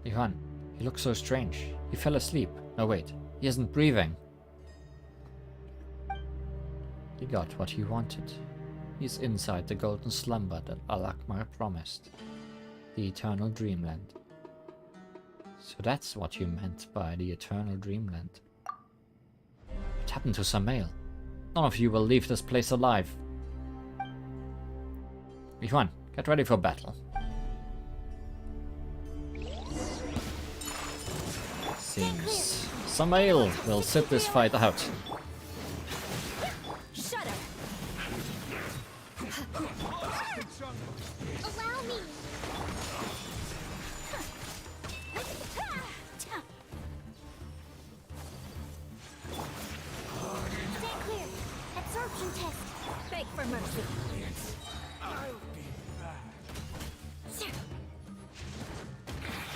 Ivan, he looks so strange. He fell asleep. No, wait, he isn't breathing. He got what he wanted. He's inside the golden slumber that Al-Akmar promised. The eternal dreamland. So that's what you meant by the eternal dreamland. What happened to Samael? None of you will leave this place alive. Ivan, get ready for battle. Seems Samael will sit this fight out. Allow me. Stand clear. Absorption test. Beg for mercy. I'll be back.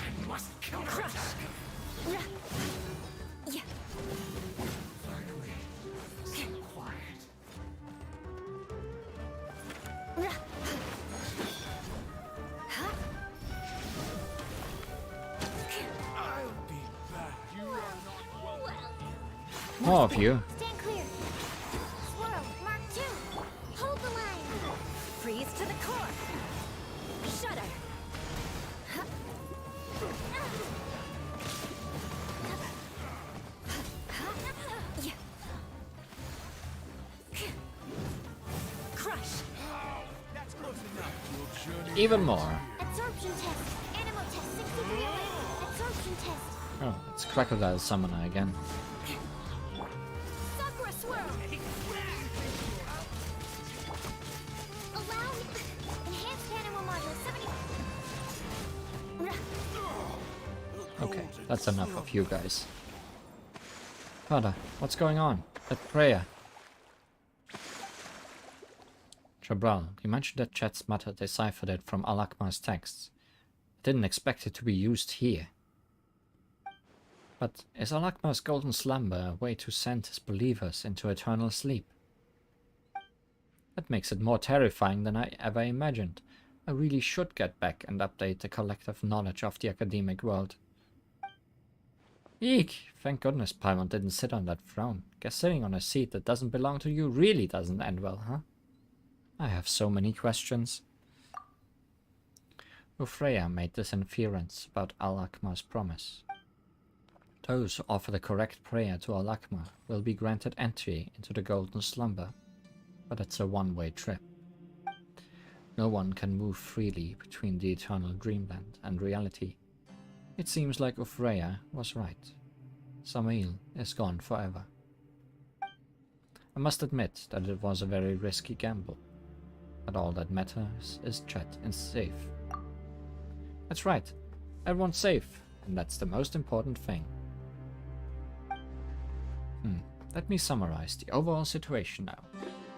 I must kill her. Yeah. Finally, so quiet. I'll be back. You are not welcome. More of you. Stand clear. Swirl, Mark 2. Hold the line. Freeze to the core. Shudder. Crush. That's close enough. Even more. Absorption test. Animal test 63 away. Absorption test. Oh, it's Crocodile Summoner again. Sakura swirl. Allow me. Enhanced animal module 70. Okay, that's enough of you guys. Father, what's going on? That prayer. Jabral, you mentioned that Chet's mother deciphered it from Al-Akmar's texts. I didn't expect it to be used here. But is Al-Akmar's golden slumber a way to send his believers into eternal sleep? That makes it more terrifying than I ever imagined. I really should get back and update the collective knowledge of the academic world. Eek! Thank goodness Paimon didn't sit on that throne. Guess sitting on a seat that doesn't belong to you really doesn't end well, huh? I have so many questions. Ufreya made this inference about Al-Akmar's promise. Those who offer the correct prayer to Al-Akmar will be granted entry into the golden slumber, but it's a one-way trip. No one can move freely between the eternal dreamland and reality. It seems like Ufreya was right. Samael is gone forever. I must admit that it was a very risky gamble, but all that matters is Chet is safe. That's right, everyone's safe, and that's the most important thing. Let me summarize the overall situation now.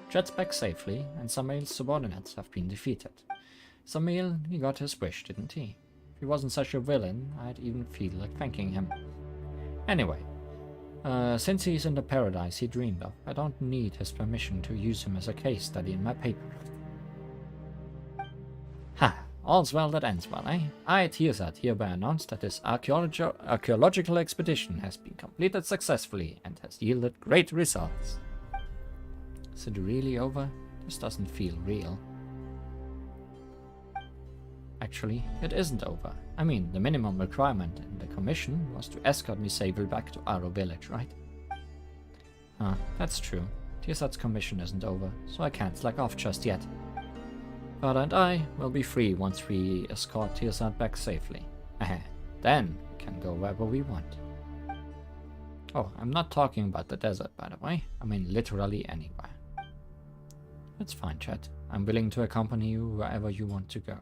Chet's back safely, and Samael's subordinates have been defeated. Samael, he got his wish, didn't he? If he wasn't such a villain, I'd even feel like thanking him. Anyway, since he's in the paradise he dreamed of, I don't need his permission to use him as a case study in my paper. Ha! all's well that ends well, eh? I, Tearsat, hereby announce that this archaeological expedition has been completed successfully and has yielded great results. Is it really over? This doesn't feel real. Actually, it isn't over. I mean, the minimum requirement in the commission was to escort me safely back to Aro village, right? Huh, that's true. Tearsat's commission isn't over, so I can't slack off just yet. Father and I will be free once we escort Tearsat back safely. Then we can go wherever we want. Oh, I'm not talking about the desert, by the way. I mean literally anywhere. It's fine, Chet. I'm willing to accompany you wherever you want to go.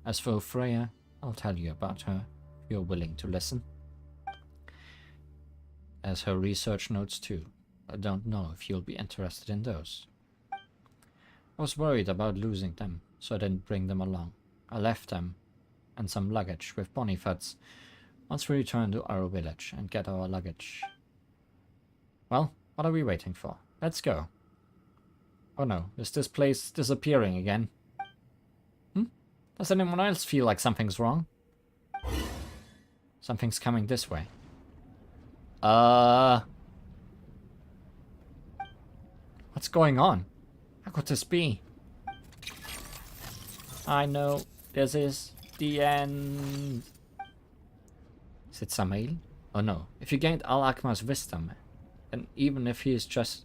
As for Freya, I'll tell you about her if you're willing to listen. As her research notes too. I don't know if you'll be interested in those. I was worried about losing them, so I didn't bring them along. I left them and some luggage with Boniface once we return to our village and get our luggage. Well, what are we waiting for? Let's go. Oh no, is this place disappearing again? Does anyone else feel like something's wrong? Something's coming this way. What's going on? How could this be? I know this is the end. Is it Samael? Oh no. If you gained Al-Akmar's wisdom, and even if it's just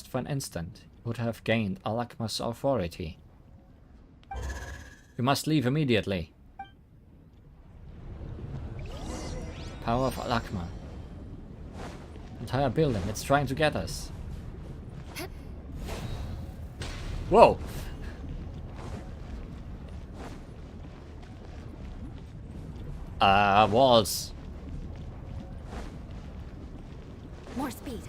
for an instant, you would have gained Al-Akmar's authority. We must leave immediately. Power of Al-Akmar. Entire building, it's trying to get us. Whoa! Walls. More speed.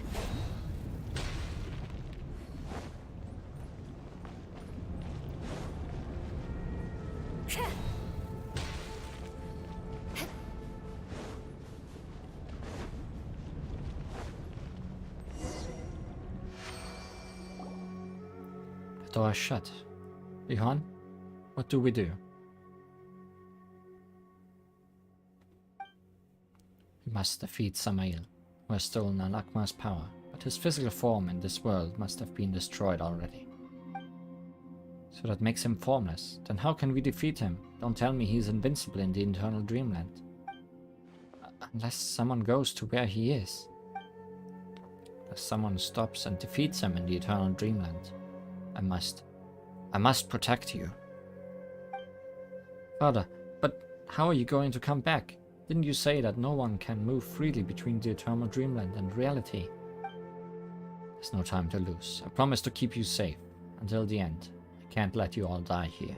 The door is shut. Johan, what do we do? We must defeat Samael, who has stolen Al-Akmar's power, but his physical form in this world must have been destroyed already. So that makes him formless. Then how can we defeat him? Don't tell me he's invincible in the Eternal Dreamland. Unless someone goes to where he is. Unless someone stops and defeats him in the Eternal Dreamland. I must protect you. Father, but how are you going to come back? Didn't you say that no one can move freely between the Eternal Dreamland and reality? There's no time to lose. I promise to keep you safe until the end. I can't let you all die here.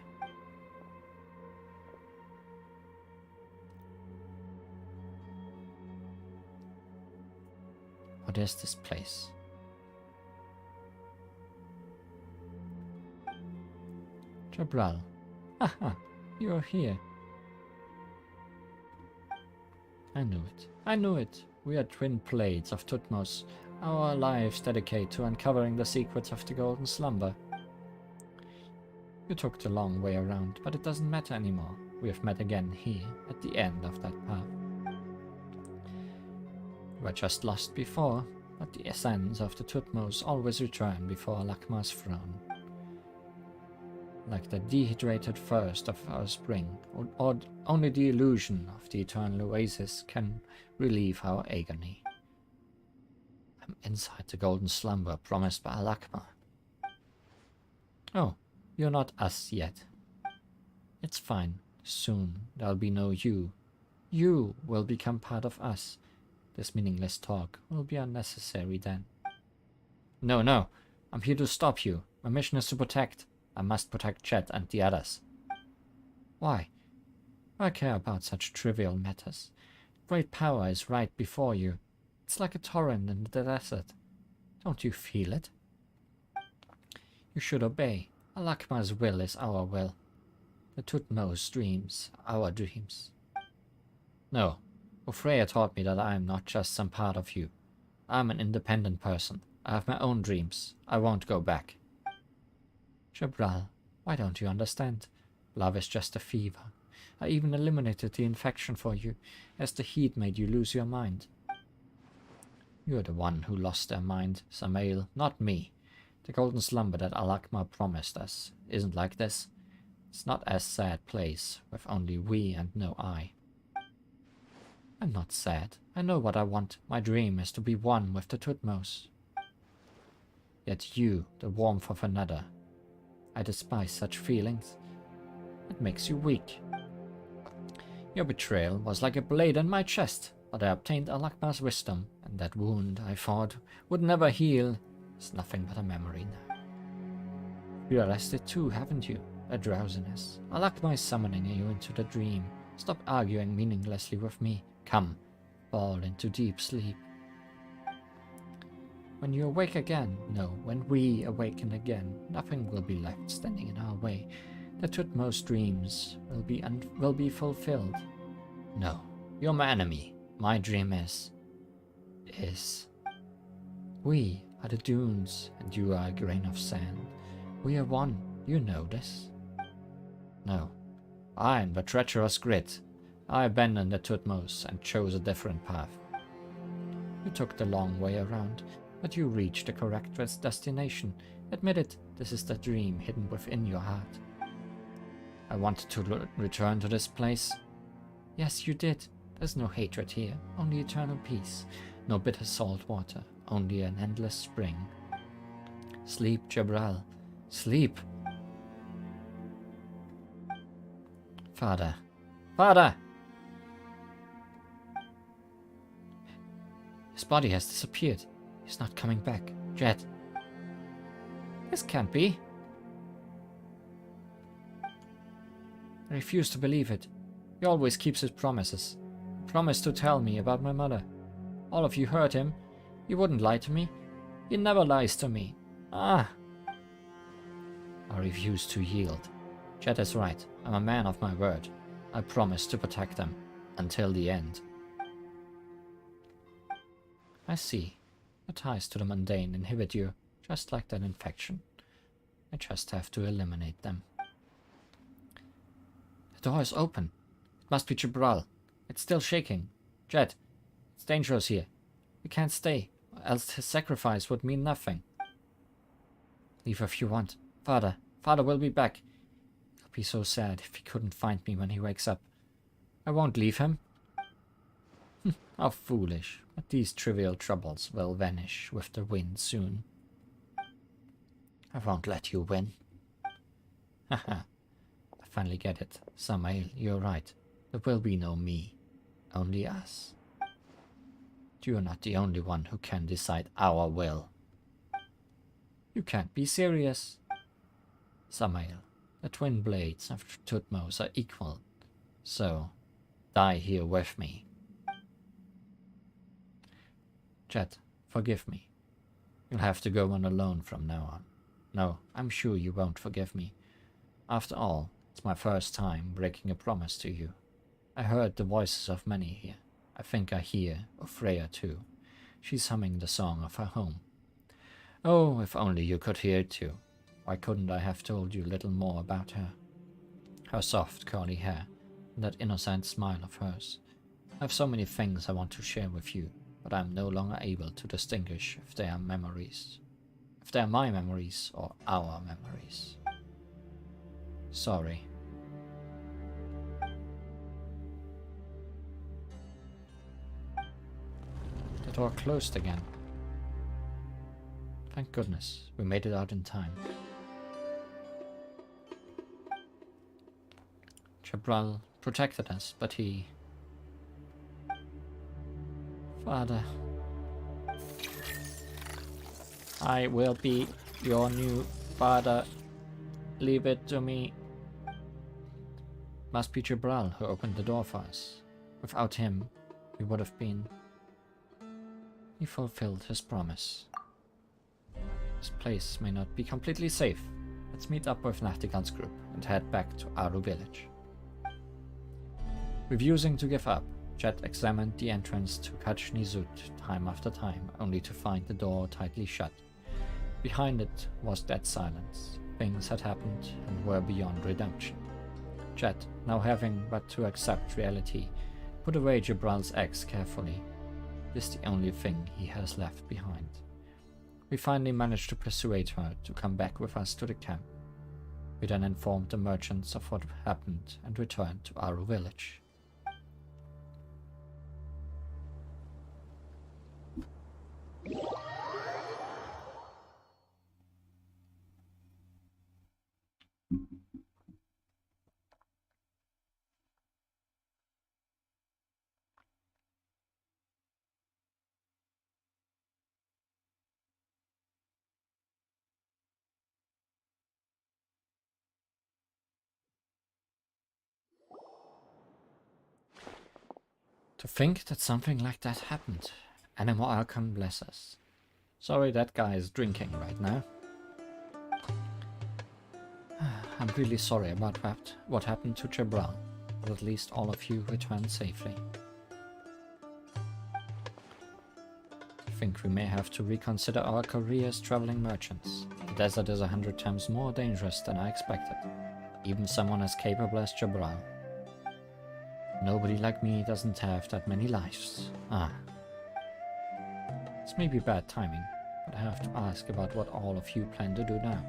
What is this place? Jabral. Haha, you're here. I knew it. I knew it. We are twin blades of Tutmos. Our lives dedicate to uncovering the secrets of the Golden Slumber. You took the long way around, but it doesn't matter anymore. We have met again here, at the end of that path. We were just lost before, but the essence of the Tutmos always return before Al-Akmar's throne. Like the dehydrated thirst of our spring, or only the illusion of the eternal oasis can relieve our agony. I'm inside the golden slumber promised by Al-Akmar. Oh, you're not us yet. It's fine. Soon there'll be no you. You will become part of us. This meaningless talk will be unnecessary then. No. I'm here to stop you. My mission is to protect. I must protect Chet and the others. Why? Why care about such trivial matters? Great power is right before you. It's like a torrent in the desert. Don't you feel it? You should obey. Al-Akmar's will is our will. The Tutmos' dreams, our dreams. No. Freya taught me that I am not just some part of you. I'm an independent person. I have my own dreams. I won't go back. Jabral, why don't you understand? Love is just a fever. I even eliminated the infection for you, as the heat made you lose your mind. You're the one who lost their mind, Samael, not me. The golden slumber that Alakma promised us isn't like this. It's not a sad place, with only we and no I. I'm not sad. I know what I want. My dream is to be one with the Tutmos. Yet you, the warmth of another. I despise such feelings. It makes you weak. Your betrayal was like a blade in my chest, but I obtained Alakma's wisdom, and that wound I thought would never heal is nothing but a memory now. You realized it too, haven't you? A drowsiness. Alakma is summoning you into the dream. Stop arguing meaninglessly with me. Come, fall into deep sleep. When you awake again, no, when we awaken again, nothing will be left standing in our way. The Tutmos dreams will be fulfilled. No, you're my enemy. My dream is... We are the dunes, and you are a grain of sand. We are one. You know this. No, I am the treacherous grit. I abandoned the Tutmos and chose a different path. You took the long way around, but you reached the correct destination. Admit it, this is the dream hidden within your heart. I wanted to return to this place. Yes, you did. There's no hatred here, only eternal peace. No bitter salt water, only an endless spring. Sleep, Jabral. Sleep. Father. Father! His body has disappeared. He's not coming back. Jet. This can't be. I refuse to believe it. He always keeps his promises. He promised to tell me about my mother. All of you heard him. He wouldn't lie to me. He never lies to me. Ah! I refuse to yield. Jet is right. I'm a man of my word. I promise to protect them. Until the end. I see. The ties to the mundane inhibit you, just like that infection. I just have to eliminate them. The door is open. It must be Jabral. It's still shaking. Jet, it's dangerous here. We can't stay, else his sacrifice would mean nothing. Leave if you want. Father will be back. He'll be so sad if he couldn't find me when he wakes up. I won't leave him. How foolish. But these trivial troubles will vanish with the wind soon. I won't let you win. Haha. I finally get it. Samael, you're right. There will be no me. Only us. You're not the only one who can decide our will. You can't be serious. Samael, the twin blades of Tutmos are equal. So, die here with me. Jet, forgive me. You'll have to go on alone from now on. No, I'm sure you won't forgive me. After all, it's my first time breaking a promise to you. I heard the voices of many here. I think I hear of Freya too. She's humming the song of her home. Oh, if only you could hear it too. Why couldn't I have told you a little more about her? Her soft curly hair, and that innocent smile of hers. I have so many things I want to share with you, but I am no longer able to distinguish if they are memories. If they are my memories or our memories. Sorry. The door closed again. Thank goodness, we made it out in time. Jabral protected us, but he... Father, I will be your new father. Leave it to me. Must be Jabral who opened the door for us. Without him, we would have been... He fulfilled his promise. This place may not be completely safe. Let's meet up with Nachtigall's group and head back to Aru village. Refusing to give up, Jet examined the entrance to Kach Nizut time after time, only to find the door tightly shut. Behind it was dead silence. Things had happened and were beyond redemption. Chet, now having but to accept reality, put away Jabral's axe carefully. This is the only thing he has left behind. We finally managed to persuade her to come back with us to the camp. We then informed the merchants of what happened and returned to Aru village. To think that something like that happened. Animal Arkham bless us. Sorry that guy is drinking right now. I'm really sorry about what happened to Jabral, but at least all of you returned safely. I think we may have to reconsider our career as traveling merchants. The desert is 100 times more dangerous than I expected, even someone as capable as Jabral. Nobody like me doesn't have that many lives. This may be bad timing, but I have to ask about what all of you plan to do now.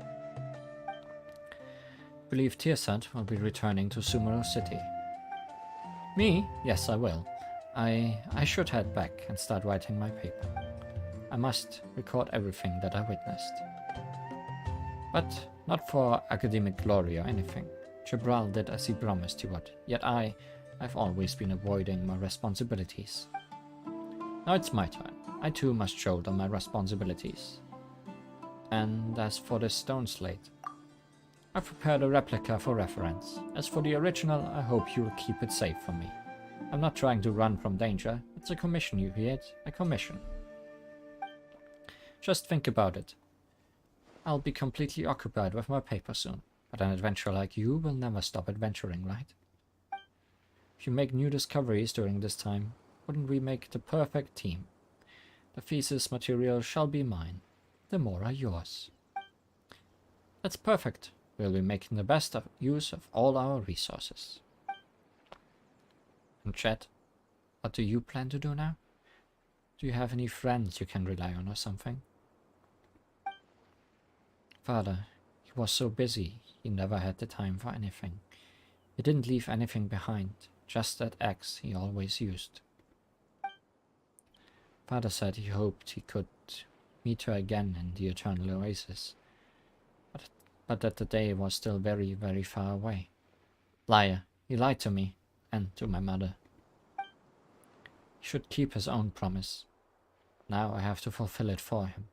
I believe Tearsat will be returning to Sumeru City. Me? Yes, I will. I should head back and start writing my paper. I must record everything that I witnessed. But not for academic glory or anything. Jabral did as he promised he would, yet I've always been avoiding my responsibilities. Now it's my turn. I too must shoulder my responsibilities. And as for this stone slate, I've prepared a replica for reference. As for the original, I hope you'll keep it safe for me. I'm not trying to run from danger. It's a commission, you hear it? A commission. Just think about it. I'll be completely occupied with my paper soon, but an adventurer like you will never stop adventuring, right? If you make new discoveries during this time, wouldn't we make the perfect team? The thesis material shall be mine. The more are yours. That's perfect. We'll be making the best use of all our resources. And Chet, what do you plan to do now? Do you have any friends you can rely on or something? Father, he was so busy, he never had the time for anything. He didn't leave anything behind. Just that axe he always used. Father said he hoped he could meet her again in the Eternal Oasis, but that the day was still very, very far away. Liar, he lied to me, and to my mother. He should keep his own promise. Now I have to fulfill it for him,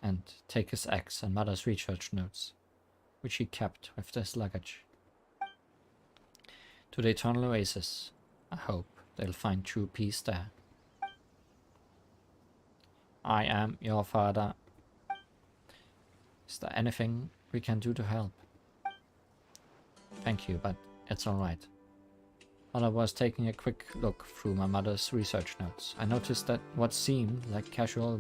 and take his axe and mother's research notes, which he kept with his luggage. To the Eternal Oasis. I hope they'll find true peace there. I am your father. Is there anything we can do to help? Thank you, but it's alright. While I was taking a quick look through my mother's research notes, I noticed that what seemed like casual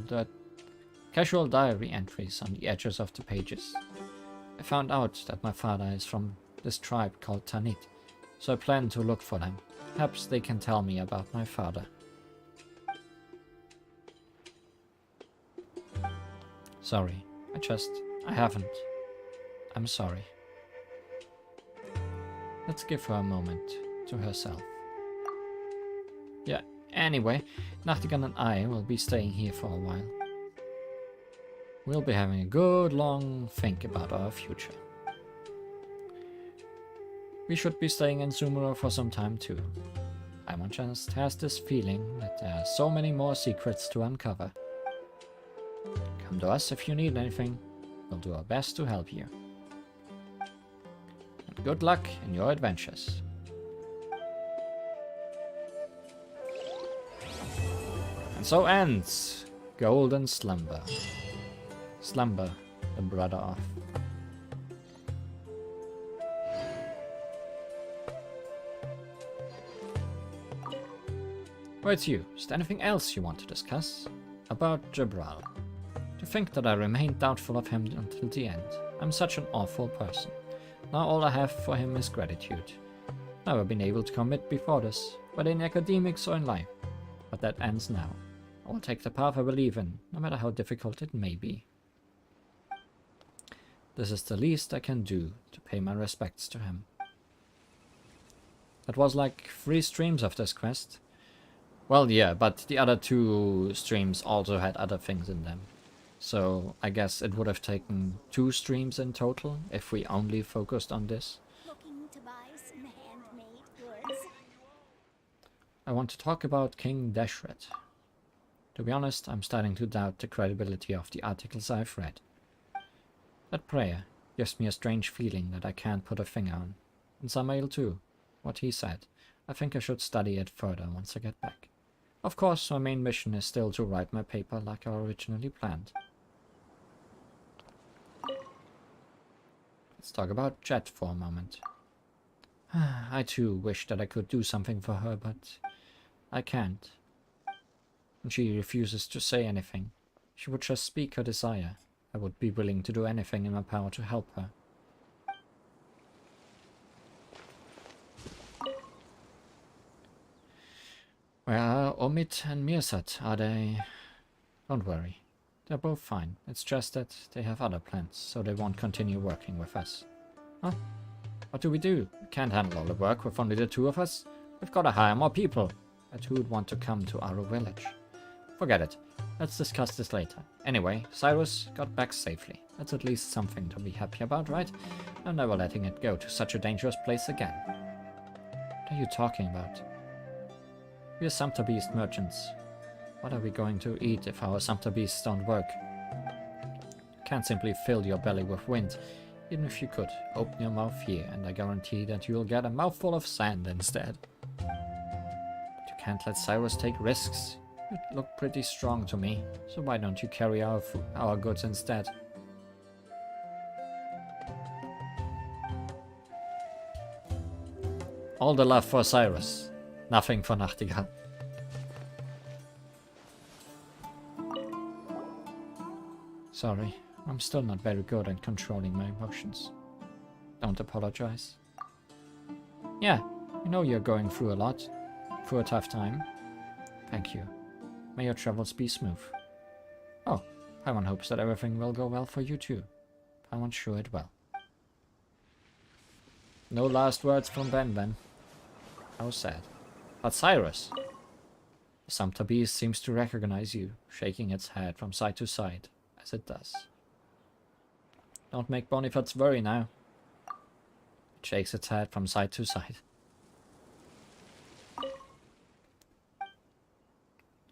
diary entries on the edges of the pages. I found out that my father is from this tribe called Tanit, so I plan to look for them. Perhaps they can tell me about my father. Sorry, I haven't. I'm sorry. Let's give her a moment to herself. Yeah, anyway, Nachtigal and I will be staying here for a while. We'll be having a good long think about our future. We should be staying in Sumeru for some time too. Paimon just has this feeling that there are so many more secrets to uncover. Come to us if you need anything. We'll do our best to help you. And good luck in your adventures. And so ends Golden Slumber. Slumber, the brother of. Or it's you. Is there anything else you want to discuss? About Jabral. To think that I remained doubtful of him until the end. I'm such an awful person. Now all I have for him is gratitude. Never been able to commit before this, whether in academics or in life. But that ends now. I will take the path I believe in, no matter how difficult it may be. This is the least I can do to pay my respects to him. That was like 3 streams of this quest. Well, yeah, but the other 2 streams also had other things in them. So I guess it would have taken 2 streams in total if we only focused on this. Looking to buy some handmade goods. I want to talk about King Deshret. To be honest, I'm starting to doubt the credibility of the articles I've read. That prayer gives me a strange feeling that I can't put a finger on. And Samael too. What he said. I think I should study it further once I get back. Of course, my main mission is still to write my paper like I originally planned. Let's talk about Jet for a moment. I too wish that I could do something for her, but I can't. And she refuses to say anything. She would just speak her desire. I would be willing to do anything in my power to help her. Where are Omid and Mirsad? Are they... Don't worry. They're both fine. It's just that they have other plans, so they won't continue working with us. Huh? What do? We can't handle all the work with only the 2 of us. We've got to hire more people. But who would want to come to our village? Forget it. Let's discuss this later. Anyway, Cyrus got back safely. That's at least something to be happy about, right? I'm never letting it go to such a dangerous place again. What are you talking about? We're Sumpter Beast merchants. What are we going to eat if our Sumpter Beasts don't work? You can't simply fill your belly with wind. Even if you could, open your mouth here and I guarantee that you'll get a mouthful of sand instead. But you can't let Cyrus take risks. You look pretty strong to me, so why don't you carry our goods instead? All the love for Cyrus. Nothing for Nachtigall. Sorry, I'm still not very good at controlling my emotions. Don't apologize. Yeah, I know you're going through a lot. Through a tough time. Thank you. May your travels be smooth. Oh, Paimon hopes that everything will go well for you too. Paimon's sure it will. No last words from Ben. How sad. But Cyrus! The Sumpter Beast seems to recognize you, shaking its head from side to side, as it does. Don't make Boniface worry now. It shakes its head from side to side.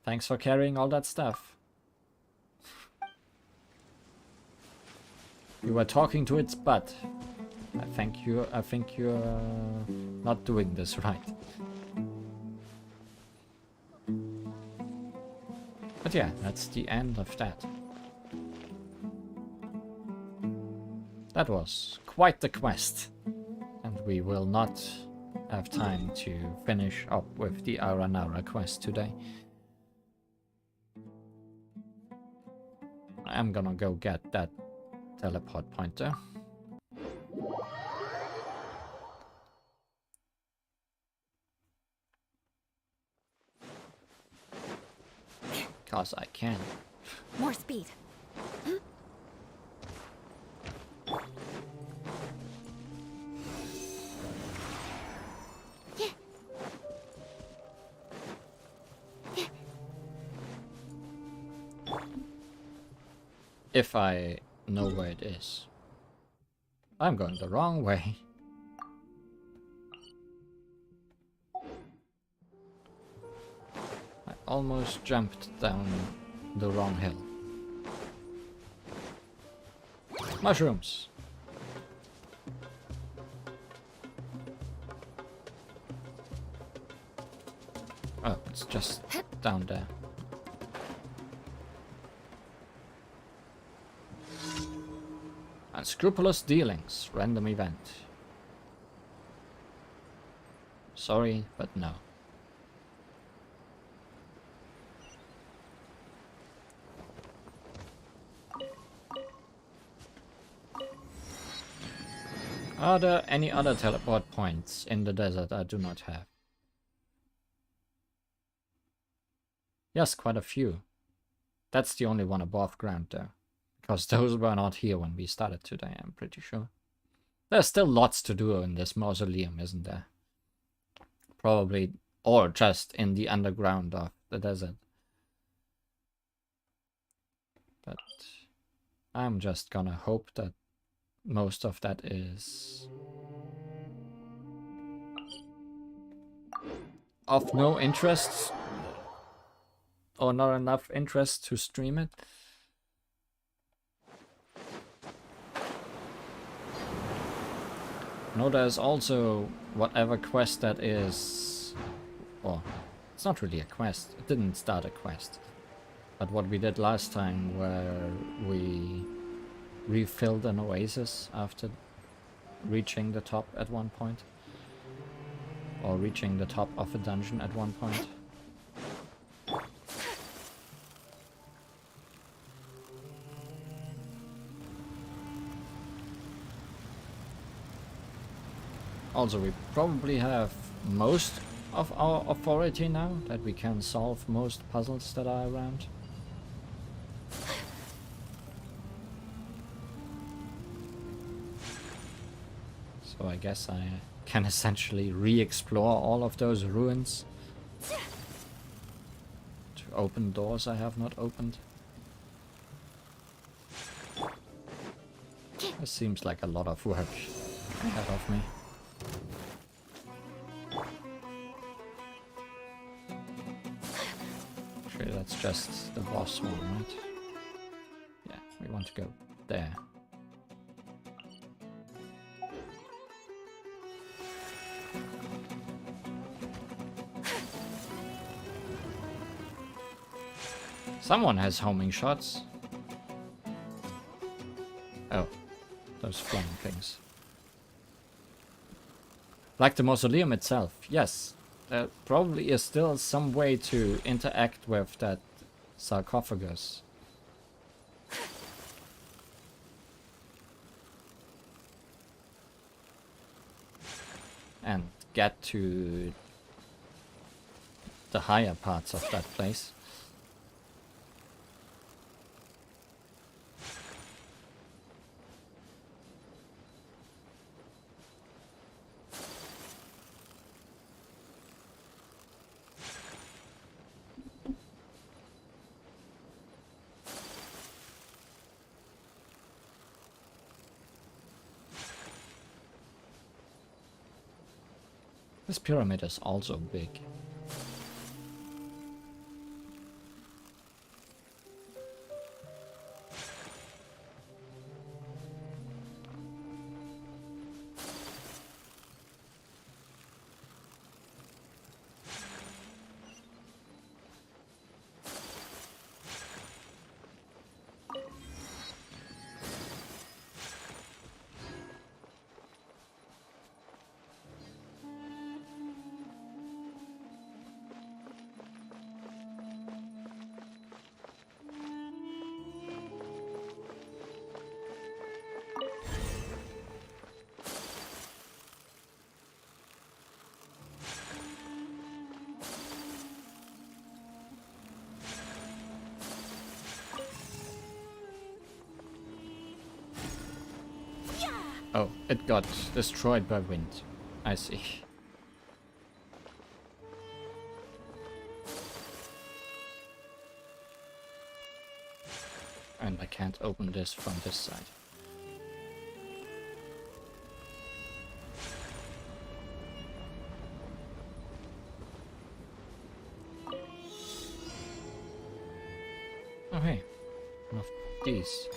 Thanks for carrying all that stuff. You were talking to its butt. I think you're not doing this right. But yeah, that's the end of that. That was quite the quest. And we will not have time to finish up with the Aranara quest today. I'm gonna go get that teleport pointer. Cause I can. More speed. If I know where it is. I'm going the wrong way. I almost jumped down the wrong hill. Mushrooms! Oh, it's just down there. Unscrupulous dealings, random event. Sorry, but no. Are there any other teleport points in the desert I do not have? Yes, quite a few. That's the only one above ground though. Because those were not here when we started today, I'm pretty sure. There's still lots to do in this mausoleum, isn't there? Probably, or just in the underground of the desert. But I'm just gonna hope that most of that is of no interest or not enough interest to stream it. No, there's also whatever quest that is, or it's not really a quest, it didn't start a quest, but what we did last time where we refilled an oasis after reaching the top at one point, or reaching the top of a dungeon at one point. Also, we probably have most of our authority now, that we can solve most puzzles that are around. So I guess I can essentially re-explore all of those ruins to open doors I have not opened. This seems like a lot of work ahead of me. Actually, that's just the boss one, right? Yeah, we want to go there. Someone has homing shots. Oh, those flying things. Like the mausoleum itself, yes. There probably is still some way to interact with that sarcophagus. And get to the higher parts of that place. This pyramid is also big. Oh, it got destroyed by wind. I see. And I can't open this from this side. Oh hey, one of these.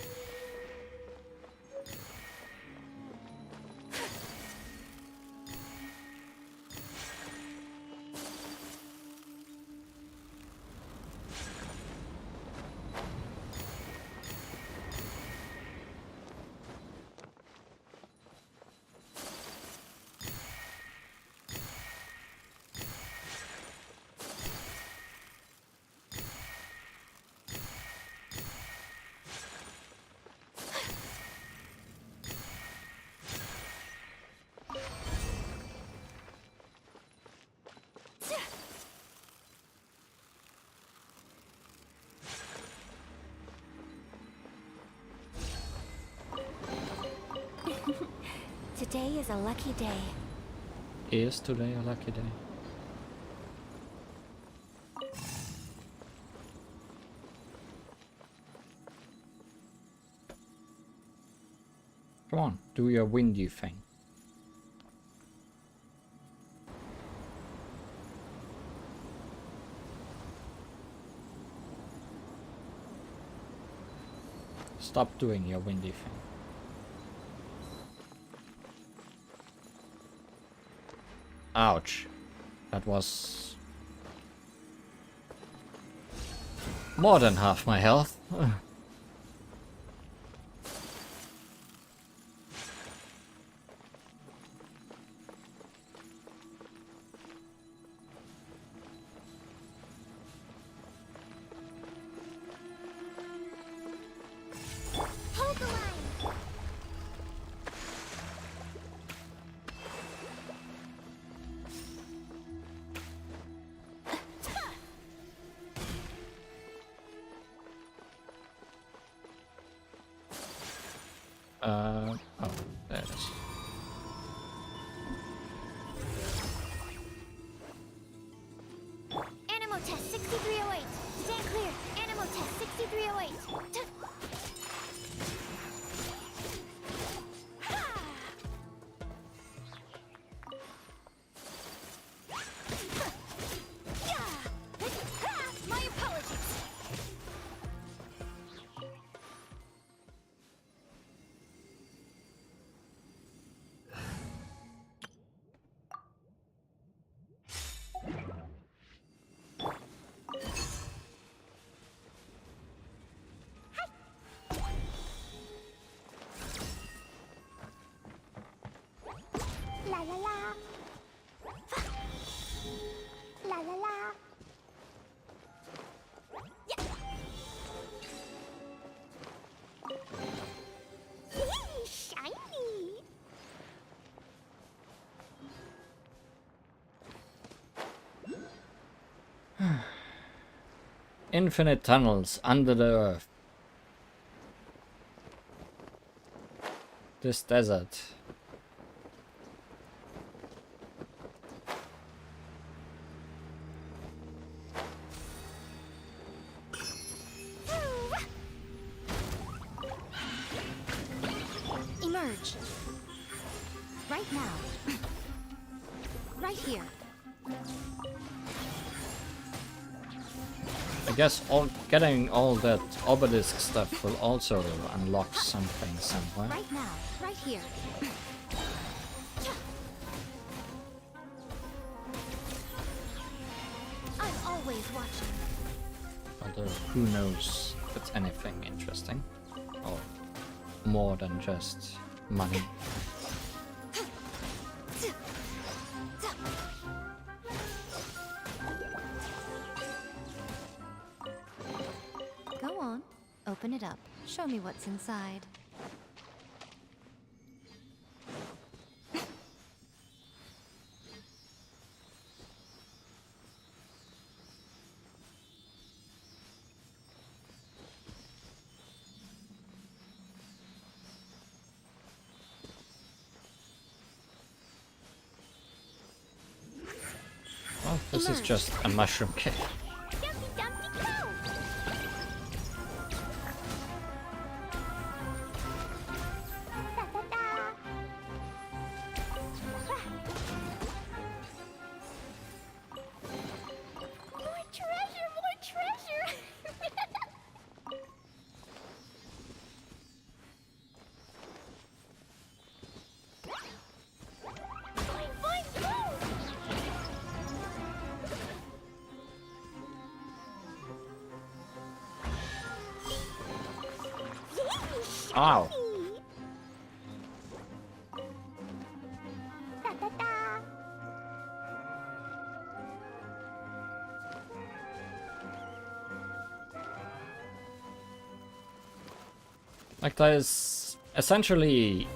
Today is a lucky day. Is today a lucky day? Come on, do your windy thing. Stop doing your windy thing. Ouch. That was more than half my health. Hold the line. Oh, there it is. Animal test 6308. Stand clear. Animal test 6308. My apologies. La la la. La la la. Yeah. Yay, shiny. Infinite tunnels under the earth. This desert. Emerge. Right now. Right here. I guess getting all that obelisk stuff will also unlock something somewhere. Right now. Right here. I'm always watching. Although who knows if it's anything interesting or more than just money. Go on. Open it up. Show me what's inside. Well, this is just a mushroom cave. Dumpty dumpty go! Da da da! More treasure! More treasure! Fine, fine, go! Ow. Da, da, da. Like there's essentially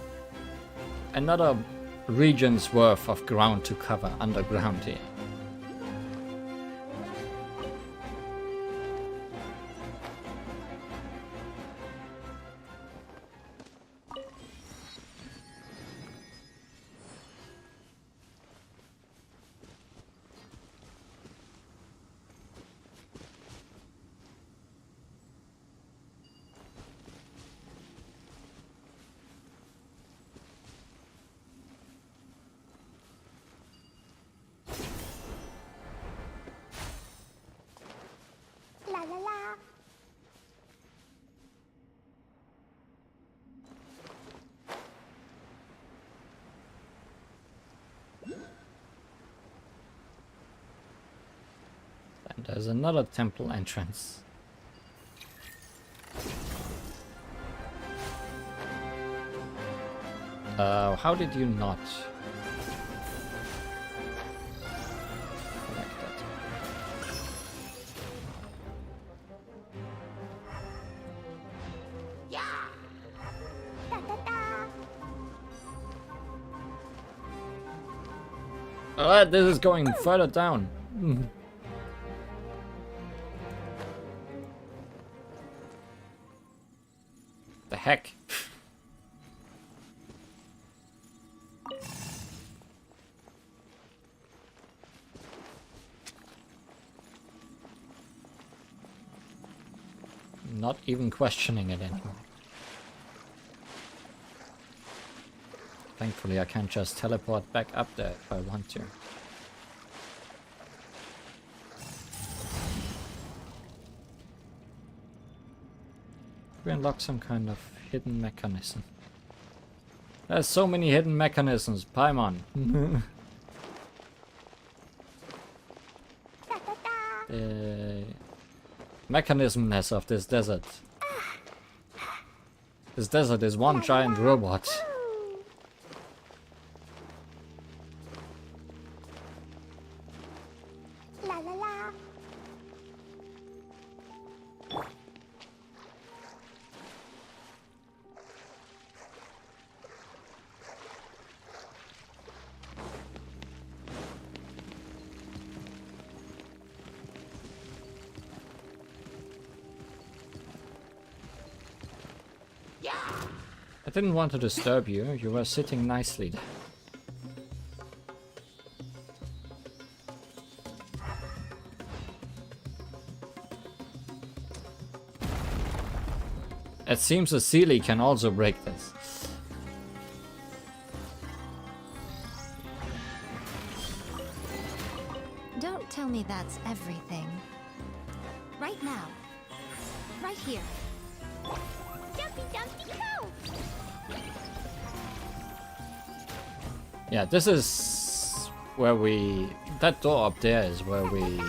another region's worth of ground to cover underground here. There's another temple entrance. How did you not collect that? Alright, this is going further down. The heck? Not even questioning it anymore. Thankfully, I can't just teleport back up there if I want to. We unlock some kind of hidden mechanism. There's so many hidden mechanisms, Paimon. The mechanismness of this desert. This desert is one giant robot. La la la. I didn't want to disturb you. You were sitting nicely there. It seems a Sealy can also break this. Don't tell me that's everything. Right now. Right here. Jumpy, jumpy, go! Yeah, this is where we... That door up there is where we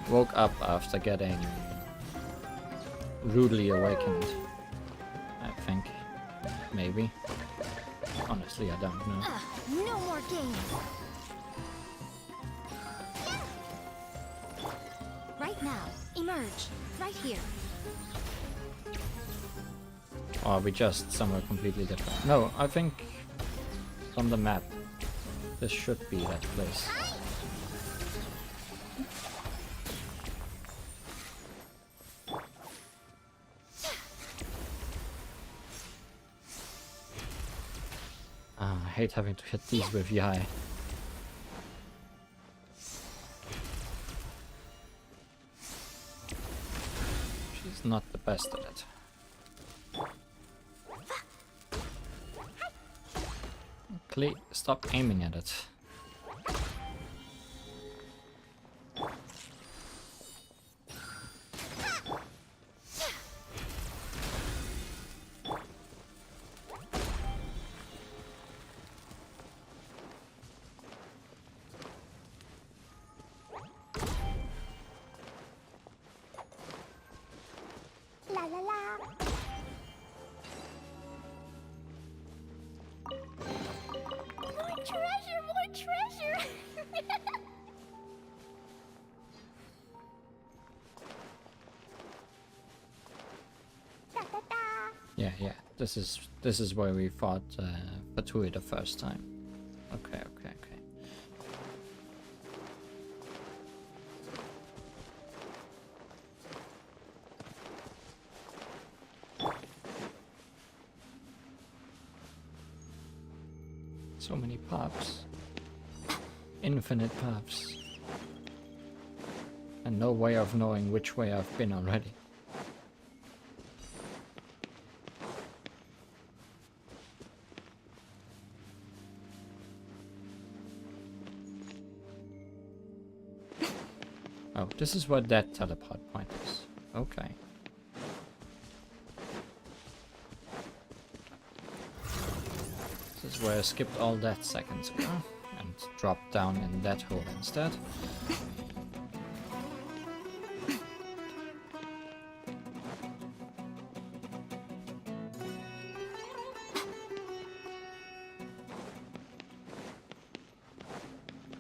woke up after getting rudely awakened. I think. Maybe. Honestly, I don't know. No more games. Right now. Emerge. Right here. Or are we just somewhere completely different? No, I think on the map this should be that place. I hate having to hit these with Yai. She's not the best at it. Stop aiming at it. La la la. More treasure, more treasure. Da, da, da. Yeah. This is where we fought Fatui the first time. Okay. So many paths. Infinite paths. And no way of knowing which way I've been already. Oh, this is where that teleport point is. Okay. This is where I skipped all that seconds ago and dropped down in that hole instead.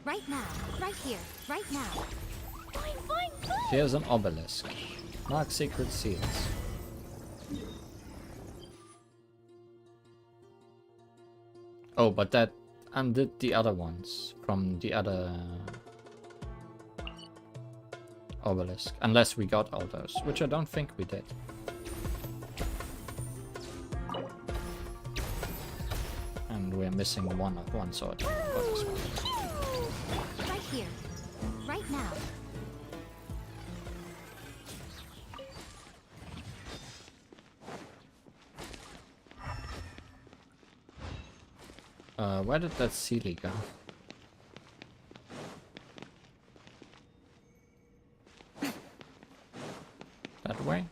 Right now. Right here. Right now. Fine, fine, fine. Here's an obelisk. Mark secret seals. Oh, but that undid the other ones from the other obelisk. Unless we got all those, which I don't think we did. And we're missing one of one sort. Right here. Right now. Where did that Sealy go? That way?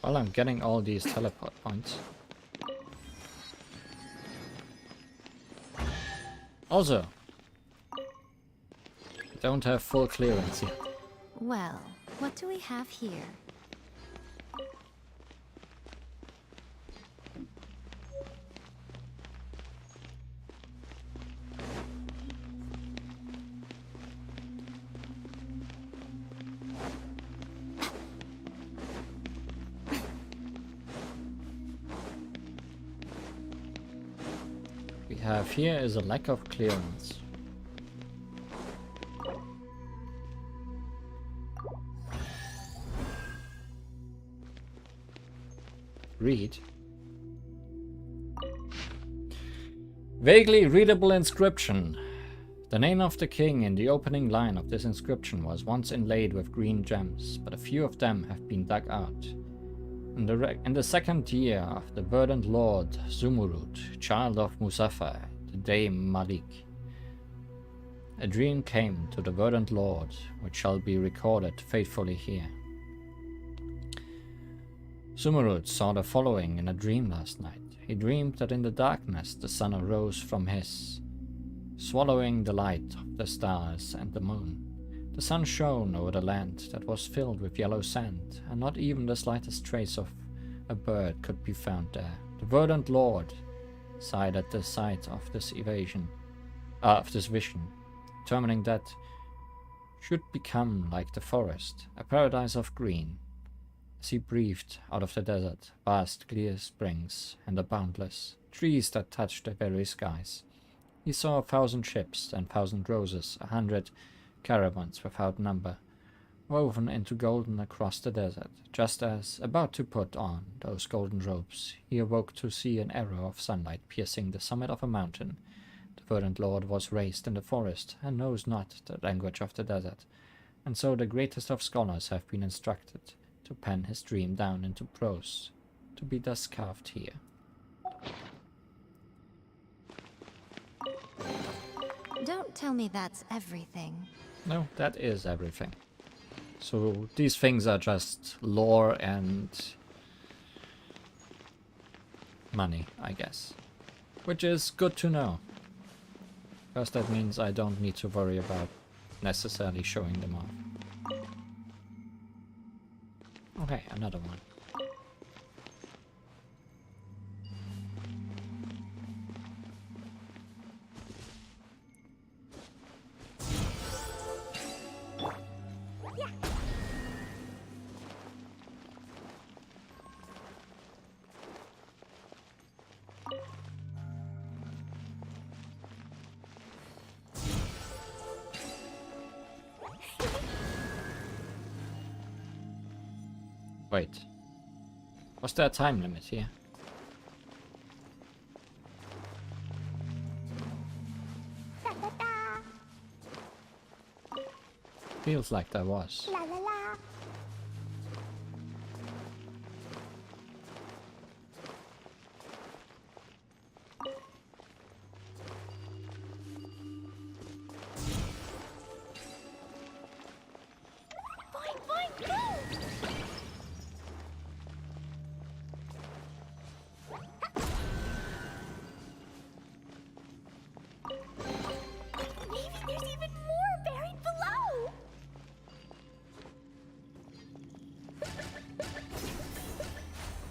Well, I'm getting all these teleport points. Also, don't have full clearance yet. Well, what do we have here? We have here is a lack of clearance. Read. Vaguely readable inscription. The name of the king in the opening line of this inscription was once inlaid with green gems, but a few of them have been dug out. In the second year of the verdant lord Sumeru, child of Muzaffar, the dame Malik, a dream came to the verdant lord, which shall be recorded faithfully here. Sumeru saw the following in a dream last night. He dreamed that in the darkness the sun arose from his, swallowing the light of the stars and the moon. The sun shone over the land that was filled with yellow sand, and not even the slightest trace of a bird could be found there. The verdant lord sighed at the sight of this vision, determining that should become like the forest, a paradise of green. As he breathed out of the desert, vast clear springs and the boundless trees that touched the very skies. He saw 1,000 ships and 1,000 roses, 100 caravans without number, woven into golden across the desert. Just as, about to put on those golden robes, he awoke to see an arrow of sunlight piercing the summit of a mountain. The verdant lord was raised in the forest, and knows not the language of the desert, and so the greatest of scholars have been instructed to pen his dream down into prose, to be thus carved here. Don't tell me that's everything. No, that is everything. So these things are just lore and money, I guess. Which is good to know. Because that means I don't need to worry about necessarily showing them off. Okay, another one. Wait. Was there a time limit here? Feels like there was. La la la. Fine, fine, go!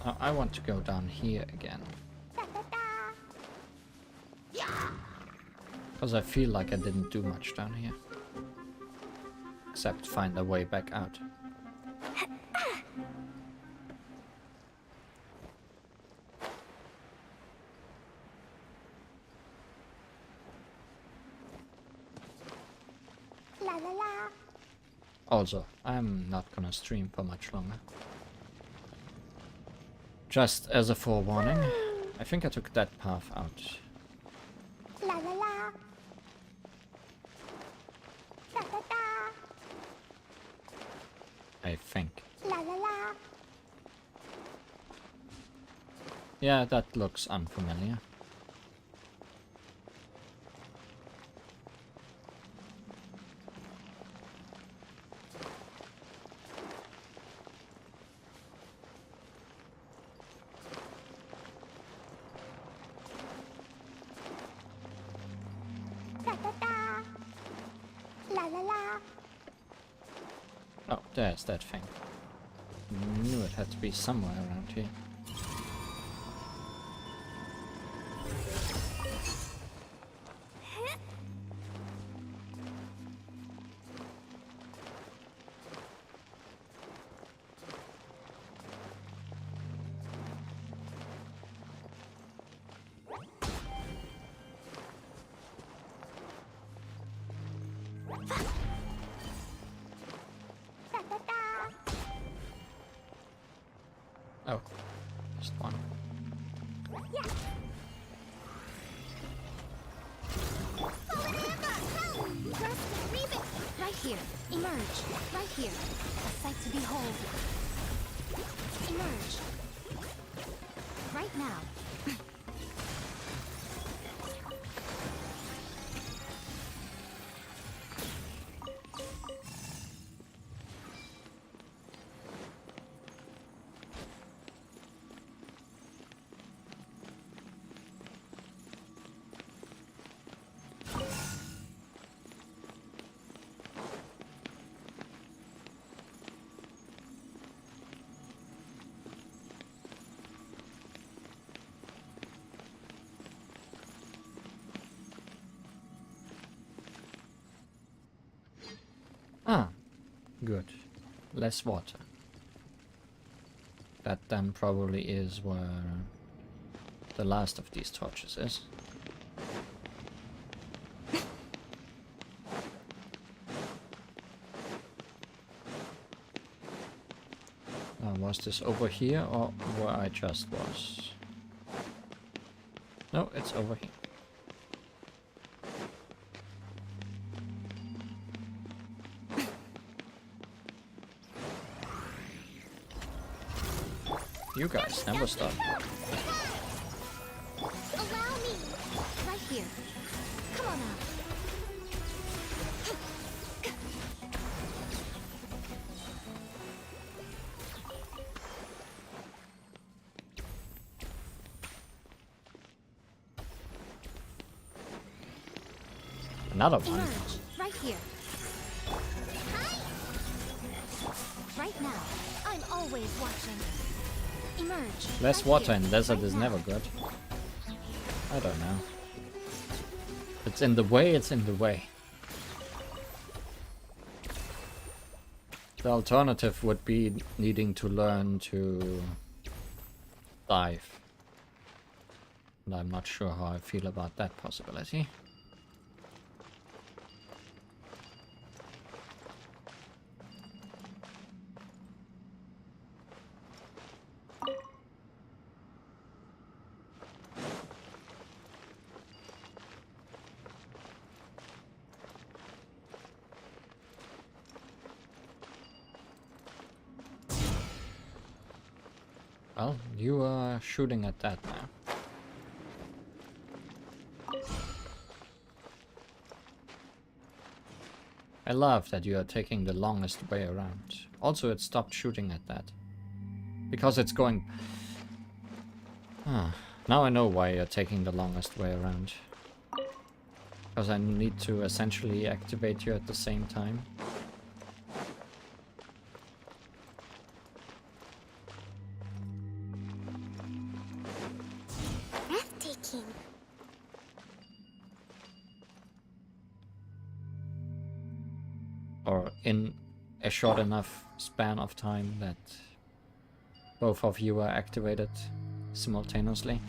I want to go down here again. Because I feel like I didn't do much down here. Except find a way back out. La la la. Also, I'm not gonna stream for much longer. Just as a forewarning, I think I took that path out. La la la. Da da da. I think. La la la. Yeah, that looks unfamiliar. Da da da. La la la. Oh, there's that thing. Knew it had to be somewhere around here. Da da da. Oh, just one. Yeah. Fallen Amber, help! Grasp it, reap it. Right here. Emerge. Right here. A sight to behold. Emerge. Right now. Ah, good. Less water. That then probably is where the last of these torches is. Was this over here or where I just was? No, it's over here. You guys never stop. Allow me. Right here. Come on out. Another one. Emerge. Right here. Right now. I'm always watching. Emerge. Less right water here. in desert Right is now. never good. I don't know. It's in the way, it's in the way. The alternative would be needing to learn to dive. And I'm not sure how I feel about that possibility. Well, you are shooting at that now. I love that you are taking the longest way around. Also, it stopped shooting at that. Because it's going... Ah, now I know why you're taking the longest way around. Because I need to essentially activate you at the same time. king. Or in a short enough span of time that both of you are activated simultaneously.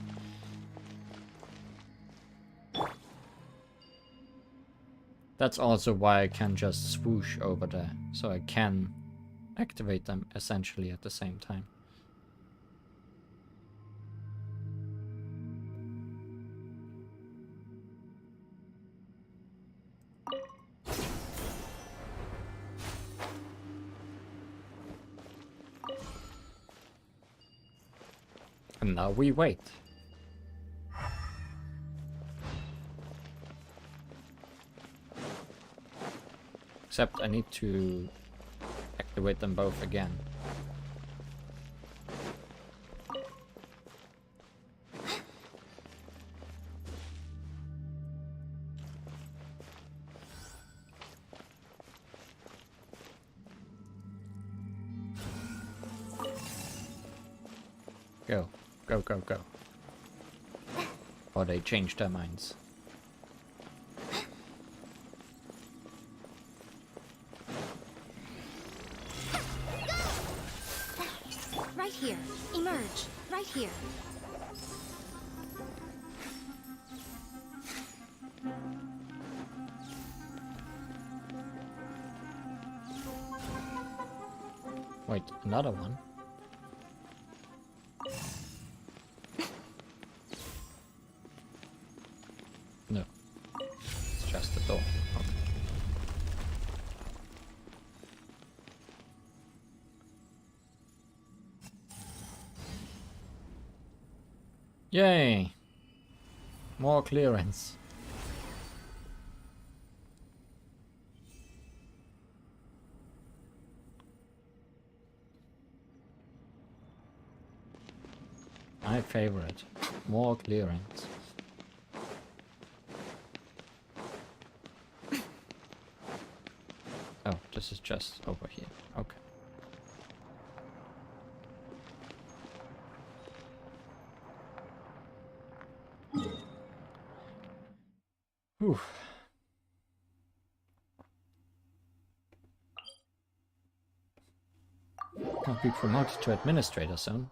That's also why I can just swoosh over there, so I can activate them essentially at the same time. And now we wait. Except I need to activate them both again. Go, go, go, go. Or they changed their minds. Right here. Emerge. Right here. Wait, another one? No. It's just the door. Okay. Yay! More clearance. My favorite. More clearance. Oh, this is just over here. Okay. Whew. Can't be promoted to administrator soon.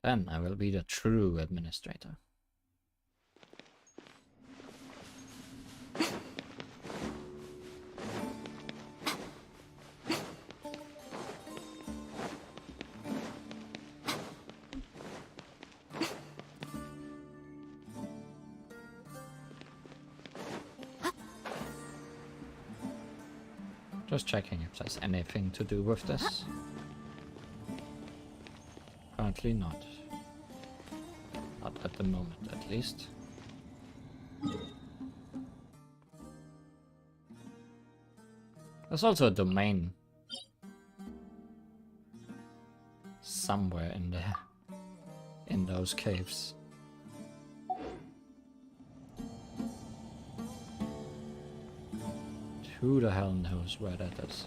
Then I will be the true administrator. Just checking if there's anything to do with this. Apparently not. Not at the moment, at least. There's also a domain somewhere in there, in those caves. Who the hell knows where that is?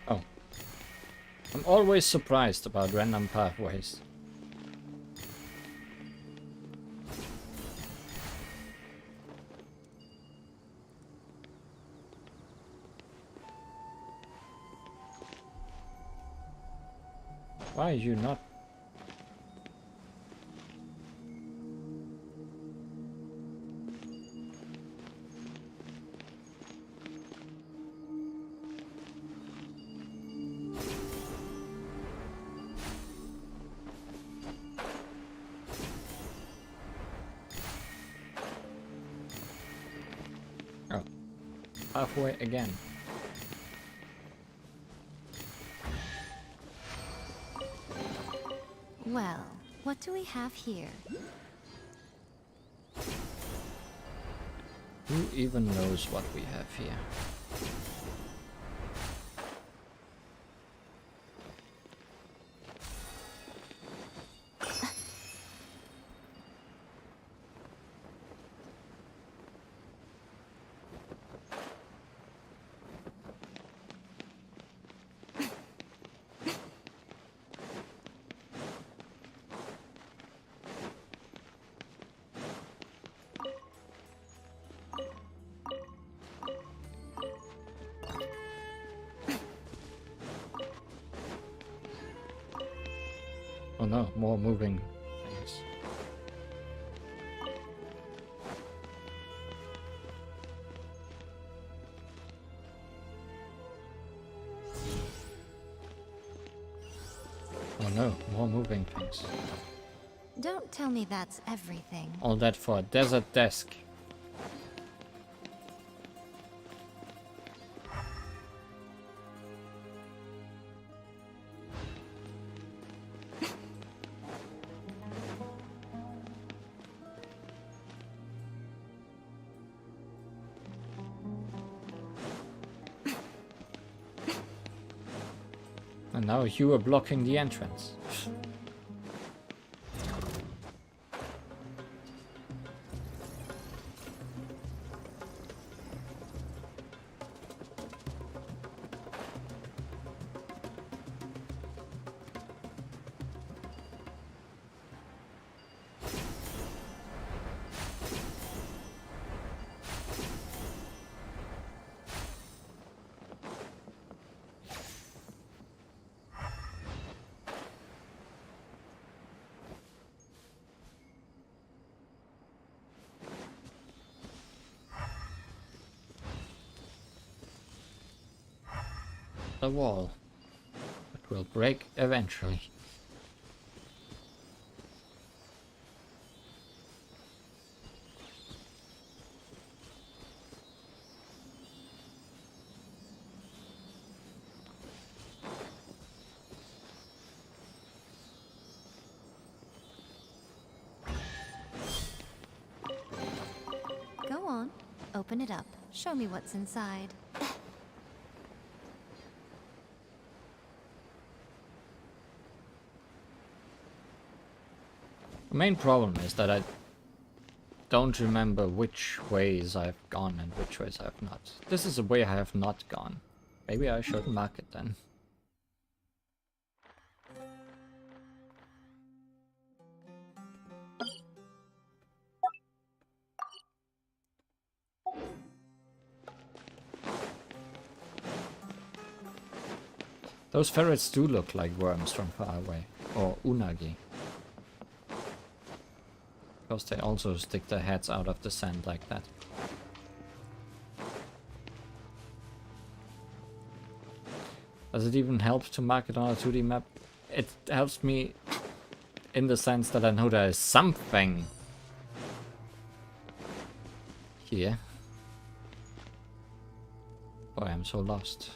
Oh. I'm always surprised about random pathways. Why are you not? Oh, halfway again. Well, what do we have here? Who even knows what we have here? Oh no, more moving things. Oh no, more moving things. Don't tell me that's everything. All that for a desert desk. And now you are blocking the entrance. The wall. It will break eventually. Go on, open it up. Show me what's inside. The main problem is that I don't remember which ways I've gone and which ways I have not. This is a way I have not gone. Maybe I should mark it then. Those ferrets do look like worms from far away. Or unagi. Because they also stick their heads out of the sand like that. Does it even help to mark it on a 2D map? It helps me in the sense that I know there is something here. Boy, I'm so lost.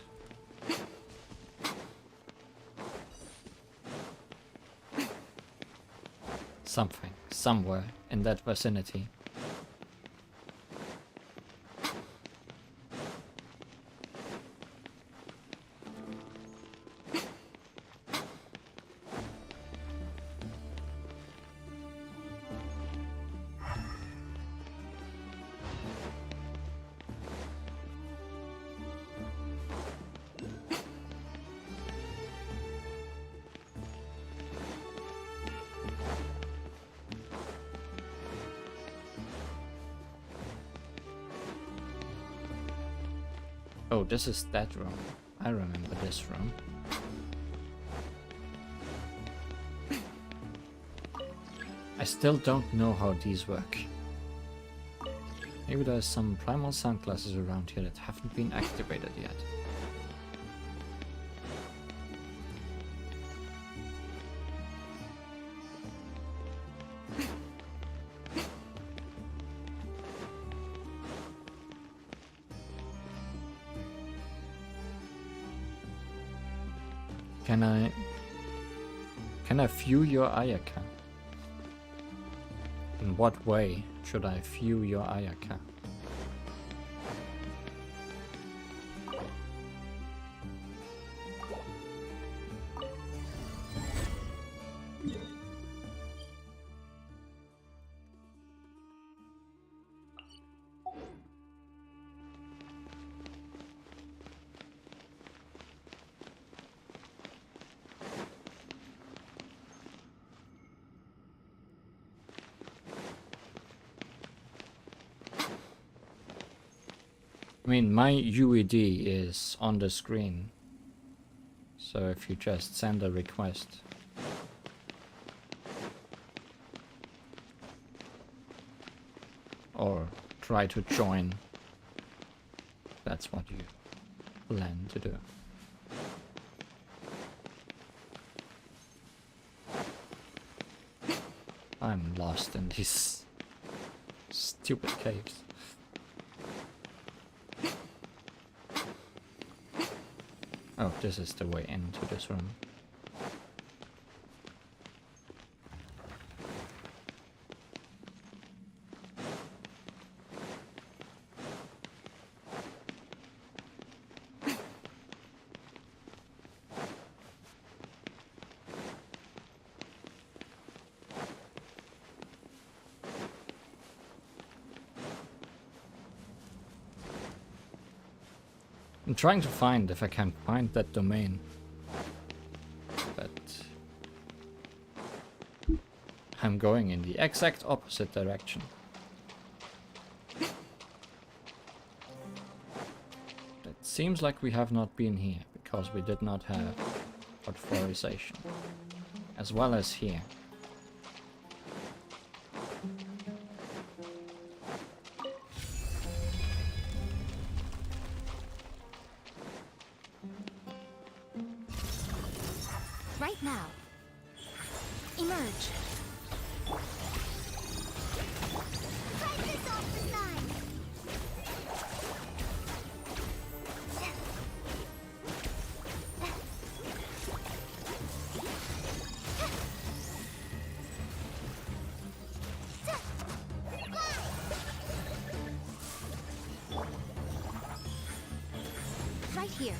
Something, somewhere in that vicinity. Oh, this is that room. I remember this room. I still don't know how these work. Maybe there's some primal sunglasses around here that haven't been activated yet. Can I view your Ayaka? In what way should I view your Ayaka? I mean, my UED is on the screen, so if you just send a request. Or try to join, that's what you plan to do. I'm lost in these stupid caves. Oh, this is the way into this room. I'm trying to find if I can find that domain, but I'm going in the exact opposite direction. It seems like we have not been here because we did not have authorization, as well as here. Right now. Emerge. Fight this off the side. Right here.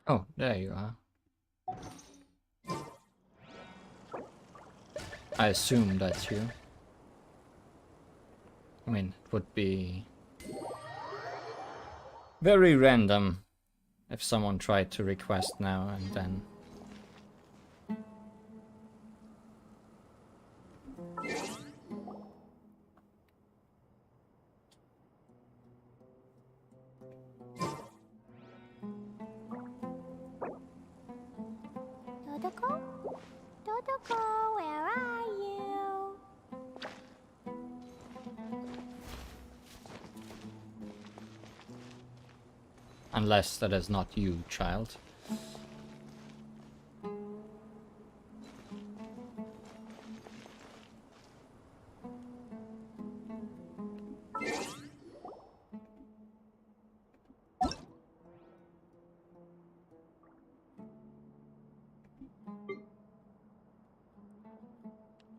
Oh, there you are. I assume that's you. I mean, it would be very random if someone tried to request now and then. Dodoko? Dodoko, where are you? Unless that is not you, child.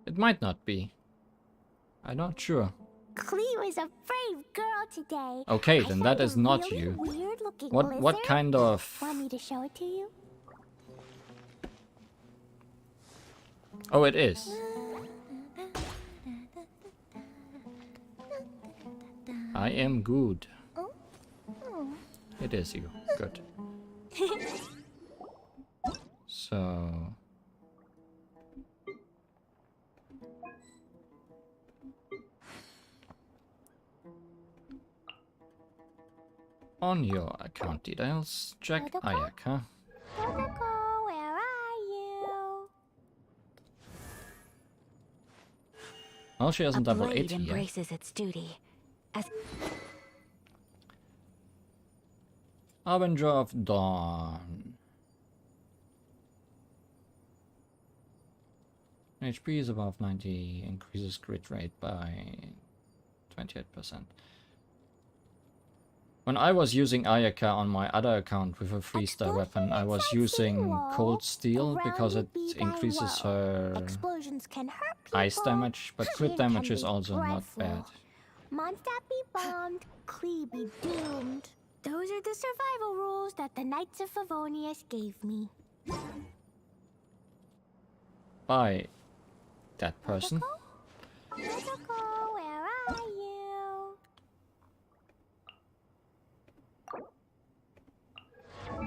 It might not be. I'm not sure. Cleo is a brave girl today. Okay, I then found that is a not really you. Weird-looking What lizard. kind of... Want me to show it to you? Oh, it is. I am good. Oh. Oh. It is you. Good. So... on your account details, check Ayaka. Totoko, where are you? Well, she hasn't A double blade 80 yet. embraces its duty. As Harbinger of Dawn. HP is above 90, increases crit rate by 28%. When I was using Ayaka on my other account with a 3-star weapon, I was using Cold Steel because it increases her Explosions can hurt people. ice damage, but crit Jin damage can is be also not bad. dreadful. Mondstadt be bombed, Klee be doomed. Those are the survival rules that the Knights of Favonius gave me. By that person. Totoko, where are you?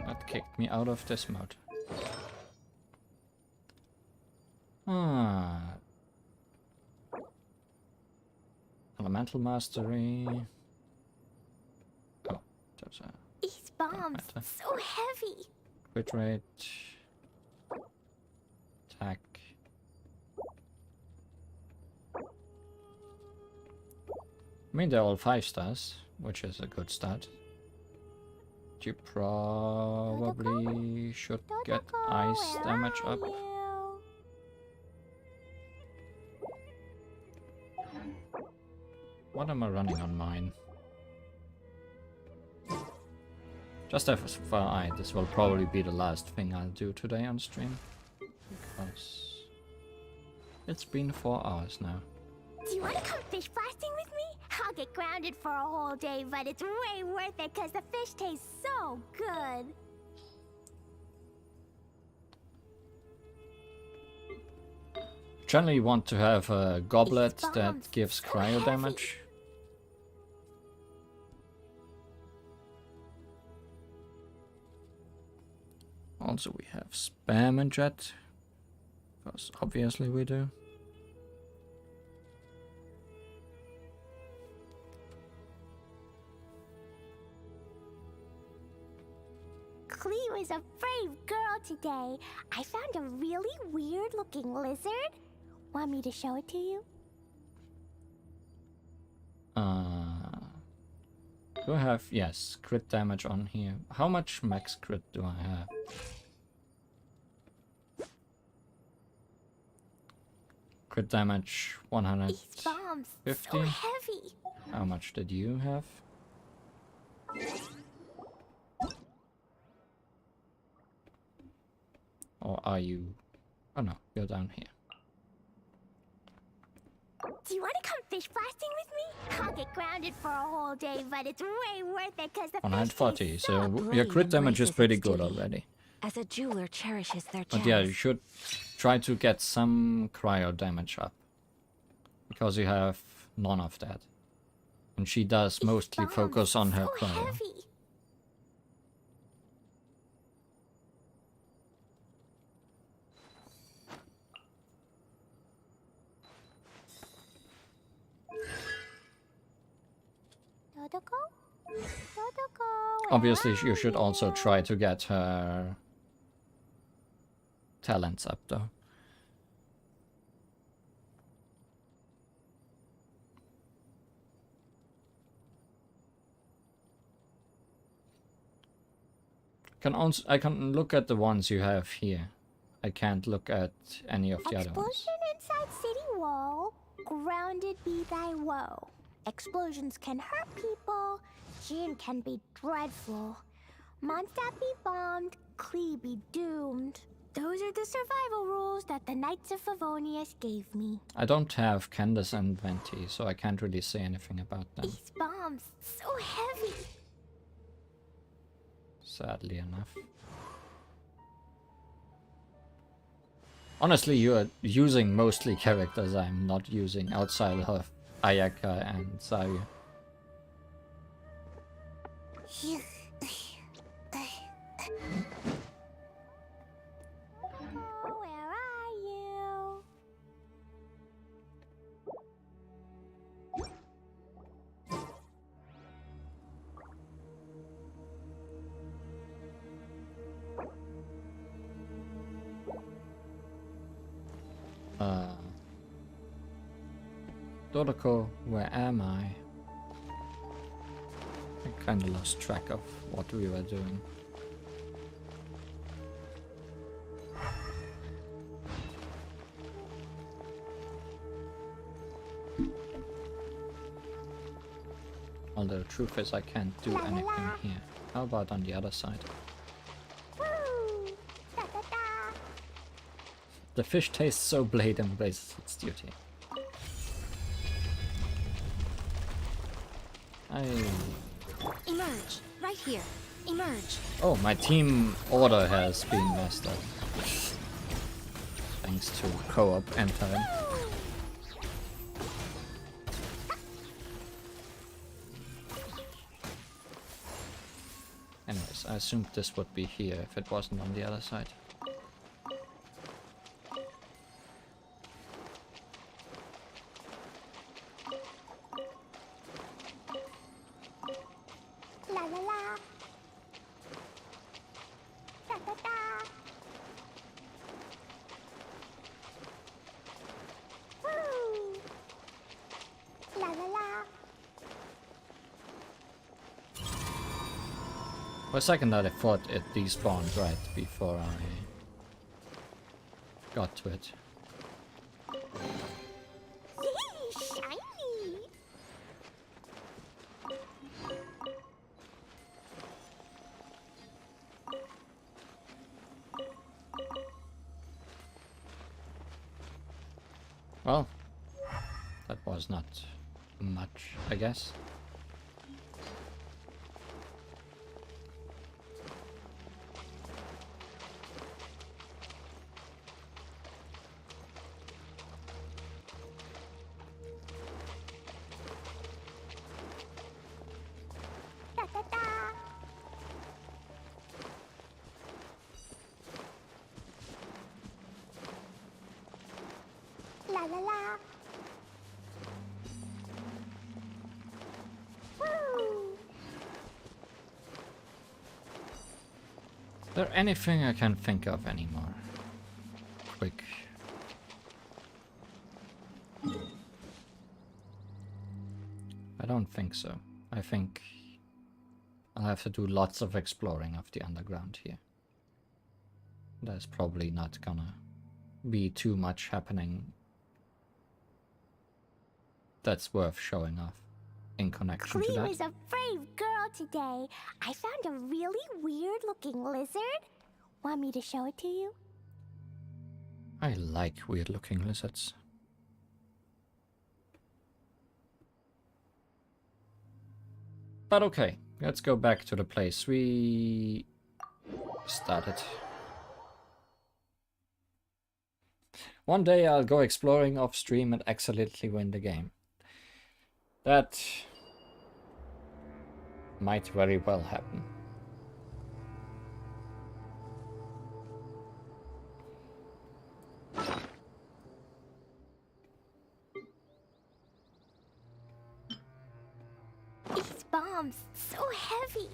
That kicked me out of this mode. Ah. Elemental Mastery. Oh, there's a These bombs, matter. so heavy. crit rate. Attack. I mean, they're all 5 stars, which is a good start. You probably should get Totoko, ice where damage are up. you? What am I running on mine? Just FYI, this will probably be the last thing I'll do today on stream. Because it's been 4 hours now. Do you want to come fish blasting with me? I'll get grounded for a whole day, but it's way worth it because the fish tastes so good. Generally, you want to have a goblet These bombs, that gives so cryo heavy. damage. Also, we have spam and jet, because obviously we do. Klee was a brave girl today. I found a really weird looking lizard. Want me to show it to you? Do I have, yes, crit damage on here. How much max crit do I have? Crit damage These bombs, 150. so heavy. How much did you have? Or are you... oh no, you're down here. Do you want to come fish blasting with me? I'll get grounded for a whole day, but it's way worth it because the fish 140, tastes so so your blade crit damage is embraces pretty its good duty. already. as a jeweler cherishes their gems. But yeah, you should try to get some cryo damage up. Because you have none of that. And she does mostly focus on her so cryo. heavy. Obviously, you should also try to get her talents up, though. I can look at the ones you have here. I can't look at any of the other ones. Explosion inside city wall. Grounded be thy woe. Explosions can hurt people. Jin can be dreadful. Mondstadt be bombed. Klee be doomed. Those are the survival rules that the Knights of Favonius gave me. I don't have Candace and Venti, so I can't really say anything about them, These bombs, so heavy. sadly enough. Honestly, you are using mostly characters I'm not using outside of Ayaka and Zarya. Oh, where are you? Dodoko, where am I? I kinda lost track of what we were doing. Although the truth is I can't do anything here. How about on the other side? Woo! Da da da! The fish tastes so blade embraces its duty. Emerge. Right here. Emerge. Oh, my team order has been messed up. Thanks to co-op entering. Anyways, I assumed this would be here if it wasn't on the other side. La la la! Da da da! Woo! La la la! For a second I thought it despawned right before I got to it. Yay, shiny! Well, that was not much, I guess. Da da da! La la la! Woo! Is there anything I can think of anymore? Quick. I don't think so. I think I'll have to do lots of exploring of the underground here. There's probably not gonna be too much happening that's worth showing off in connection to Cleo that. is a brave girl today. I found a really weird looking lizard. Want me to show it to you? I like weird looking lizards. But okay, let's go back to the place we started. One day I'll go exploring off stream and accidentally win the game. That might very well happen. These bombs, so heavy.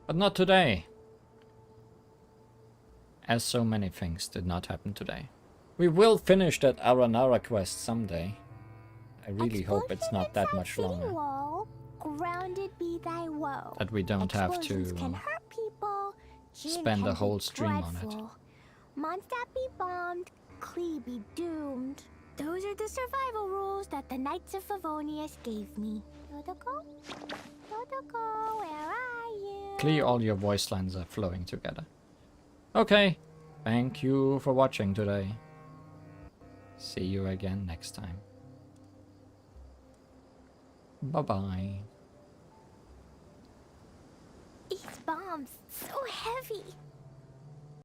But not today. As so many things did not happen today. We will finish that Aranara quest someday. I really hope it's not that much longer. Wall, grounded be thy woe. That we don't have to Explosions can hurt people. Jin spend can a whole be stream on it. dreadful. Mondstadt be bombed, Klee be doomed. Those are the survival rules that the Knights of Favonius gave me. Dodoko? Dodoko, where are you? Clear, all your voice lines are flowing together. Okay, thank you for watching today. See you again next time. Bye-bye. These bombs, so heavy.